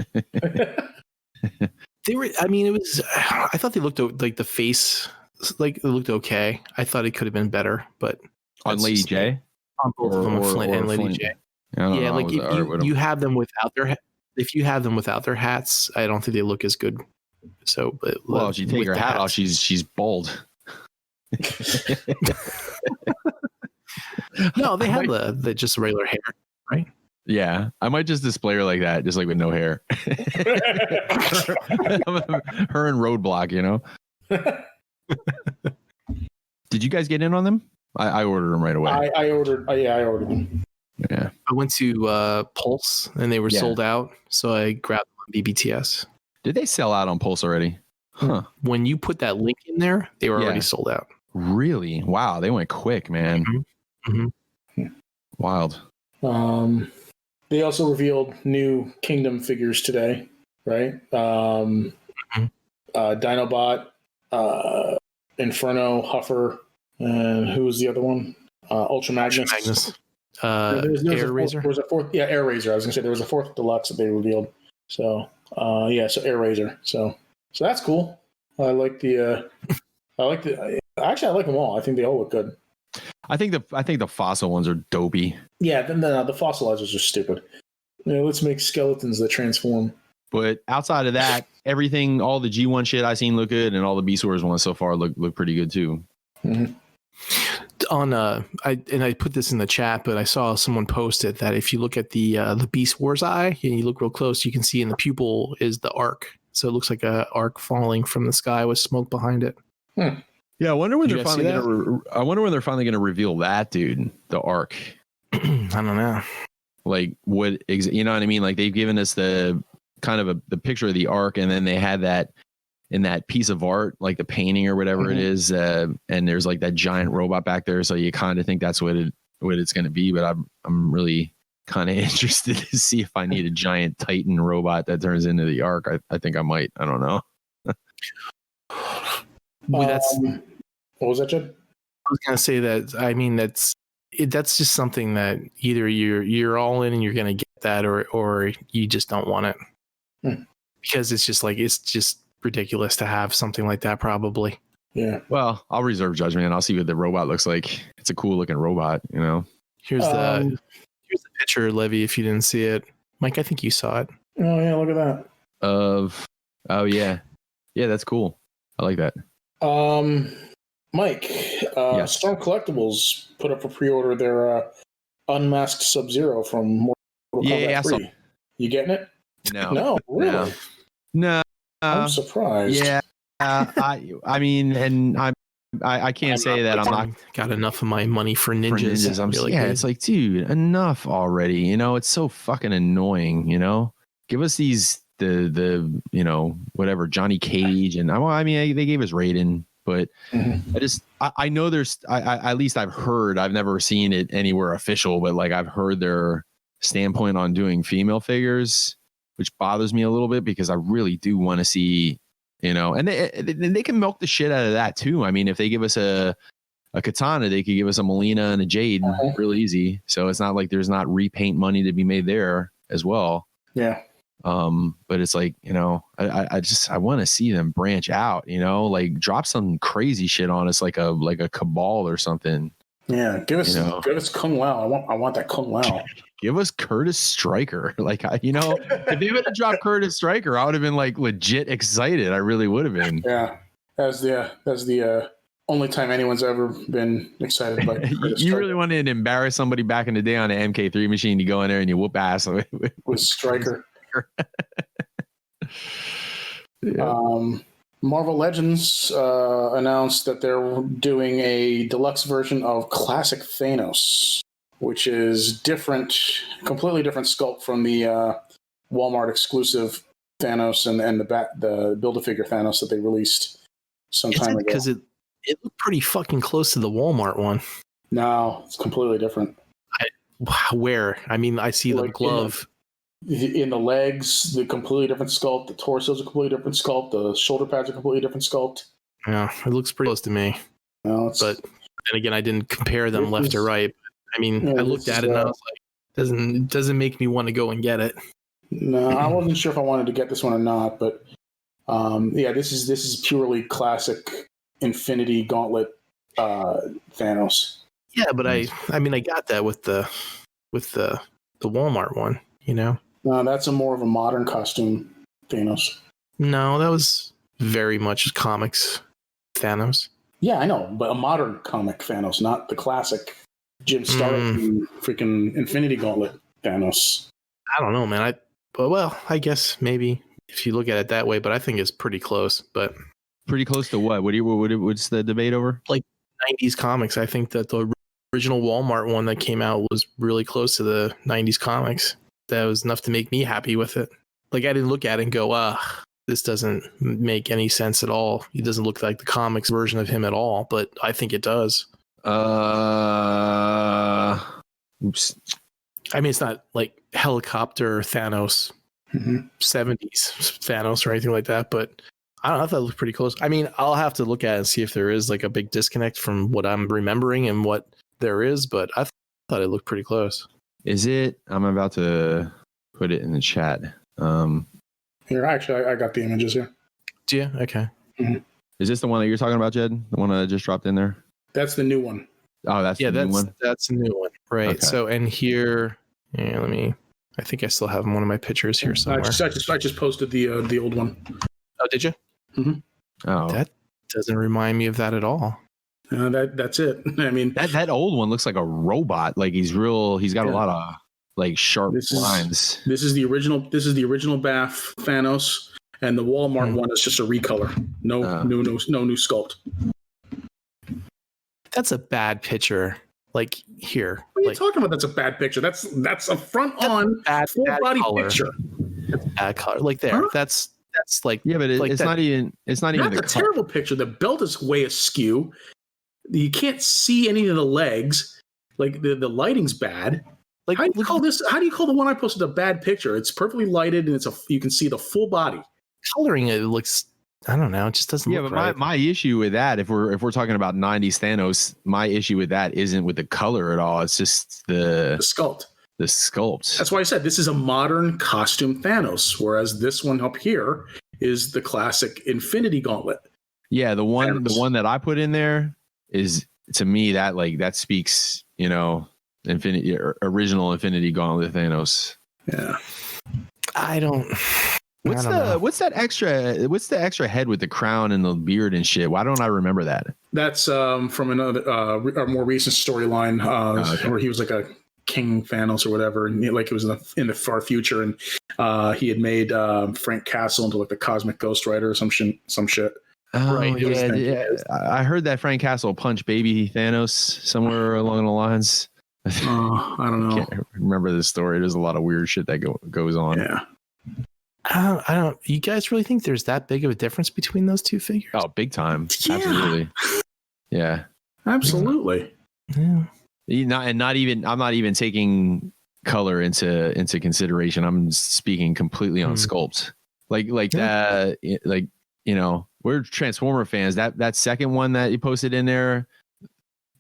They were. I mean, it was. I thought they looked like the face. Like it looked okay. I thought it could have been better, but On Lady J, on both of them, Flint and Lady Flint. J. Yeah, Like if you have them without their hats, I don't think they look as good. So, but well, if you take her hat off, she's bald. No, they have the just regular hair, right? Yeah, I might just display her like that, just like with no hair. Her and Roadblock, you know. Did you guys get in on them? I ordered them right away. I ordered them. Yeah, I went to Pulse and they were sold out, so I grabbed them on BBTS. Did they sell out on Pulse already? Huh. When you put that link in there, they were already sold out. Really? Wow, they went quick, man. Mm-hmm. Wild. They also revealed new Kingdom figures today, right? Dinobot, Inferno, Huffer, and who was the other one? Ultra Magnus. Air Razor. There was a fourth. Yeah, Air Razor. I was gonna say there was a fourth deluxe that they revealed. So so Air Razor. So that's cool. I like them all. I think they all look good. I think the fossil ones are dopey. Yeah, the fossilizers are stupid. Let's make skeletons that transform. But outside of that, everything, all the G1 shit I seen look good, and all the Beast Wars ones so far look pretty good too. Mm-hmm. I put this in the chat, but I saw someone post it that if you look at the Beast Wars eye and you look real close, you can see in the pupil is the arc. So it looks like a arc falling from the sky with smoke behind it. Yeah, I wonder when they're finally gonna reveal that, dude. The arc. I don't know. Like what? You know what I mean? Like they've given us the kind of the picture of the arc, and then they had that in that piece of art, like the painting or whatever it is, and there's like that giant robot back there. So you kind of think that's what it's going to be. But I'm really kind of interested to see if I need a giant Titan robot that turns into the arc. I think I might. I don't know. What was that, Jed? I was gonna say that. I mean, that's just something that either you're all in and you're gonna get that, or you just don't want it because it's just ridiculous to have something like that. Probably. Yeah. Well, I'll reserve judgment and I'll see what the robot looks like. It's a cool looking robot, you know. Here's the picture, Levy. If you didn't see it, Mike, I think you saw it. Oh yeah, look at that. Yeah, that's cool. I like that. Mike, Yes. Storm Collectibles put up for pre-order their Unmasked Sub-Zero from Mortal Kombat 3. You getting it? No, really? No. I'm surprised. Yeah. I mean, and I can't say that I'm not got enough of my money for ninjas. It's like, dude, enough already. You know, it's so fucking annoying. You know, give us these the whatever Johnny Cage and they gave us Raiden, but I know there's at least I've heard, I've never seen it anywhere official, but like I've heard their standpoint on doing female figures, which bothers me a little bit because I really do want to see, and they can milk the shit out of that too. I mean, if they give us a Katana, they could give us a Melina and a Jade real easy. So it's not like there's not repaint money to be made there as well. Yeah. But it's like, I want to see them branch out, like drop some crazy shit on us, like a Cabal or something. Yeah. Give us Kung Lao. I want that Kung Lao. Give us Curtis Stryker. Like, if they would have dropped Curtis Stryker, I would have been like legit excited. I really would have been. Yeah. That's the only time anyone's ever been excited by Curtis You really wanted to embarrass somebody back in the day on an MK3 machine. You go in there and you whoop ass with Stryker. Yeah. Marvel Legends announced that they're doing a deluxe version of Classic Thanos, which is completely different sculpt from the Walmart exclusive Thanos and the Build-A-Figure Thanos that they released some time ago. Because it looked pretty fucking close to the Walmart one. No, it's completely different. Where? I mean, I see the glove. in the legs, the completely different sculpt. The torso is a completely different sculpt. The shoulder pads are a completely different sculpt. Yeah, it looks pretty close to me. No, But then again, I didn't compare them left or right. I mean, I looked at it and I was like, it doesn't make me want to go and get it. No, I wasn't sure if I wanted to get this one or not, but this is purely classic Infinity Gauntlet Thanos. Yeah, but I mean, I got that with the Walmart one, you know. No, that's more of a modern costume Thanos. No, that was very much comics Thanos. Yeah, I know, but a modern comic Thanos, not the classic Jim Stark freaking Infinity Gauntlet Thanos. I don't know, man. I guess maybe if you look at it that way, but I think it's pretty close. But Pretty close to what? What's the debate over? Like 90s comics. I think that the original Walmart one that came out was really close to the 90s comics. That was enough to make me happy with it. Like, I didn't look at it and go, this doesn't make any sense at all. He doesn't look like the comics version of him at all, but I think it does. Oops. I mean, it's not like helicopter Thanos, 70s Thanos or anything like that, but I don't know if that looks pretty close. I mean, I'll have to look at it and see if there is like a big disconnect from what I'm remembering and what there is, but I thought it looked pretty close. Is it? I'm about to put it in the chat. Here, actually, I got the images here. Do you? Okay. Mm-hmm. Is this the one that you're talking about, Jed? The one that I just dropped in there? That's the new one. Oh, that's the new one. That's a new one, right? Okay. So, and here, I think I still have one of my pictures here somewhere. I just posted the old one. Oh, did you? Mm-hmm. Oh, That doesn't remind me of that at all. That's it. I mean, that old one looks like a robot. Like he's got a lot of like sharp lines. This is the original Bath Thanos, and the Walmart one is just a recolor. No new sculpt. That's a bad picture. Like here. What are you talking about? That's a bad picture. That's a front on full body color. picture. That's bad color. Like there. Huh? That's like, yeah, but like it's not even that's a terrible picture. The belt is way askew. You can't see any of the legs. Like the lighting's bad. Like how do you call this? How do you call the one I posted a bad picture? It's perfectly lighted and you can see the full body. Coloring it looks, I don't know. It just doesn't look right. But my issue with that, if we're talking about 90s Thanos, my issue with that isn't with the color at all. It's just the sculpt. The sculpt. That's why I said this is a modern costume Thanos, whereas this one up here is the classic Infinity Gauntlet. Yeah, the one that I put in there is, to me, that speaks, original Infinity Gauntlet Thanos. Yeah. What's the extra head with the crown and the beard and shit? Why don't I remember that? That's from another a more recent storyline where he was like a King Thanos or whatever, and it was in the far future, and he had made Frank Castle into like the Cosmic Ghost Rider or some shit. Oh, right. Yeah. I heard that Frank Castle punched baby Thanos somewhere along the lines. I don't know. I can't remember the story. There's a lot of weird shit that goes on. Yeah. I don't. You guys really think there's that big of a difference between those two figures? Oh, big time. Yeah. Absolutely. Yeah. Absolutely. Yeah. I'm not even taking color into consideration. I'm speaking completely on sculpt. We're Transformer fans. That second one that you posted in there,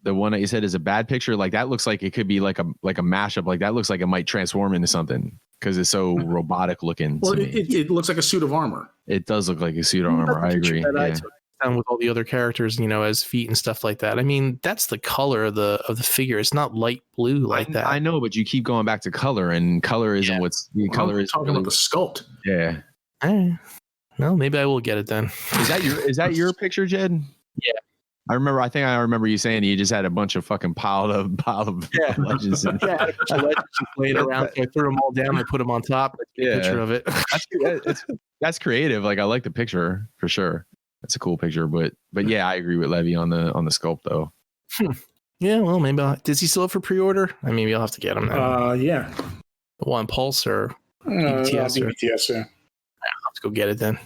the one that you said is a bad picture, like that looks like it could be like a mashup. Like that looks like it might transform into something because it's so robotic looking. Well, it looks like a suit of armor. It does look like a suit of armor. I agree. I took down with all the other characters, as feet and stuff like that. I mean, that's the color of the figure. It's not light blue like that. I know, but you keep going back to color, and color isn't what's the color is talking about the sculpt. Yeah. Well, maybe I will get it then. Is that your picture, Jed? Yeah. I remember you saying you just had a bunch of fucking piled of legends. Yeah, I had a bunch of legends laying around. So I threw them all down. I put them on top. Picture of it. That's creative. Like I like the picture for sure. That's a cool picture. But yeah, I agree with Levy on the sculpt though. Yeah, well, maybe does he still have for pre-order? I mean, you'll have to get him now. Yeah. One Pulse or BTS? BTS, yeah. Let's go get it then.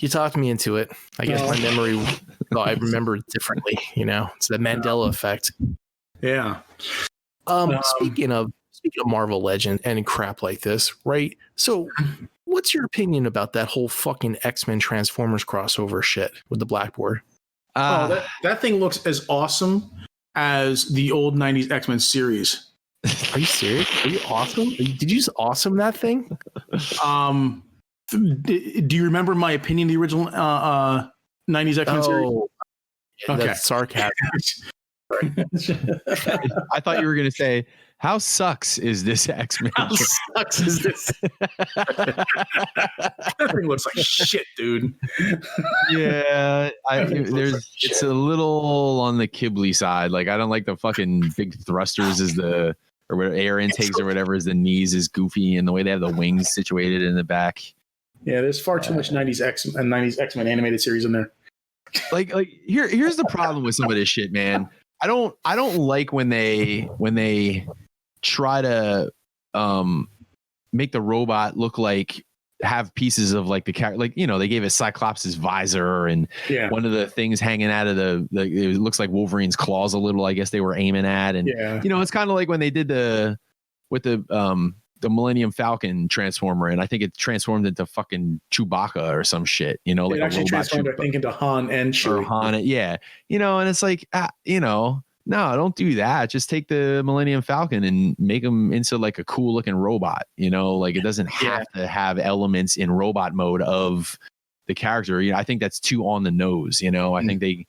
You talked me into it. I guess my memory, I remember it differently. It's the Mandela effect. Yeah. Speaking of speaking of Marvel Legend and crap like this, right? So, what's your opinion about that whole fucking X-Men Transformers crossover shit with the Blackboard? That thing looks as awesome as the old 90s X-Men series. Are you serious? Are you awesome? Did you just awesome that thing? Do you remember my opinion of the original 90s X-Men series? Okay. That's sarcasm. I thought you were going to say, how sucks is this X-Men? How sucks is this? That thing looks like shit, dude. Yeah, it's a little on the Ghibli side. Like, I don't like the fucking big thrusters or whatever, air intakes or whatever is the knees is goofy, and the way they have the wings situated in the back. Yeah, there's far too much 90s X-Men animated series in there. Like here's the problem with some of this shit, man. I don't like when they try to make the robot look like have pieces of like the character, like, you know, they gave it Cyclops' visor and one of the things hanging out of it looks like Wolverine's claws a little, I guess they were aiming at. And you know, it's kind of like when they did the Millennium Falcon transformer, and I think it transformed into fucking Chewbacca or some shit, you know, like it actually transformed, I think, into Han and Chewie. Han, yeah, you know, and it's like, you know, no, don't do that. Just take the Millennium Falcon and make him into like a cool looking robot, you know, like it doesn't have to have elements in robot mode of the character. You know, I think that's too on the nose, you know. I think they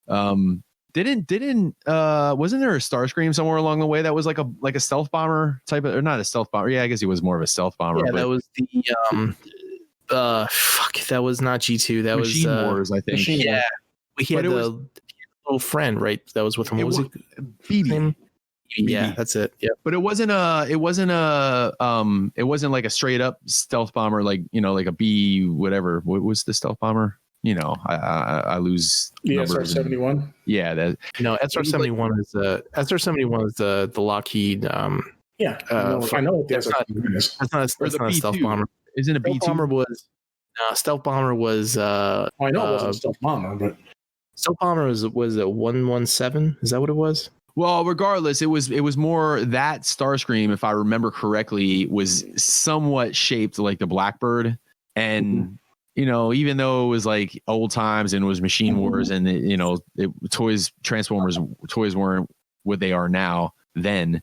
didn't wasn't there a Starscream somewhere along the way that was like a stealth bomber type of, or not a stealth bomber? Yeah, I guess he was more of a stealth bomber. Yeah, that was the that was not G2. That Machine was Wars, I think. Yeah, he had the little friend, right? That was with him. What was it? BB. Yeah, that's it. Yeah, but it wasn't like a straight up stealth bomber, like, you know, like a B whatever. What was the stealth bomber? You know, I lose the SR-71. Yeah, that SR-71 is the Lockheed. I know what the SR-71 is. That's not a stealth bomber. Isn't a B2? Stealth bomber was. I know it wasn't a stealth bomber, but stealth bomber was it 117? Is that what it was? Well, regardless, it was more that Starscream, if I remember correctly, was somewhat shaped like the Blackbird, and you know, even though it was like old times and it was Machine Wars, and you know, Transformers toys weren't what they are now. Then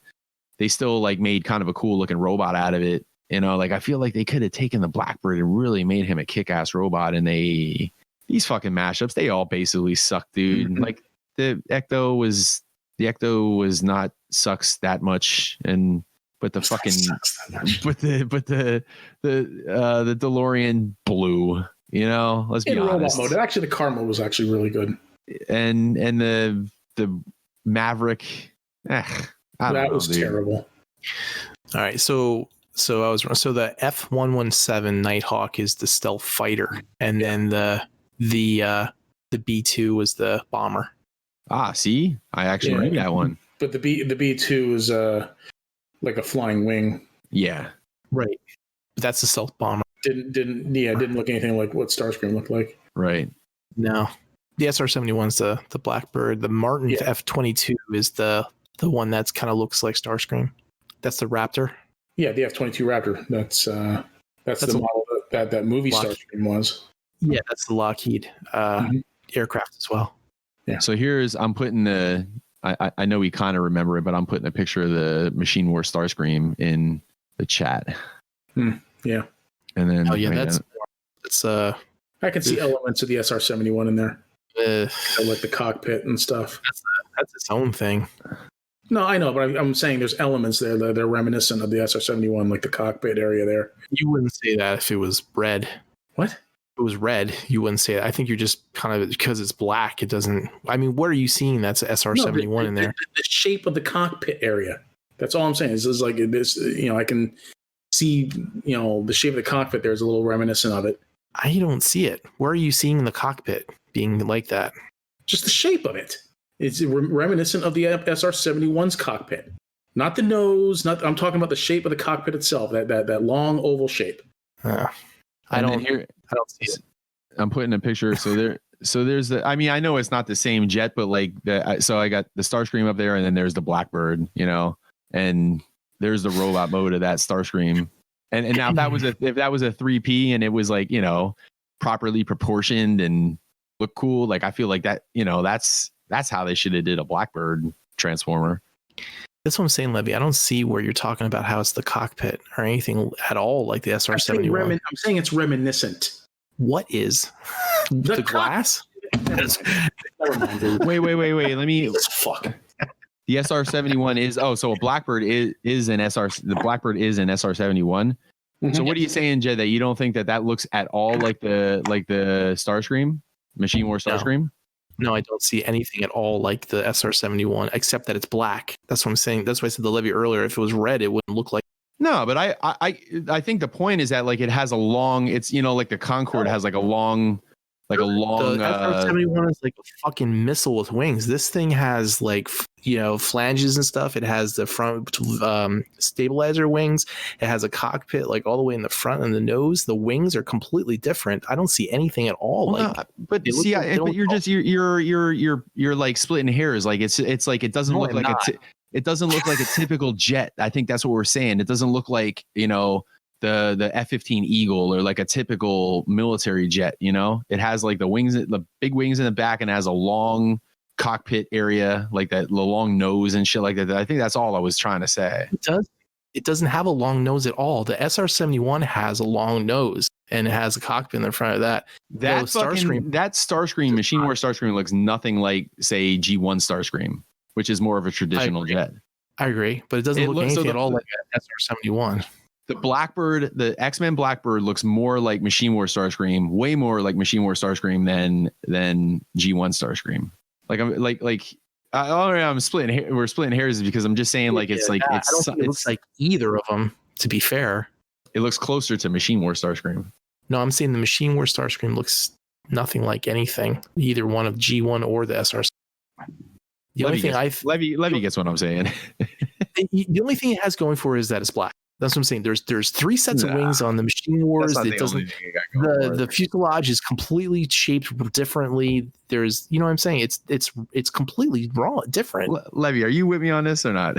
they still like made kind of a cool looking robot out of it. You know, like I feel like they could have taken the Blackbird and really made him a kick-ass robot, and these fucking mashups, they all basically suck, dude. Like the Ecto was not sucks that much, but the fucking the DeLorean blew, you know, let's be honest. Robot mode. Actually, the car mode was actually really good. And the Maverick, that was terrible. All right, so the F-117 Nighthawk is the stealth fighter, and then the B-2 was the bomber. See, I actually knew that one. But the B-2 is like a flying wing. Yeah, right. That's the stealth bomber. Didn't look anything like what Starscream looked like. Right. No, the SR-71's the Blackbird. The Martin F-22 is the one that's kind of looks like Starscream. That's the Raptor. Yeah, the F-22 Raptor. That's the model that movie Starscream was. Yeah, that's the Lockheed aircraft as well. Yeah. So I'm putting I know we kind of remember it, but I'm putting a picture of the Machine War Starscream in the chat. Yeah. And then that's I can see elements of the SR-71 in there. Like the cockpit and stuff. That's its own thing. No, I know, but I'm saying there's elements there that they're reminiscent of the SR-71, like the cockpit area there. You wouldn't say that if it was red. What? If it was red, you wouldn't say it. I think you're just kind of, because it's black, it doesn't. I mean, what are you seeing that's SR-71 in there? The shape of the cockpit area. That's all I'm saying. Is like this, you know, I can see, you know, the shape of the cockpit there is a little reminiscent of it. I don't see it. Where are you seeing the cockpit being like that? Just the shape of it. It's reminiscent of the SR-71's cockpit. Not the nose. I'm talking about the shape of the cockpit itself. That long oval shape. I don't see it. I'm putting a picture. So there's I mean, I know it's not the same jet, but like so I got the Starscream up there, and then there's the Blackbird, you know, and there's the robot mode of that Starscream. And now if that was a 3P and it was like, you know, properly proportioned and look cool, like I feel like that, you know, that's how they should have did a Blackbird Transformer. That's what I'm saying, Levy. I don't see where you're talking about how it's the cockpit or anything at all like the SR-71. I'm saying it's reminiscent. What is the glass? Never mind, dude. Wait. Let me. Fuck. The SR-71 is so a Blackbird is an SR. The Blackbird is an SR-71. Mhm. So what are you saying, Jed? That you don't think that looks at all like the Starscream, Machine War Starscream? No, I don't see anything at all like the SR-71, except that it's black. That's what I'm saying. That's why I said the Levy earlier. If it was red, it wouldn't look like. No, but I think the point is that like it has a long. It's, you know, like the Concorde has like a long. The SR-71 is like a fucking missile with wings. This thing has like, you know, flanges and stuff. It has the front stabilizer wings. It has a cockpit like all the way in the front, and the nose. The wings are completely different. I don't see anything at all. Well, like, but see, but you're like splitting hairs. Like it's like it doesn't look like it doesn't look like a typical jet. I think that's what we're saying. It doesn't look like, you know, the F-15 Eagle or like a typical military jet. You know, it has like the wings, the big wings in the back, and it has a long cockpit area, like that, the long nose and shit like that. I think that's all I was trying to say. It doesn't have a long nose at all. The SR-71 has a long nose and it has a cockpit in the front of that. That Starscream, Machine War Starscream looks nothing like, say, G1 Starscream, which is more of a traditional jet. I agree, but it doesn't look anything at all like an SR-71. The Blackbird, the X-Men Blackbird looks more like Machine War Starscream, way more like Machine War Starscream than G1 Starscream. I'm splitting. We're splitting hairs because I'm just saying, like, it's like it looks like either of them. To be fair, it looks closer to Machine War Starscream. No, I'm saying the Machine War Starscream looks nothing like anything, either one of G1 or the SR. The only thing Levy gets what I'm saying. The only thing it has going for it is that it's black. That's what I'm saying. There's three sets of wings on the Machine Wars. It doesn't. The fuselage is completely shaped differently. There's, you know what I'm saying? It's completely wrong, different. Levy, are you with me on this or not?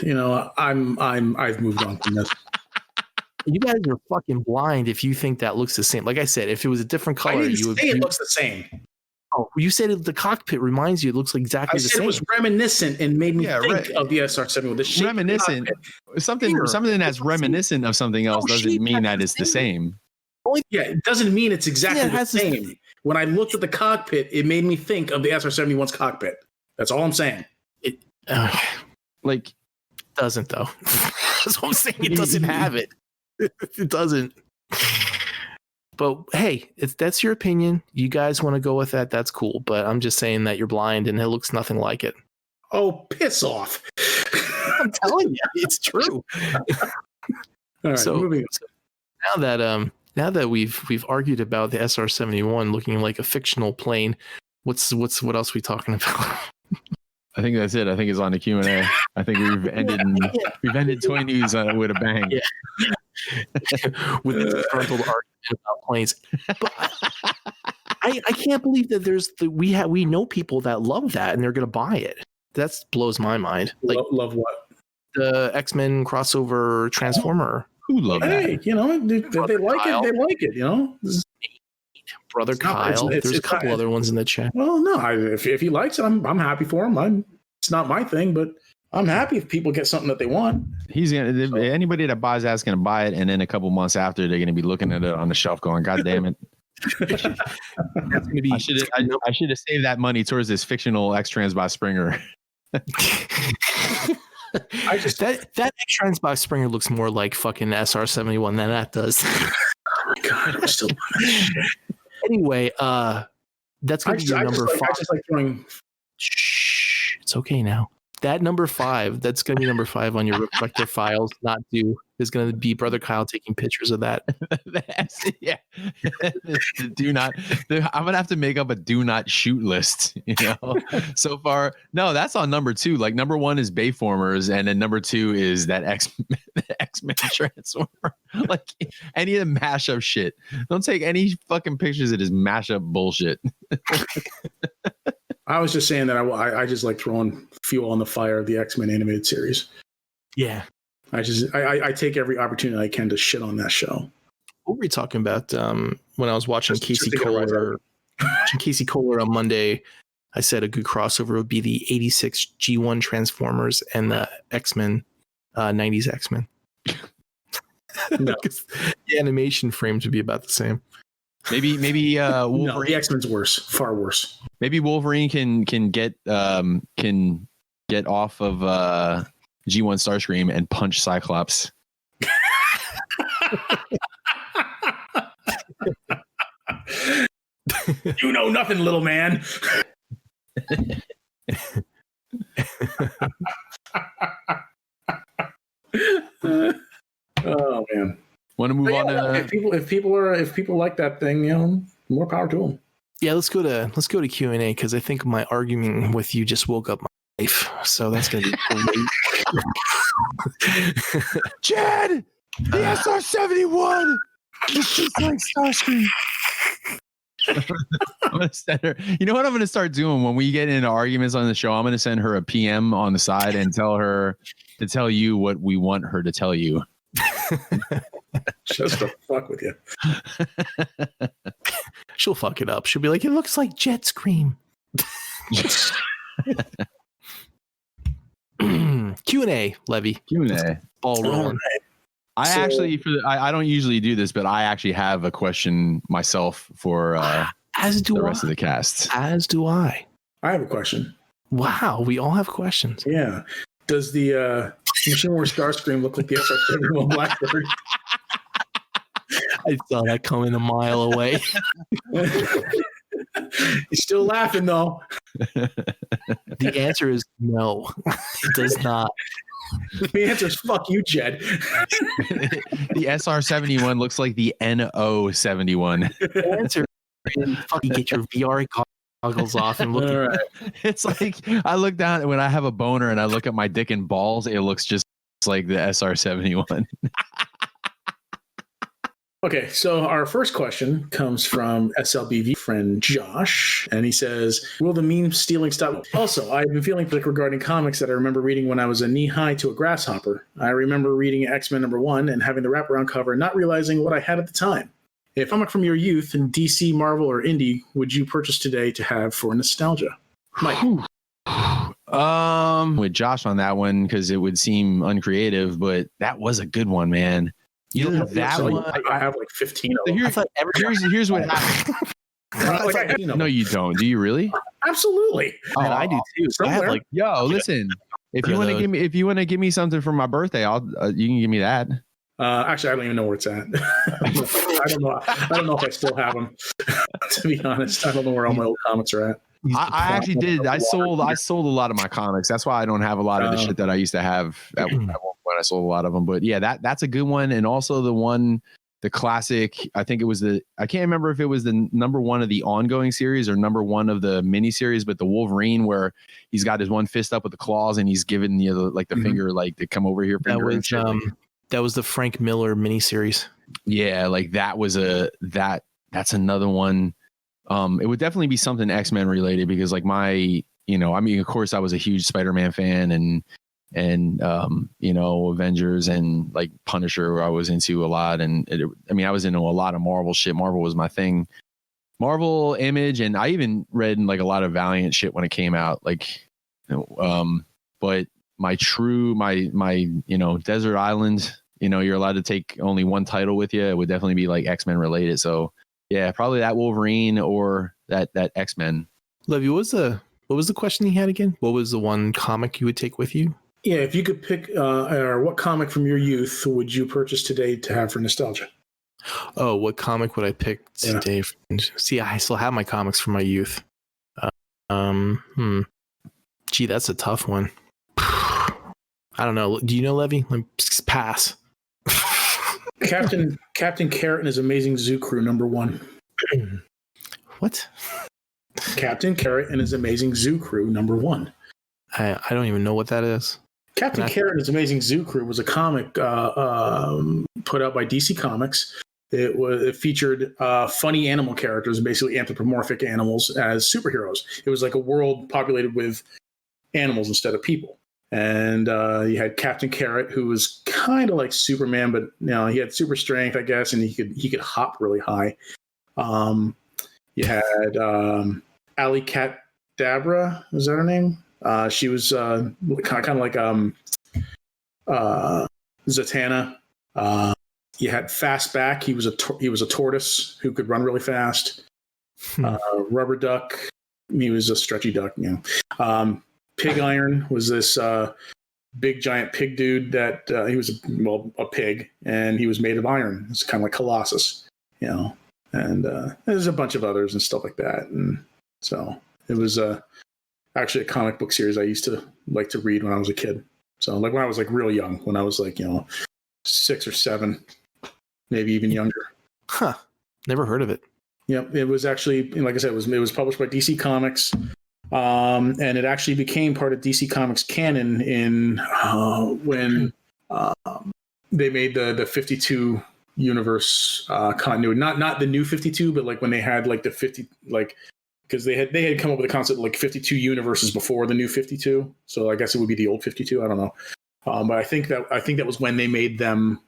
You know, I've moved on from this. You guys are fucking blind if you think that looks the same. Like I said, if it was a different color, you would say it looks the same. Oh, you said the cockpit reminds you it looks like exactly the same. It was reminiscent and made me think of the SR-71. The shape reminiscent. Something that's reminiscent of something else doesn't mean that it's the same. Yeah, it doesn't mean it's exactly the same. When I looked at the cockpit, it made me think of the SR-71's cockpit. That's all I'm saying. It doesn't though. That's what I'm saying. It doesn't have it. It doesn't. But hey, if that's your opinion, you guys want to go with that, that's cool. But I'm just saying that you're blind and it looks nothing like it. Oh, piss off. I'm telling you, it's true. All right, moving on. So now that we've argued about the SR-71 looking like a fictional plane, what else are we talking about? I think that's it. I think it's on the Q&A. I think we've ended toy news with a bang. Yeah. With a disgruntled argument about planes. But I can't believe that we know people that love that and they're going to buy it. That blows my mind. Like, love what? The X-Men crossover Transformer. Who love that? You know, if they like it, they like it, you know? Brother Kyle. There's a couple other ones in the chat. Well, no, if he likes it, I'm happy for him. It's not my thing, but I'm happy if people get something that they want. Anybody that buys that's gonna buy it, and then a couple months after they're gonna be looking at it on the shelf, going, "God damn it!" That's gonna be. I should have saved that money towards this fictional X-Trans by Springer. That X-Trans by Springer looks more like fucking SR-71 than that does. Oh my god, I'm still. Anyway, that's gonna be your number 5. I just like throwing. Shh, it's okay now. That number 5, that's going to be number 5 on your reflector files. Not due is going to be Brother Kyle taking pictures of that. Yeah. Do not. I'm going to have to make up a do not shoot list. You know, so far. No, that's on number 2. Like number 1 is Bayformers, and then number 2 is that X-Men Transformer. Like any of the mashup shit. Don't take any fucking pictures of this mashup bullshit. I was just saying that I just like throwing fuel on the fire of the X-Men animated series. Yeah. I take every opportunity I can to shit on that show. What were we talking about when I was watching Just to get it right. Casey Kohler on Monday? I said a good crossover would be the 86 G1 Transformers and the X-Men, 90s X-Men. No. The animation frames would be about the same. Maybe Wolverine. No, the X-Men's worse, far worse. Maybe Wolverine can get off of G1 Starscream and punch Cyclops. You know nothing, little man. Oh man. Want to move on to if people like that thing, more power to them. Yeah, let's go to Q&A because I think my argument with you just woke up my life. So that's gonna be great. Chad, the SR-71 is just like Starscream. I'm gonna send her. You know what I'm gonna start doing when we get into arguments on the show? I'm gonna send her a PM on the side and tell her to tell you what we want her to tell you. Just to fuck with you. She'll fuck it up. She'll be like, it looks like Jet Scream. Q&A, Levy. Q&A. Ball rolling. I don't usually do this, but I actually have a question myself for the rest of the cast. As do I. I have a question. Wow, we all have questions. Yeah. Does the Machine Wars Starscream look like the SR-71 Blackbird? I saw that coming a mile away. He's still laughing though. The answer is no. It does not. The answer is fuck you, Jed. The SR-71 looks like the NO-71. The answer is fucking get your VR goggles off and look at Right. It's like I look down when I have a boner and I look at my dick and balls, it looks just like the SR-71. Okay, so our first question comes from SLBV friend Josh, and he says, will the meme stealing stop? Also, I've been feeling like regarding comics that I remember reading when I was a knee-high to a grasshopper. I remember reading X-Men #1 and having the wraparound cover and not realizing what I had at the time. A comic from your youth in DC, Marvel, or Indie would you purchase today to have for nostalgia? Mike. With Josh on that one because it would seem uncreative, but that was a good one, man. You know that one. I have like 15 of them. Here's what happened. No, you don't. Do you really? Absolutely. And I do too. So I have like, listen. If you want to give me something for my birthday, you can give me that. Actually, I don't even know where it's at. I don't know if I still have them. To be honest, I don't know where all my old comics are at. I actually did. I sold a lot of my comics. That's why I don't have a lot of the shit that I used to have at one point. I sold a lot of them, but yeah, that's a good one. And also the classic. I think it was I can't remember if it was the #1 of the ongoing series or #1 of the miniseries, but the Wolverine where he's got his one fist up with the claws and he's giving the like the finger like to come over here. That was the Frank Miller miniseries. Yeah, like that was that's another one. It would definitely be something X-Men related because like of course I was a huge Spider-Man fan and Avengers and like Punisher I was into a lot. And I was into a lot of Marvel shit. Marvel was my thing. Marvel, Image, and I even read like a lot of Valiant shit when it came out. But my Desert Island, you're allowed to take only one title with you. It would definitely be like X-Men related. So yeah, probably that Wolverine or that X-Men. Levy, what was the question he had again? What was the one comic you would take with you? Yeah, if you could pick, or what comic from your youth would you purchase today to have for nostalgia? Oh, what comic would I pick today? Yeah. See, I still have my comics from my youth. Gee, that's a tough one. I don't know. Do you know, Levy? Pass. Captain Carrot and his Amazing Zoo Crew #1. What? Captain Carrot and his Amazing Zoo Crew #1. I don't even know what that is. Captain Carrot and his Amazing Zoo Crew was a comic put out by DC Comics. It featured funny animal characters, basically anthropomorphic animals as superheroes. It was like a world populated with animals instead of people. And you had Captain Carrot, who was kind of like Superman, but he had super strength, I guess, and he could hop really high. You had Alley Cat Dabra, was that her name? She was kind of like Zatanna. You had Fastback. He was a tortoise who could run really fast. Rubber Duck. He was a stretchy duck. Pig Iron was this big giant pig dude that he was a pig, and he was made of iron. It's kind of like Colossus, And there's a bunch of others and stuff like that. And so it was actually a comic book series I used to like to read when I was a kid. So like when I was like real young, when I was like 6 or 7, maybe even younger. Huh? Never heard of it. Yep, it was actually, like I said, it was published by DC Comics, and it actually became part of DC Comics canon when they made the 52 universe continuity. Not the new 52, but like when they had like the 50, like because they had come up with the concept of like 52 universes before the new 52. So I guess it would be the old 52. I don't know, but I think that was when they made them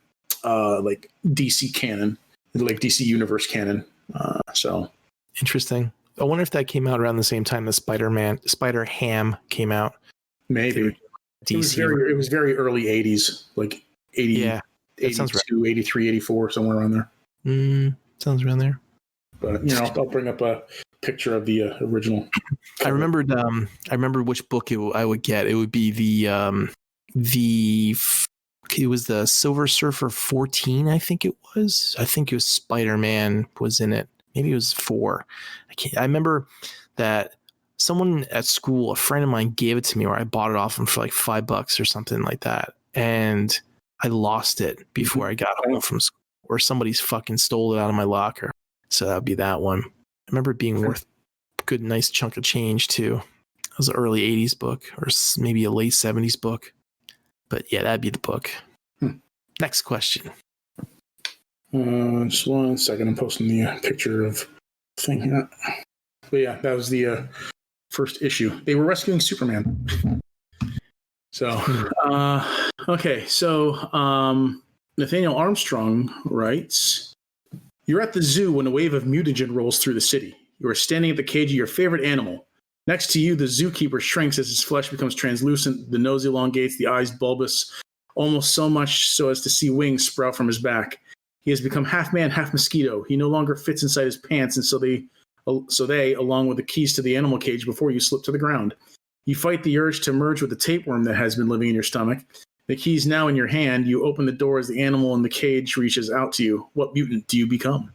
like DC canon, like DC universe canon. So interesting. I wonder if that came out around the same time as Spider-Ham came out. Maybe DC. It was very early 80s, like 80, yeah, 82, right. 83, 84, somewhere around there. Sounds around there. But I'll bring up a picture of the original. I remember which book I would get. It would be it was the Silver Surfer 14, I think it was. I think it was Spider-Man was in it. Maybe it was 4. I remember that someone at school, a friend of mine, gave it to me, or I bought it off him for like $5 or something like that. And I lost it before I got home from school, or somebody's fucking stole it out of my locker. So that would be that one. I remember it being worth a good, nice chunk of change too. It was an early 80s book, or maybe a late 70s book. But yeah, that'd be the book. Next question. Just 1 second. I'm posting the picture of the thing here. But yeah, that was the first issue. They were rescuing Superman. So, okay. So, Nathaniel Armstrong writes, "You're at the zoo when a wave of mutagen rolls through the city. You are standing at the cage of your favorite animal. Next to you, the zookeeper shrinks as his flesh becomes translucent, the nose elongates, the eyes bulbous, almost so much so as to see wings sprout from his back. He has become half man, half mosquito. He no longer fits inside his pants, and so they, along with the keys to the animal cage before you, slip to the ground. You fight the urge to merge with the tapeworm that has been living in your stomach. The key's now in your hand. You open the door as the animal in the cage reaches out to you. What mutant do you become?"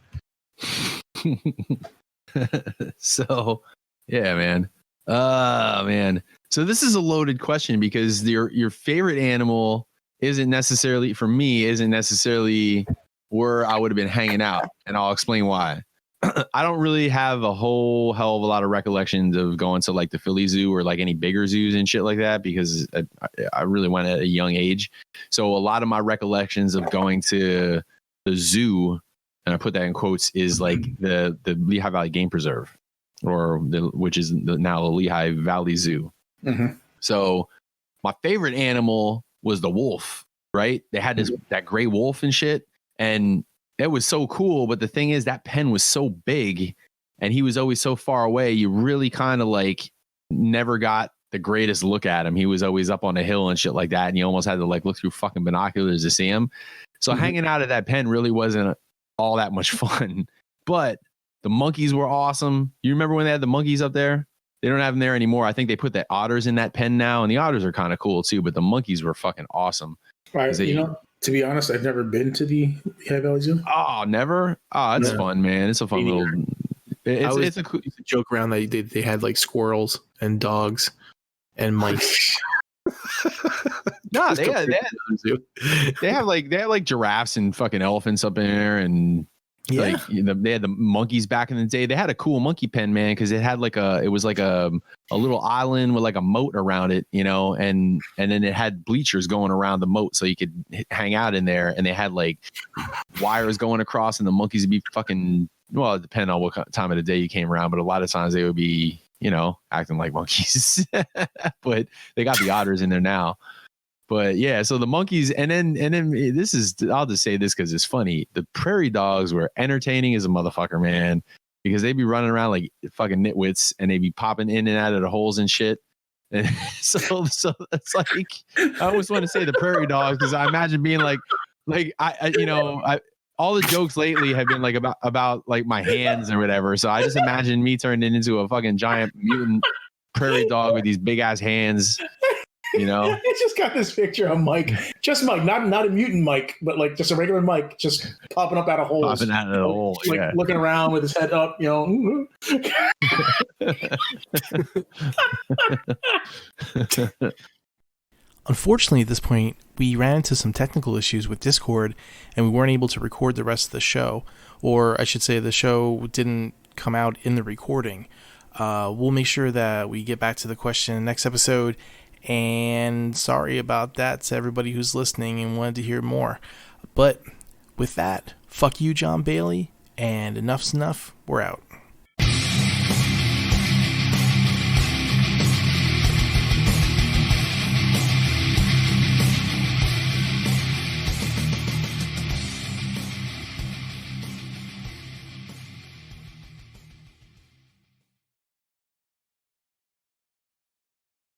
So, yeah, man. Man. So this is a loaded question because your favorite animal isn't necessarily where I would have been hanging out, and I'll explain why. I don't really have a whole hell of a lot of recollections of going to like the Philly Zoo or like any bigger zoos and shit like that, because I really went at a young age. So a lot of my recollections of going to the zoo, and I put that in quotes, is like the Lehigh Valley Game Preserve, which is now the Lehigh Valley Zoo. Mm-hmm. So my favorite animal was the wolf, right? They had that gray wolf and shit, and it was so cool. But the thing is, that pen was so big and he was always so far away. You really kind of like never got the greatest look at him. He was always up on a hill and shit like that. And you almost had to like look through fucking binoculars to see him. So hanging out at that pen really wasn't all that much fun, but the monkeys were awesome. You remember when they had the monkeys up there? They don't have them there anymore. I think they put the otters in that pen now, and the otters are kind of cool too, but the monkeys were fucking awesome. To be honest, I've never been to the Lehigh Valley Zoo. Oh, never? Oh, it's fun, man. It's a fun little... It's a joke around that they had like squirrels and dogs and mice. No, they have like giraffes and fucking elephants up in there, and like they had the monkeys back in the day. They had a cool monkey pen, man, because it had it was like a little island with like a moat around it, and then it had bleachers going around the moat so you could hang out in there, and they had like wires going across, and the monkeys would be fucking, well, it depended on what time of the day you came around, but a lot of times they would be acting like monkeys. But they got the otters in there now. But yeah, so the monkeys, and then this is, I'll just say this because it's funny. The prairie dogs were entertaining as a motherfucker, man, because they'd be running around like fucking nitwits, and they'd be popping in and out of the holes and shit. And so it's like, I always want to say the prairie dogs because I imagine being like I all the jokes lately have been like about like my hands or whatever. So I just imagine me turning into a fucking giant mutant prairie dog with these big ass hands. It's just got this picture of Mike, just Mike, not a mutant Mike, but like just a regular Mike, just popping up out of holes, popping out of the hole, like looking around with his head up, Unfortunately, at this point, we ran into some technical issues with Discord, and we weren't able to record the rest of the show, or I should say, the show didn't come out in the recording. We'll make sure that we get back to the question next episode. And sorry about that to everybody who's listening and wanted to hear more. But with that, fuck you, John Bailey, and enough's enough. We're out.